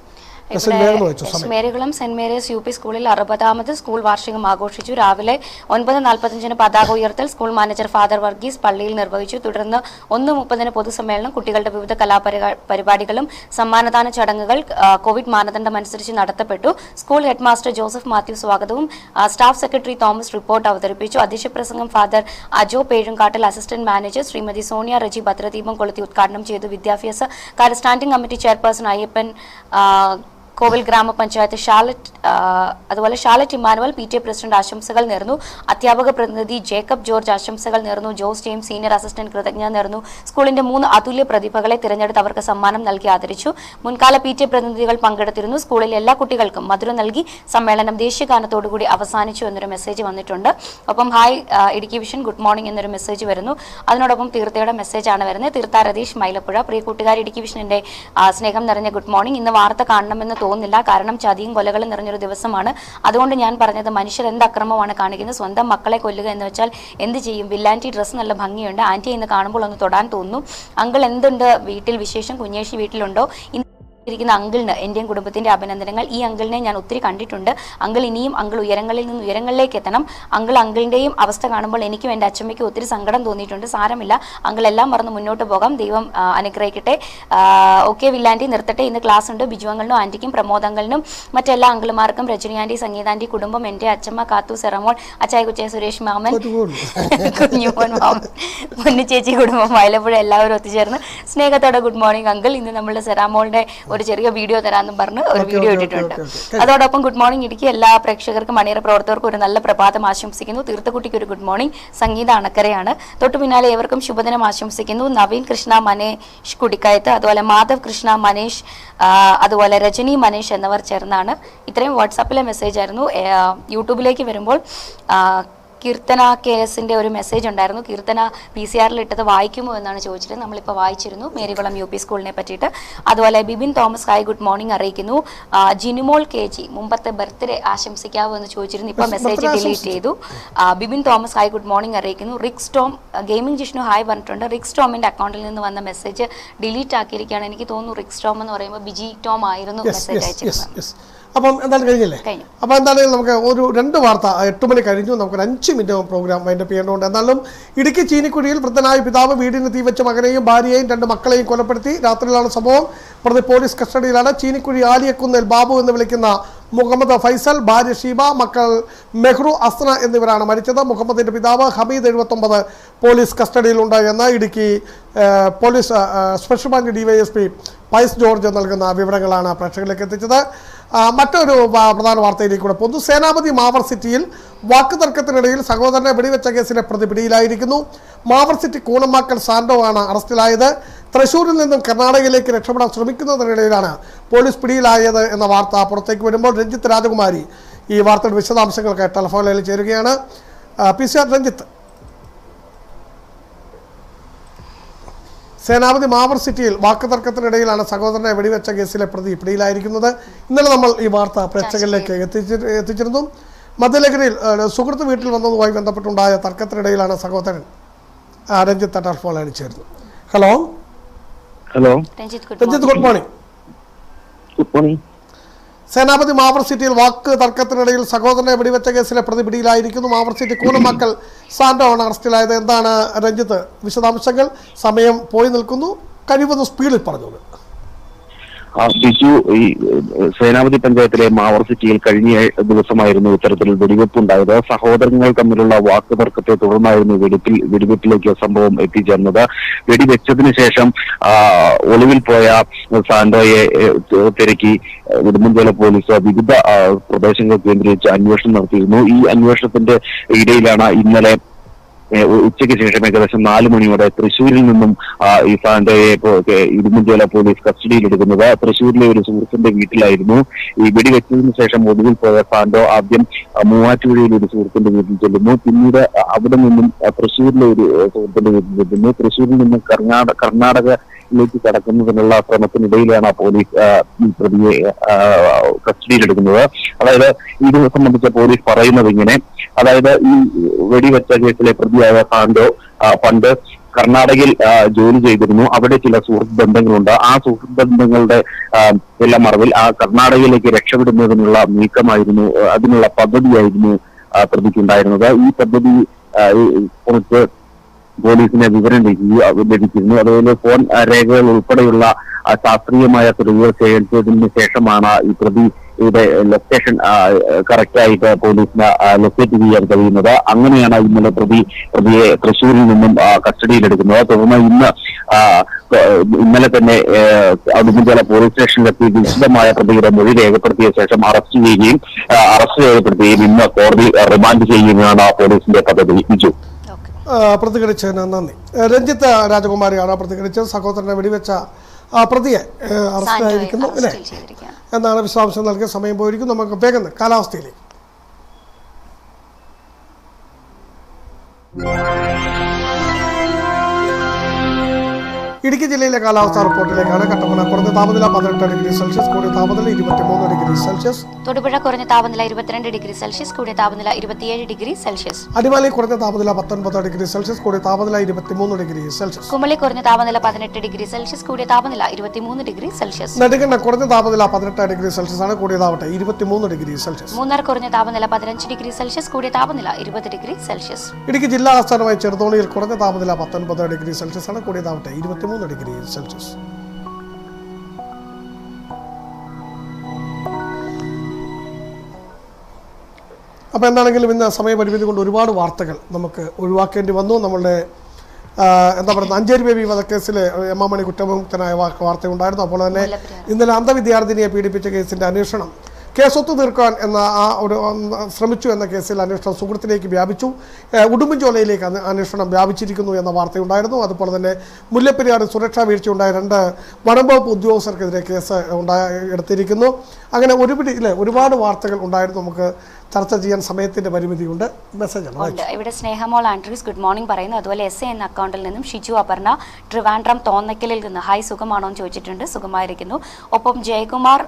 മേരികുളം സെന്റ് മേരീസ് UP സ്കൂളിൽ 60ാമത് സ്കൂൾ വാർഷികം ആഘോഷിച്ചു. രാവിലെ 9:45 പതാക ഉയർത്തൽ school manager father Varghese Palliyil നിർവഹിച്ചു. തുടർന്ന് 1:30 പൊതുസമ്മേളനം, കുട്ടികളുടെ വിവിധ കലാപരിപാടികളും സമ്മാനദാന ചടങ്ങുകൾ കോവിഡ് മാനദണ്ഡം അനുസരിച്ച് നടത്തപ്പെട്ടു. School head master Joseph Mathew സ്വാഗതവും സ്റ്റാഫ് സെക്രട്ടറി തോമസ് റിപ്പോർട്ട് അവതരിപ്പിച്ചു. അധ്യക്ഷ പ്രസംഗം father Ajo Pezhumkattil, assistant manager Srimathi Sonia Reji ഭദ്രദീപം കൊളുത്തി ഉദ്ഘാടനം ചെയ്തു. വിദ്യാഭ്യാസ കാര്യ standing committee chairperson Ayyappan Kovil ഗ്രാമപഞ്ചായത്ത് അതുപോലെ ഷാലറ്റ് ഇമ്മാനുവൽ PTA പ്രസിഡന്റ് ആശംസകൾ നേർന്നു. അധ്യാപക പ്രതിനിധി ജേക്കബ് ജോർജ് ആശംസകൾ നേർന്നു. ജോസ് ജെയിംസ് സീനിയർ അസിസ്റ്റന്റ് കൃതജ്ഞത നേർന്നു. സ്കൂളിന്റെ 3 അതുല്യ പ്രതിഭകളെ തിരഞ്ഞെടുത്ത് അവർക്ക് സമ്മാനം നൽകി ആദരിച്ചു. മുൻകാല PTA പ്രതിനിധികൾ പങ്കെടുത്തിരുന്നു. സ്കൂളിലെ എല്ലാ കുട്ടികൾക്കും മധുരം നൽകി സമ്മേളനം ദേശീയഗാനത്തോടുകൂടി അവസാനിച്ചു എന്നൊരു മെസ്സേജ് വന്നിട്ടുണ്ട്. ഒപ്പം hi Idukki vision good morning എന്നൊരു മെസ്സേജ് വരുന്നു. അതിനോടൊപ്പം തീർത്ഥയുടെ മെസ്സേജാണ് വരുന്നത്. തീർത്ഥ രതീഷ് മൈലപ്പുഴ, പ്രിയ കൂട്ടുകാർ, ഇടുക്കി വിഷന്റെ സ്നേഹം നിറഞ്ഞ ഗുഡ് മോർണിംഗ്. ഇന്ന് വാർത്ത കാണണമെന്ന് തോന്നുന്നില്ല, കാരണം ചതിയും കൊലകളും നിറഞ്ഞൊരു ദിവസമാണ്. അതുകൊണ്ട് ഞാൻ പറഞ്ഞത് മനുഷ്യർ എന്ത് അക്രമമാണ് കാണിക്കുന്നത്. സ്വന്തം മക്കളെ കൊല്ലുക എന്ന് വെച്ചാൽ എന്ത് ചെയ്യും? വില്ലാൻറ്റി ഡ്രസ്സ് നല്ല ഭംഗിയുണ്ട്, ആന്റി ഇന്ന് കാണുമ്പോൾ ഒന്ന് തൊടാൻ തോന്നുന്നു. അങ്കിൾ എന്തുണ്ട് വീട്ടിൽ വിശേഷം? കുഞ്ഞേഷി വീട്ടിലുണ്ടോ? ഇരിക്കുന്ന അങ്കിളിന് എന്റെയും കുടുംബത്തിന്റെ അഭിനന്ദനങ്ങൾ. ഈ അങ്കിളിനെ ഞാൻ ഒത്തിരി കണ്ടിട്ടുണ്ട്. അങ്കിൾ ഇനിയും ഉയരങ്ങളിൽ നിന്ന് ഉയരങ്ങളിലേക്ക് എത്തണം. അങ്കിളിന്റെയും അവസ്ഥ കാണുമ്പോൾ എനിക്കും എൻ്റെ അച്ഛമ്മയ്ക്കും ഒത്തിരി സങ്കടം തോന്നിയിട്ടുണ്ട്. സാരമില്ല, അങ്കിൾ എല്ലാം മറന്ന് മുന്നോട്ട് പോകാം. ദൈവം അനുഗ്രഹിക്കട്ടെ. ഓക്കെ വില്ലാൻറ്റി നിർത്തട്ടെ. ഇന്ന് ക്ലാസ് ഉണ്ട്. ബിജു അങ്കിളിനും ആന്റിക്കും പ്രമോദ് അങ്കിളിനും മറ്റെല്ലാ അങ്കിളുമാർക്കും, രജനി ആന്റി, സംഗീതാന്റി, കുടുംബം, എൻ്റെ അച്ഛമ്മ, കാത്തു, സെറമോൾ, അച്ചായ കുച്ചായ, സുരേഷ് മാമൻ, കുഞ്ഞുമോൻ മാമൻ, പൊന്നു ചേച്ചി കുടുംബം, മൈലപ്പുഴ എല്ലാവരും ഒത്തുചേർന്ന് സ്നേഹത്തോടെ ഗുഡ് മോർണിംഗ് അങ്കിൾ. ഇന്ന് നമ്മളുടെ സെറാമോളുടെ ഒരു ചെറിയ വീഡിയോ തരാമെന്നും പറഞ്ഞ് ഒരു വീഡിയോ ഇട്ടിട്ടുണ്ട്. അതോടൊപ്പം ഗുഡ് മോർണിംഗ് ഇടുക്കി എല്ലാ പ്രേക്ഷകർക്കും അണിയറ പ്രവർത്തകർക്കും ഒരു നല്ല പ്രഭാതം ആശംസിക്കുന്നു. തീർത്ഥക്കുട്ടിക്ക് ഒരു ഗുഡ് മോർണിംഗ്. സംഗീത അണക്കരയാണ്. തൊട്ടു പിന്നാലെ ഏവർക്കും ശുഭദിനം ആശംസിക്കുന്നു. നവീൻ കൃഷ്ണ മനേഷ് കുടിക്കയത്ത്, അതുപോലെ മാധവ് കൃഷ്ണ മനേഷ്, അതുപോലെ രജനി മനേഷ് എന്നിവർ ചേർന്നാണ്. ഇത്രയും വാട്സാപ്പിലെ മെസ്സേജ് ആയിരുന്നു. യൂട്യൂബിലേക്ക് വരുമ്പോൾ കീർത്തന KS ഒരു മെസ്സേജ് ഉണ്ടായിരുന്നു. കീർത്തന PCR ഇട്ടത് വായിക്കുമോ എന്നാണ് ചോദിച്ചത്. നമ്മളിപ്പോൾ വായിച്ചിരുന്നു മേരികുളം UP സ്കൂളിനെ പറ്റിയിട്ട്. അതുപോലെ Bibin Thomas hi good morning അറിയിക്കുന്നു. ജിനുമോൾ KG മുമ്പത്തെ ബർത്ത്ഡേ ആശംസിക്കാവോ എന്ന് ചോദിച്ചിരുന്നു. ഇപ്പോൾ മെസ്സേജ് ഡിലീറ്റ് ചെയ്തു. Bibin Thomas hi good morning അറിയിക്കുന്നു. റിക്സ് ടോം ഗെയിമിംഗ് ജിഷ്ണു ഹായ് പറഞ്ഞിട്ടുണ്ട്. റിക്സ് ടോമിന്റെ അക്കൗണ്ടിൽ നിന്ന് വന്ന മെസ്സേജ് ഡിലീറ്റ് ആക്കിയിരിക്കുകയാണ്. എനിക്ക് തോന്നുന്നു റിക്സ് ടോം എന്ന് പറയുമ്പോൾ ബിജി ടോം ആയിരുന്നു മെസ്സേജ് അയച്ചിരുന്നത്. അപ്പം എന്തായാലും കഴിഞ്ഞില്ലേ? അപ്പം എന്തായാലും നമുക്ക് ഒരു 2 വാർത്ത 8 മണി കഴിഞ്ഞു. നമുക്കൊരു 5 മിനിറ്റ് പ്രോഗ്രാം വൈൻഡപ്പ് ചെയ്യേണ്ടതുണ്ട്. എന്നാലും ഇടുക്കി ചീനിക്കുഴിയിൽ വൃദ്ധനായ പിതാവ് വീടിന് തീവച്ച മകനെയും ഭാര്യയെയും 2 മക്കളെയും കൊലപ്പെടുത്തി. രാത്രിയിലാണ് സംഭവം. പ്രതി പോലീസ് കസ്റ്റഡിയിലാണ്. ചീനിക്കുഴി ആലിയക്കുന്നിൽ ബാബു എന്ന് വിളിക്കുന്ന മുഹമ്മദ് ഫൈസൽ, ഭാര്യ ഷീബ, മക്കൾ മെഹ്റു, അസ്ന എന്നിവരാണ് മരിച്ചത്. മുഹമ്മദിന്റെ പിതാവ് ഹമീദ് 79 പോലീസ് കസ്റ്റഡിയിലുണ്ട് എന്ന് Idukki police special branch DYSP Pius George നൽകുന്ന വിവരങ്ങളാണ് പ്രേക്ഷകരിലേക്ക് എത്തിച്ചത്. മറ്റൊരു പ്രധാന വാർത്തയിലേക്ക് കൂടെ പോകുന്നു. സേനാപതി മാവർ സിറ്റിയിൽ വാക്ക് തർക്കത്തിനിടയിൽ സഹോദരനെ വെടിവെച്ച കേസിലെ പ്രതി പിടിയിലായിരിക്കുന്നു. മാവർ സിറ്റി കൂണമാക്കൽ സാൻഡോ ആണ് അറസ്റ്റിലായത്. തൃശൂരിൽ നിന്നും കർണാടകയിലേക്ക് രക്ഷപ്പെടാൻ ശ്രമിക്കുന്നതിനിടയിലാണ് പോലീസ് പിടിയിലായത് എന്ന വാർത്ത പുറത്തേക്ക് വരുമ്പോൾ രഞ്ജിത്ത് രാജകുമാരി ഈ വാർത്തയുടെ വിശദാംശങ്ങൾക്കായി ടെലിഫോണിൽ ചേരുകയാണ്. PCR രഞ്ജിത്ത്, സേനാപതി മാവർ സിറ്റിയിൽ വാക്ക് തർക്കത്തിനിടയിലാണ് സഹോദരനെ വെടിവെച്ച കേസിലെ പ്രതി പിടിയിലായിരിക്കുന്നത്. ഇന്നലെ നമ്മൾ ഈ വാർത്ത പ്രേക്ഷകരിലേക്ക് എത്തിച്ചിരുന്നു. മദ്യലഹരിയിൽ സുഹൃത്ത് വീട്ടിൽ വന്നതുമായി ബന്ധപ്പെട്ടുണ്ടായ തർക്കത്തിനിടയിലാണ് സഹോദരൻ. രഞ്ജിത്ത് ടെലിഫോണിൽ ചേരുന്നു. Hello Ranjith, good morning. Senapathy മാവർ സിറ്റിയിൽ വാക്ക് തർക്കത്തിനിടയിൽ സഹോദരനെ വെടിവെച്ച കേസിലെ പ്രതി പിടിയിലായിരിക്കുന്നു. മാവർ സിറ്റി കൂനമക്കൽ സാൻഡോ ആണ് അറസ്റ്റിലായത്. എന്താണ് രഞ്ജിത്ത് വിശദാംശങ്ങൾ? സമയം പോയി നിൽക്കുന്നു, കഴിവതും സ്പീഡിൽ പറഞ്ഞോളൂ. ബിജു, ഈ സേനാപതി പഞ്ചായത്തിലെ മാവർ സിറ്റിയിൽ കഴിഞ്ഞ ദിവസമായിരുന്നു ഇത്തരത്തിൽ വെടിവെപ്പുണ്ടായത്. സഹോദരങ്ങൾ തമ്മിലുള്ള വാക്ക് തർക്കത്തെ തുടർന്നായിരുന്നു വെടിവെപ്പിലേക്ക് സംഭവം എത്തിച്ചേർന്നത്. വെടിവെച്ചതിന് ശേഷം ഒളിവിൽ പോയ സാൻഡോയെ തിരക്കി ഉടുമ്പൻചോല പോലീസ് വിവിധ പ്രദേശങ്ങൾ കേന്ദ്രീകരിച്ച് അന്വേഷണം നടത്തിയിരുന്നു. ഈ അന്വേഷണത്തിന്റെ ഇടയിലാണ് ഇന്നലെ ഉച്ചയ്ക്ക് ശേഷം ഏകദേശം 4 മണിയോടെ തൃശ്ശൂരിൽ നിന്നും ഈ സാൻഡോയെ ഉടുമ്പൻചോല പോലീസ് കസ്റ്റഡിയിലെടുക്കുന്നത്. തൃശ്ശൂരിലെ ഒരു സുഹൃത്തിന്റെ വീട്ടിലായിരുന്നു. ഈ വെടിവെച്ചതിന് ശേഷം ഒടുവിൽ പോയ സാൻഡോ ആദ്യം മൂവാറ്റുപുഴയിലെ ഒരു സുഹൃത്തിന്റെ വീട്ടിൽ ചെല്ലുന്നു. പിന്നീട് അവിടെ നിന്നും തൃശ്ശൂരിലെ ഒരു സുഹൃത്തിന്റെ വീട്ടിൽ ചെല്ലുന്നു. തൃശ്ശൂരിൽ നിന്നും കർണാടകയിലേക്ക് കടക്കുന്നതിനുള്ള ശ്രമത്തിനിടയിലാണ് പോലീസ് പ്രതിയെ കസ്റ്റഡിയിലെടുക്കുന്നത്. അതായത് ഇത് സംബന്ധിച്ച പോലീസ് പറയുന്നത് ഇങ്ങനെ, അതായത് ഈ വെടിവെച്ച കേസിലെ പ്രതിയായ സാൻഡോ പണ്ട് കർണാടകയിൽ ജോലി ചെയ്തിരുന്നു. അവിടെ ചില സുഹൃത്ത് ബന്ധങ്ങളുണ്ട്. ആ സുഹൃത്ത് ബന്ധങ്ങളുടെ എല്ലാം മറവിൽ ആ കർണാടകയിലേക്ക് രക്ഷപ്പെടുന്നതിനുള്ള നീക്കമായിരുന്നു, അതിനുള്ള പദ്ധതിയായിരുന്നു പ്രതിക്കുണ്ടായിരുന്നത്. ഈ പദ്ധതി കുറിച്ച് പോലീസിന് വിവരം ലഭിച്ചിരുന്നു. അതുപോലെ ഫോൺ രേഖകൾ ഉൾപ്പെടെയുള്ള ശാസ്ത്രീയമായ തെളിവുകൾ ശേഖരിച്ചതിന് ശേഷമാണ് ഈ പ്രതി വ്യക്തിയുടെ ലൊക്കേഷൻ കറക്റ്റായിട്ട് പോലീസിന് ലൊക്കേറ്റ് ചെയ്യാൻ കഴിയുന്നത്. അങ്ങനെയാണ് ഇന്നലെ പ്രതിയെ തൃശ്ശൂരിൽ നിന്നും കസ്റ്റഡിയിലെടുക്കുന്നത്. തുടർന്ന് ഇന്നലെ തന്നെ ഉടുമ്പൻചോല പോലീസ് സ്റ്റേഷനിലെത്തി വിശദമായ പ്രതിയുടെ മൊഴി രേഖപ്പെടുത്തിയ ശേഷം അറസ്റ്റ് രേഖപ്പെടുത്തുകയും ഇന്ന് കോടതി റിമാൻഡ് ചെയ്യുകയാണ് പോലീസിന്റെ പദ്ധതി. ബിജു പ്രതികരിച്ചതിന് നന്ദി. രഞ്ജിത്ത് രാജകുമാരിയാണ് പ്രതികരിച്ചത്. സഹോദരനെ വെടിവെച്ച പ്രതിയെ അറസ്റ്റിലായിരിക്കുന്നു അല്ലേ എന്നാണ് വിശദാംശം നൽകിയ. സമയം പോയിരിക്കും. നമുക്ക് വേഗം കാലാവസ്ഥയിലേക്ക്. ഇടുക്കി ജില്ലയിലെ കാലാവസ്ഥാ റിപ്പോർട്ടിലേക്കാണ്. കട്ടപ്പന കുറഞ്ഞ താപനില 18 ഡിഗ്രി സെൽഷ്യസ്, കൂടിയ താപനില 23 ഡിഗ്രി സെൽഷ്യസ്. തൊടുപുഴ കുറഞ്ഞ താപനില 22 ഡിഗ്രി സെൽഷ്യസ്, കൂടിയ താപനില 27 ഡിഗ്രി സെൽഷ്യസ്. അടിമാലി കുറഞ്ഞ താപനില 19 ഡിഗ്രി സെൽഷ്യസ്, കൂടിയ താപനില 23 ഡിഗ്രി സെൽഷ്യസ്. കുമളി കുറഞ്ഞ താപനില 18 ഡിഗ്രി സെൽഷ്യസ്, കൂടിയ താപനില 23 ഡിഗ്രി സെൽഷ്യസ്. നെടുങ്കണ്ട കുറഞ്ഞ താപനില 18 ഡിഗ്രി സെൽഷ്യസ് ആണ്, കൂടിയതാവട്ടെ 23 ഡിഗ്രി സെൽഷ്യസ്. മൂന്നാർ കുറഞ്ഞ താപനില 15 ഡിഗ്രി സെൽഷ്യസ്, കൂടിയ താപനില 20 ഡിഗ്രി സെൽഷ്യസ്. ഇടുക്കി ജില്ലാ ആസ്ഥാനമായ ചെറുതോണിയിൽ കുറഞ്ഞ താപനില 19 ഡിഗ്രി സെൽഷ്യസ് ആണ്, കൂടിയതാവട്ടെ 23 ഡിഗ്രി സെൽഷ്യസ്. അപ്പോൾ എന്താണെങ്കിലും ഇന്ന് സമയപരിമിതി കൊണ്ട് ഒരുപാട് വാർത്തകൾ നമുക്ക് ഒഴിവാക്കേണ്ടി വന്നു. നമ്മളുടെ എന്താ പറയുക, അഞ്ചേരി ബേബി വധക്കേസിൽ എം മണി കുറ്റവിമുക്തനായ വാർത്തയുണ്ടായിരുന്നു. അപ്പോൾ തന്നെ ഇന്നലെ അന്ധവിദ്യാർത്ഥിനിയെ പീഡിപ്പിച്ച കേസിൻ്റെ അന്വേഷണം കേസൊത്തു തീർക്കാൻ എന്ന ഒരു ശ്രമിച്ചു എന്ന കേസിൽ അന്വേഷണം സുഹൃത്തിലേക്ക് വ്യാപിച്ചു. ഉടുമ്പൻചോലയിലേക്ക് അന്വേഷണം വ്യാപിച്ചിരിക്കുന്നു എന്ന വാർത്തയുണ്ടായിരുന്നു. അതുപോലെ തന്നെ മുല്ലപ്പെരിയാറിൽ സുരക്ഷാ വീഴ്ചയുണ്ടായ 2 വനംവകുപ്പ് ഉദ്യോഗസ്ഥർക്കെതിരെ കേസ് എടുത്തിരിക്കുന്നു. അങ്ങനെ ഒരുപാട് വാർത്തകൾ ഉണ്ടായിരുന്നു. നമുക്ക് ചർച്ച ചെയ്യാൻ സമയത്തിന്റെ പരിമിതിയുണ്ട്. മെസ്സേജ് ഇവിടെ സ്നേഹമോൾ ആൻഡ്രീസ് ഗുഡ് മോർണിംഗ് പറയുന്നു. അതുപോലെ SA എന്ന അക്കൗണ്ടിൽ നിന്നും ഷിജു അപർണ ട്രിവാൻഡ്രം തോന്നക്കലിൽ നിന്ന് ഹായ് സുഖമാണോ എന്ന് ചോദിച്ചിട്ടുണ്ട്. സുഖമായിരിക്കുന്നു. ഒപ്പം ജയകുമാർ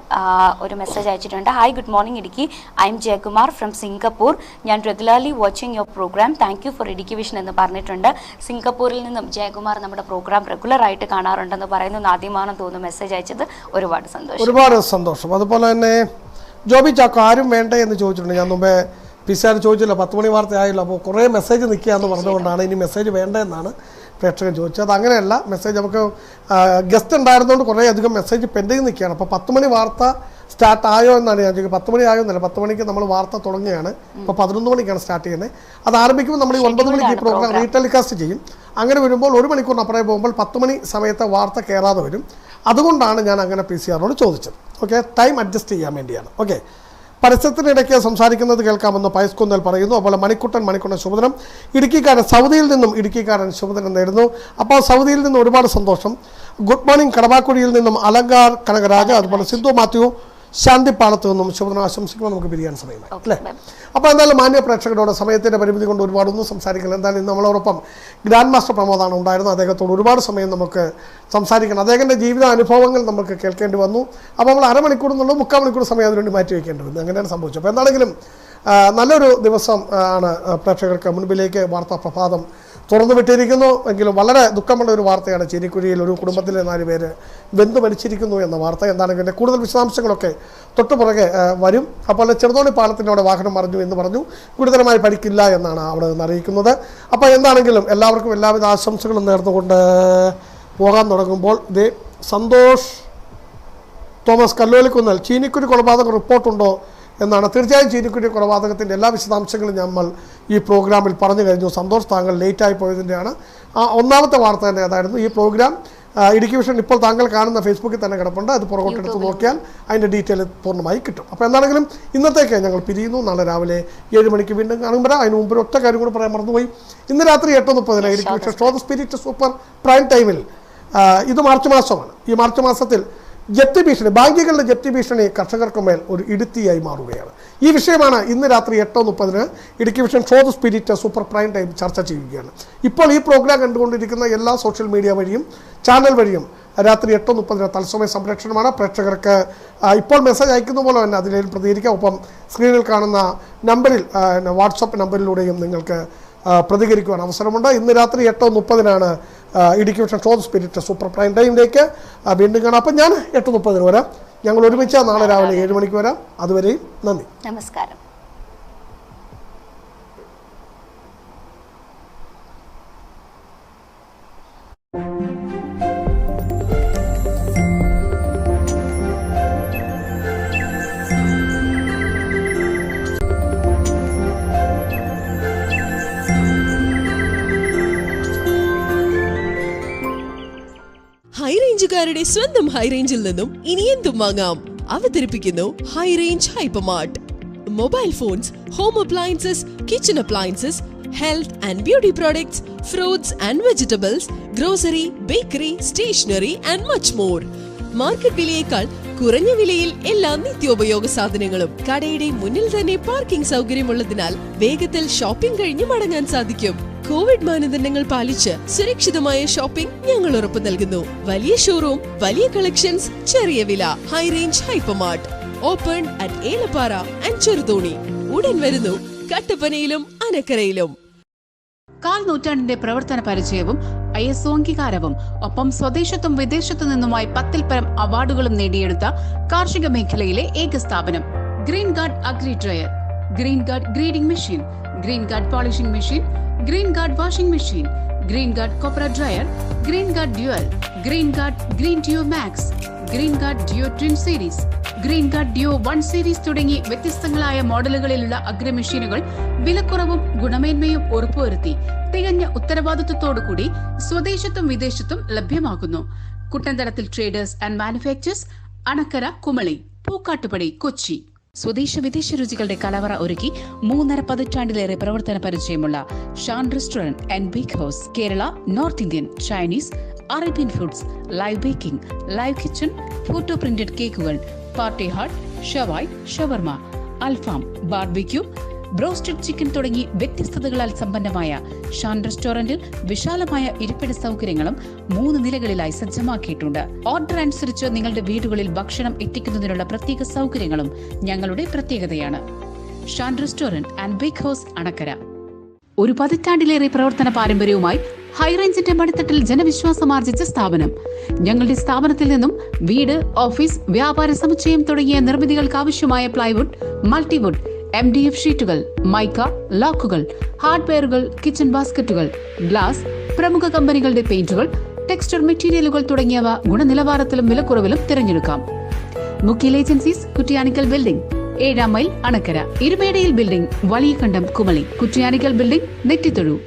ഒരു മെസ്സേജ് അയച്ചിട്ടുണ്ട്. Hi good morning Idukki, I'm Jayakumar from Singapore. ഞാൻ regularly watching your programme, thank you for Idukki vision എന്ന് പറഞ്ഞിട്ടുണ്ട്. സിംഗപ്പൂരിൽ നിന്നും ജയകുമാർ നമ്മുടെ പ്രോഗ്രാം റെഗുലർ ആയിട്ട് കാണാറുണ്ടെന്ന് പറയുന്നു. ആദ്യമാണെന്ന് തോന്നുന്നു മെസ്സേജ് അയച്ചത്. ഒരുപാട് സന്തോഷം. അതുപോലെ തന്നെ ജോബി ചാക്കോ ആരും വേണ്ടേ എന്ന് ചോദിച്ചിട്ടുണ്ട്. ഞാൻ മുമ്പേ പിസാർ ചോദിച്ചില്ല, 10 മണി വാർത്ത ആയല്ലോ. അപ്പോൾ കുറേ മെസ്സേജ് നിൽക്കുകയെന്ന് പറഞ്ഞുകൊണ്ടാണ് ഇനി മെസ്സേജ് വേണ്ട എന്നാണ് പ്രേക്ഷകൻ ചോദിച്ചത്. അത് അങ്ങനെയല്ല, മെസ്സേജ് നമുക്ക് ഗസ്റ്റ് ഉണ്ടായിരുന്നതുകൊണ്ട് കുറേ അധികം മെസ്സേജ് പെൻഡിങ് നിൽക്കുകയാണ്. അപ്പോൾ 10 മണി വാർത്ത സ്റ്റാർട്ട് ആയോ എന്നാണ് ഞാൻ ചോദിക്കുന്നത്. 10 മണി ആയോ എന്നല്ല, 10 മണിക്ക് നമ്മൾ വാർത്ത തുടങ്ങുകയാണ്. ഇപ്പോൾ 11 മണിക്കാണ് സ്റ്റാർട്ട് ചെയ്യുന്നത്. അത് ആരംഭിക്കുമ്പോൾ നമ്മൾ ഈ 9 മണിക്ക് ഈ പ്രോഗ്രാം റീടെലികാസ്റ്റ് ചെയ്യും. അങ്ങനെ വരുമ്പോൾ 1 മണിക്കൂറിന് അപ്പുറം പോകുമ്പോൾ 10 മണി സമയത്ത് വാർത്ത കയറാതെ വരും. അതുകൊണ്ടാണ് ഞാൻ അങ്ങനെ PCR-നോട് ചോദിച്ചത്. ഓക്കെ, ടൈം അഡ്ജസ്റ്റ് ചെയ്യാൻ വേണ്ടിയാണ്. ഓക്കെ, പരസ്യത്തിനിടയ്ക്ക് സംസാരിക്കുന്നത് കേൾക്കാമെന്ന് പയസ്കുന്നൽ പറയുന്നു. അതുപോലെ മണിക്കുട്ടൻ ശുഭദിനം. സൗദിയിൽ നിന്നും ഇടുക്കിക്കാരൻ ശുഭദിനം നേരുന്നു. അപ്പോൾ സൗദിയിൽ നിന്ന് ഒരുപാട് സന്തോഷം. ഗുഡ് മോർണിംഗ് കടവാക്കുടിയിൽ നിന്നും അലങ്കാർ കനകരാജ, അതുപോലെ സിന്ധു മാത്യു ശാന്തിപ്പാളത്ത് നിന്നും ശുഭദിനം ആശംസിക്കുമ്പോൾ നമുക്ക് പിരിയാൻ സമയമായി അല്ലേ. അപ്പോൾ എന്തായാലും മാന്യ പ്രേക്ഷകരോട് സമയത്തിൻ്റെ പരിമിതി കൊണ്ട് ഒരുപാടൊന്നും സംസാരിക്കണം. എന്തായാലും ഇന്ന് നമ്മളോടൊപ്പം ഗ്രാൻഡ് മാസ്റ്റർ പ്രമോദാണ് ഉണ്ടായിരുന്നത്. അദ്ദേഹത്തോട് ഒരുപാട് സമയം നമുക്ക് സംസാരിക്കണം. അദ്ദേഹത്തിൻ്റെ ജീവിത അനുഭവങ്ങൾ നമുക്ക് കേൾക്കേണ്ടി വന്നു. അപ്പോൾ നമ്മൾ അരമണിക്കൂർ എന്നുള്ളത് 3/4 മണിക്കൂർ സമയം അതിനുവേണ്ടി മാറ്റി വയ്ക്കേണ്ടി വന്നു. അങ്ങനെയാണ് സംഭവിച്ചത്. അപ്പോൾ എന്താണെങ്കിലും നല്ലൊരു ദിവസം ആണ് പ്രേക്ഷകർക്ക് മുൻപിലേക്ക് വാർത്താ പ്രഭാതം തുറന്നു വിട്ടിരിക്കുന്നു. എങ്കിലും വളരെ ദുഃഖമുള്ള ഒരു വാർത്തയാണ്. ചേരിക്കുഴിയിൽ ഒരു കുടുംബത്തിലെ 4 പേര് വെന്തു മരിച്ചിരിക്കുന്നു എന്ന വാർത്ത. എന്താണെങ്കിലും കൂടുതൽ വിശദാംശങ്ങളൊക്കെ തൊട്ടുപുറകെ വരും. അപ്പോൾ ചെറുതോണി പാലത്തിൻ്റെ അവിടെ വാഹനം മറിഞ്ഞു എന്ന് പറഞ്ഞു. ഗുരുതരമായി പരിക്കില്ല എന്നാണ് അവിടെ നിന്ന് അറിയിക്കുന്നത്. അപ്പോൾ എന്താണെങ്കിലും എല്ലാവർക്കും എല്ലാവിധ ആശംസകളും നേർന്നുകൊണ്ട് പോകാൻ തുടങ്ങുമ്പോൾ ഇതേ സന്തോഷ് തോമസ് കല്ലോലിക്കുന്നൽ ചീനിക്കുഴി കൊലപാതക റിപ്പോർട്ടുണ്ടോ എന്നാണ്. തീർച്ചയായും ചീനിക്കുഴി കൊലപാതകത്തിൻ്റെ എല്ലാ വിശദാംശങ്ങളും നമ്മൾ ഈ പ്രോഗ്രാമിൽ പറഞ്ഞു കഴിഞ്ഞു. സന്തോഷ്, താങ്കൾ ലേറ്റായി പോയതിൻ്റെയാണ്. ഒന്നാമത്തെ വാർത്ത തന്നെ അതായിരുന്നു. ഈ പ്രോഗ്രാം ഇടുക്കി വിഷൻ ഇപ്പോൾ താങ്കൾ കാണുന്ന ഫേസ്ബുക്കിൽ തന്നെ കിടപ്പുണ്ട്. അത് പുറകോട്ടെടുത്ത് നോക്കിയാൽ അതിൻ്റെ ഡീറ്റെയിൽ പൂർണ്ണമായി കിട്ടും. അപ്പോൾ എന്താണെങ്കിലും ഇന്നത്തേക്ക് ഞങ്ങൾ പിരിയുന്നു. നാളെ രാവിലെ 7 മണിക്ക് വീണ്ടും കാണുമ്പോൾ അതിന് മുമ്പ് ഒറ്റ കാര്യം കൂടെ പറയാൻ മറന്നുപോയി. ഇന്ന് രാത്രി 8:30 Idukki vision show the spirit super prime ടൈമിൽ, ഇത് മാർച്ച് മാസമാണ്. ഈ മാർച്ച് മാസത്തിൽ ജപ്തി ഭീഷണി, ബാങ്കുകളുടെ ജപ്തി ഭീഷണി കർഷകർക്ക് മേൽ ഒരു ഇടുത്തിയായി മാറുകയാണ്. ഈ വിഷയമാണ് ഇന്ന് രാത്രി 8:30 Idukki vision show the spirit super prime time ചർച്ച ചെയ്യുകയാണ്. ഇപ്പോൾ ഈ പ്രോഗ്രാം കണ്ടുകൊണ്ടിരിക്കുന്ന എല്ലാ സോഷ്യൽ മീഡിയ വഴിയും ചാനൽ വഴിയും രാത്രി 8:30 തത്സമയ സംരക്ഷണമാണ്. പ്രേക്ഷകർക്ക് ഇപ്പോൾ മെസ്സേജ് അയക്കുന്ന പോലെ തന്നെ അതിലേലും പ്രതികരിക്കാം. ഒപ്പം സ്ക്രീനിൽ കാണുന്ന നമ്പറിൽ വാട്സപ്പ് നമ്പറിലൂടെയും നിങ്ങൾക്ക് പ്രതികരിക്കുവാൻ അവസരമുണ്ട്. ഇന്ന് രാത്രി 8:30 Idukki vision show the spirit super prime ടൈമിലേക്ക് വീണ്ടും കാണാം. അപ്പം ഞാൻ 8:30 വരാം. ഞങ്ങൾ ഒരുമിച്ച് നാളെ രാവിലെ 7 മണിക്ക് വരാം. അതുവരെയും നന്ദി, നമസ്കാരം. റേഞ്ചുകാരുടെ സ്വന്തം ഹൈ റേഞ്ചിൽ നിന്നും ഇനി എന്തും വാങ്ങാം. അവതരിപ്പിക്കുന്നു High Range Hypermart. Mobile phones, home appliances, kitchen appliances, health and beauty products, fruits and vegetables, grocery, bakery, stationery and much more. Market വിലയേക്കാൾ കുറഞ്ഞ വിലയിൽ എല്ലാ നിത്യോപയോഗ സാധനങ്ങളും. കടയുടെ മുന്നിൽ തന്നെ പാർക്കിംഗ് സൗകര്യമുള്ളതിനാൽ വേഗത്തിൽ ഷോപ്പിംഗ് കഴിഞ്ഞ് മടങ്ങാൻ സാധിക്കും. കോവിഡ് മാനദണ്ഡങ്ങൾ പാലിച്ച് സുരക്ഷിതമായ ഷോപ്പിംഗ് ഞങ്ങൾ ഉറപ്പു നൽകുന്നു. വലിയ ഷോറൂം, വലിയ കളക്ഷൻസ്, ചെറിയ വില. High Range hypermart open at Elappara and Cheruthoni. ഉടൻ വരുന്നു കട്ടപ്പനയിലും അനക്കരയിലും. കാൽ നൂറ്റാണ്ടിന്റെ പ്രവർത്തന പരിചയവും ISO അംഗീകാരവും ഒപ്പം സ്വദേശത്തും വിദേശത്തു നിന്നുമായി 10-ൽ പരം അവാർഡുകളും നേടിയെടുത്ത കാർഷിക മേഖലയിലെ ഏക സ്ഥാപനം green guard agri dryer, green guard grading machine, green guard polishing machine, green guard washing machine, green guard കോപ്പറ dryer, green guard dual, green guard green deo max, green guard deo twin series, green guard deo 1 series തുടങ്ങി വ്യത്യസ്തങ്ങളായ മോഡലുകളിലുള്ള agri മെഷീനുകൾ വിലക്കുറവും ഗുണമേന്മയും ഉറപ്പുവരുത്തി തികഞ്ഞ ഉത്തരവാദിത്വത്തോടുകൂടി സ്വദേശത്തും വിദേശത്തും ലഭ്യമാകുന്നു. കുട്ടന്തടത്തിൽ traders and manufacturers, Anakkara, Kumily, Pookkattupadi, Kochi. സ്വദേശ വിദേശ രുചികളുടെ കലവറ ഒരുക്കി 3.5 പതിറ്റാണ്ടിലേറെ പ്രവർത്തന പരിചയമുള്ള Shan restaurant and bake house. Kerala, north Indian, Chinese, Arabian foods, live baking, live kitchen, photo printed കേക്കുകൾ, പാർട്ടി ഹാർട്ട്, ഷവായ്, ഷവർമ, അൽഫാം, ബാർബിക്യൂ, ബ്രോസ്റ്റഡ് ചിക്കൻ തുടങ്ങി വ്യത്യസ്തതകളാൽ സമ്പന്നമായ ഷാൻ റെസ്റ്റോറന്റിൽ വിശാലമായ ഇരിപ്പിട സൗകര്യങ്ങളും 3 നിലകളിലായി സജ്ജമാക്കിയിട്ടുണ്ട്. ഓർഡർ അനുസരിച്ച് നിങ്ങളുടെ വീടുകളിൽ ഭക്ഷണം എത്തിക്കുന്നതിനുള്ള പ്രത്യേക സൗകര്യങ്ങളും ഞങ്ങളുടെ പ്രത്യേകതയാണ്. Shan restaurant and bake house, Anakkara. ഒരു പതിറ്റാണ്ടിലേറെ പ്രവർത്തന പാരമ്പര്യവുമായി ഹൈറേഞ്ചിന്റെ മടിത്തട്ടിൽ ജനവിശ്വാസമാർജിച്ച സ്ഥാപനം. ഞങ്ങളുടെ സ്ഥാപനത്തിൽ നിന്നും വീട്, ഓഫീസ്, വ്യാപാര സമുച്ചയം തുടങ്ങിയ നിർമ്മിതികൾക്ക് ആവശ്യമായ പ്ലൈവുഡ്, മൾട്ടിവുഡ്, MDF ഷീറ്റുകൾ, മൈക്ക, ലോക്കുകൾ, ഹാർഡ്വെയറുകൾ, കിച്ചൺ ബാസ്ക്കറ്റുകൾ, ഗ്ലാസ്, പ്രമുഖ കമ്പനികളുടെ പെയിന്റുകൾ, ടെക്സ്ചർ മെറ്റീരിയലുകൾ തുടങ്ങിയവ ഗുണനിലവാരത്തിലും വിലക്കുറവിലും തിരഞ്ഞെടുക്കാം. മുക്കിൽ ഏജൻസീസ്, കുറ്റിയാനിക്കൽ ബിൽഡിംഗ്, 7-ാം mile, Anakkara. Irumedayil building, Valiyakandam, Kumily. Kuttiyanickal building, നെറ്റിത്തൊഴു.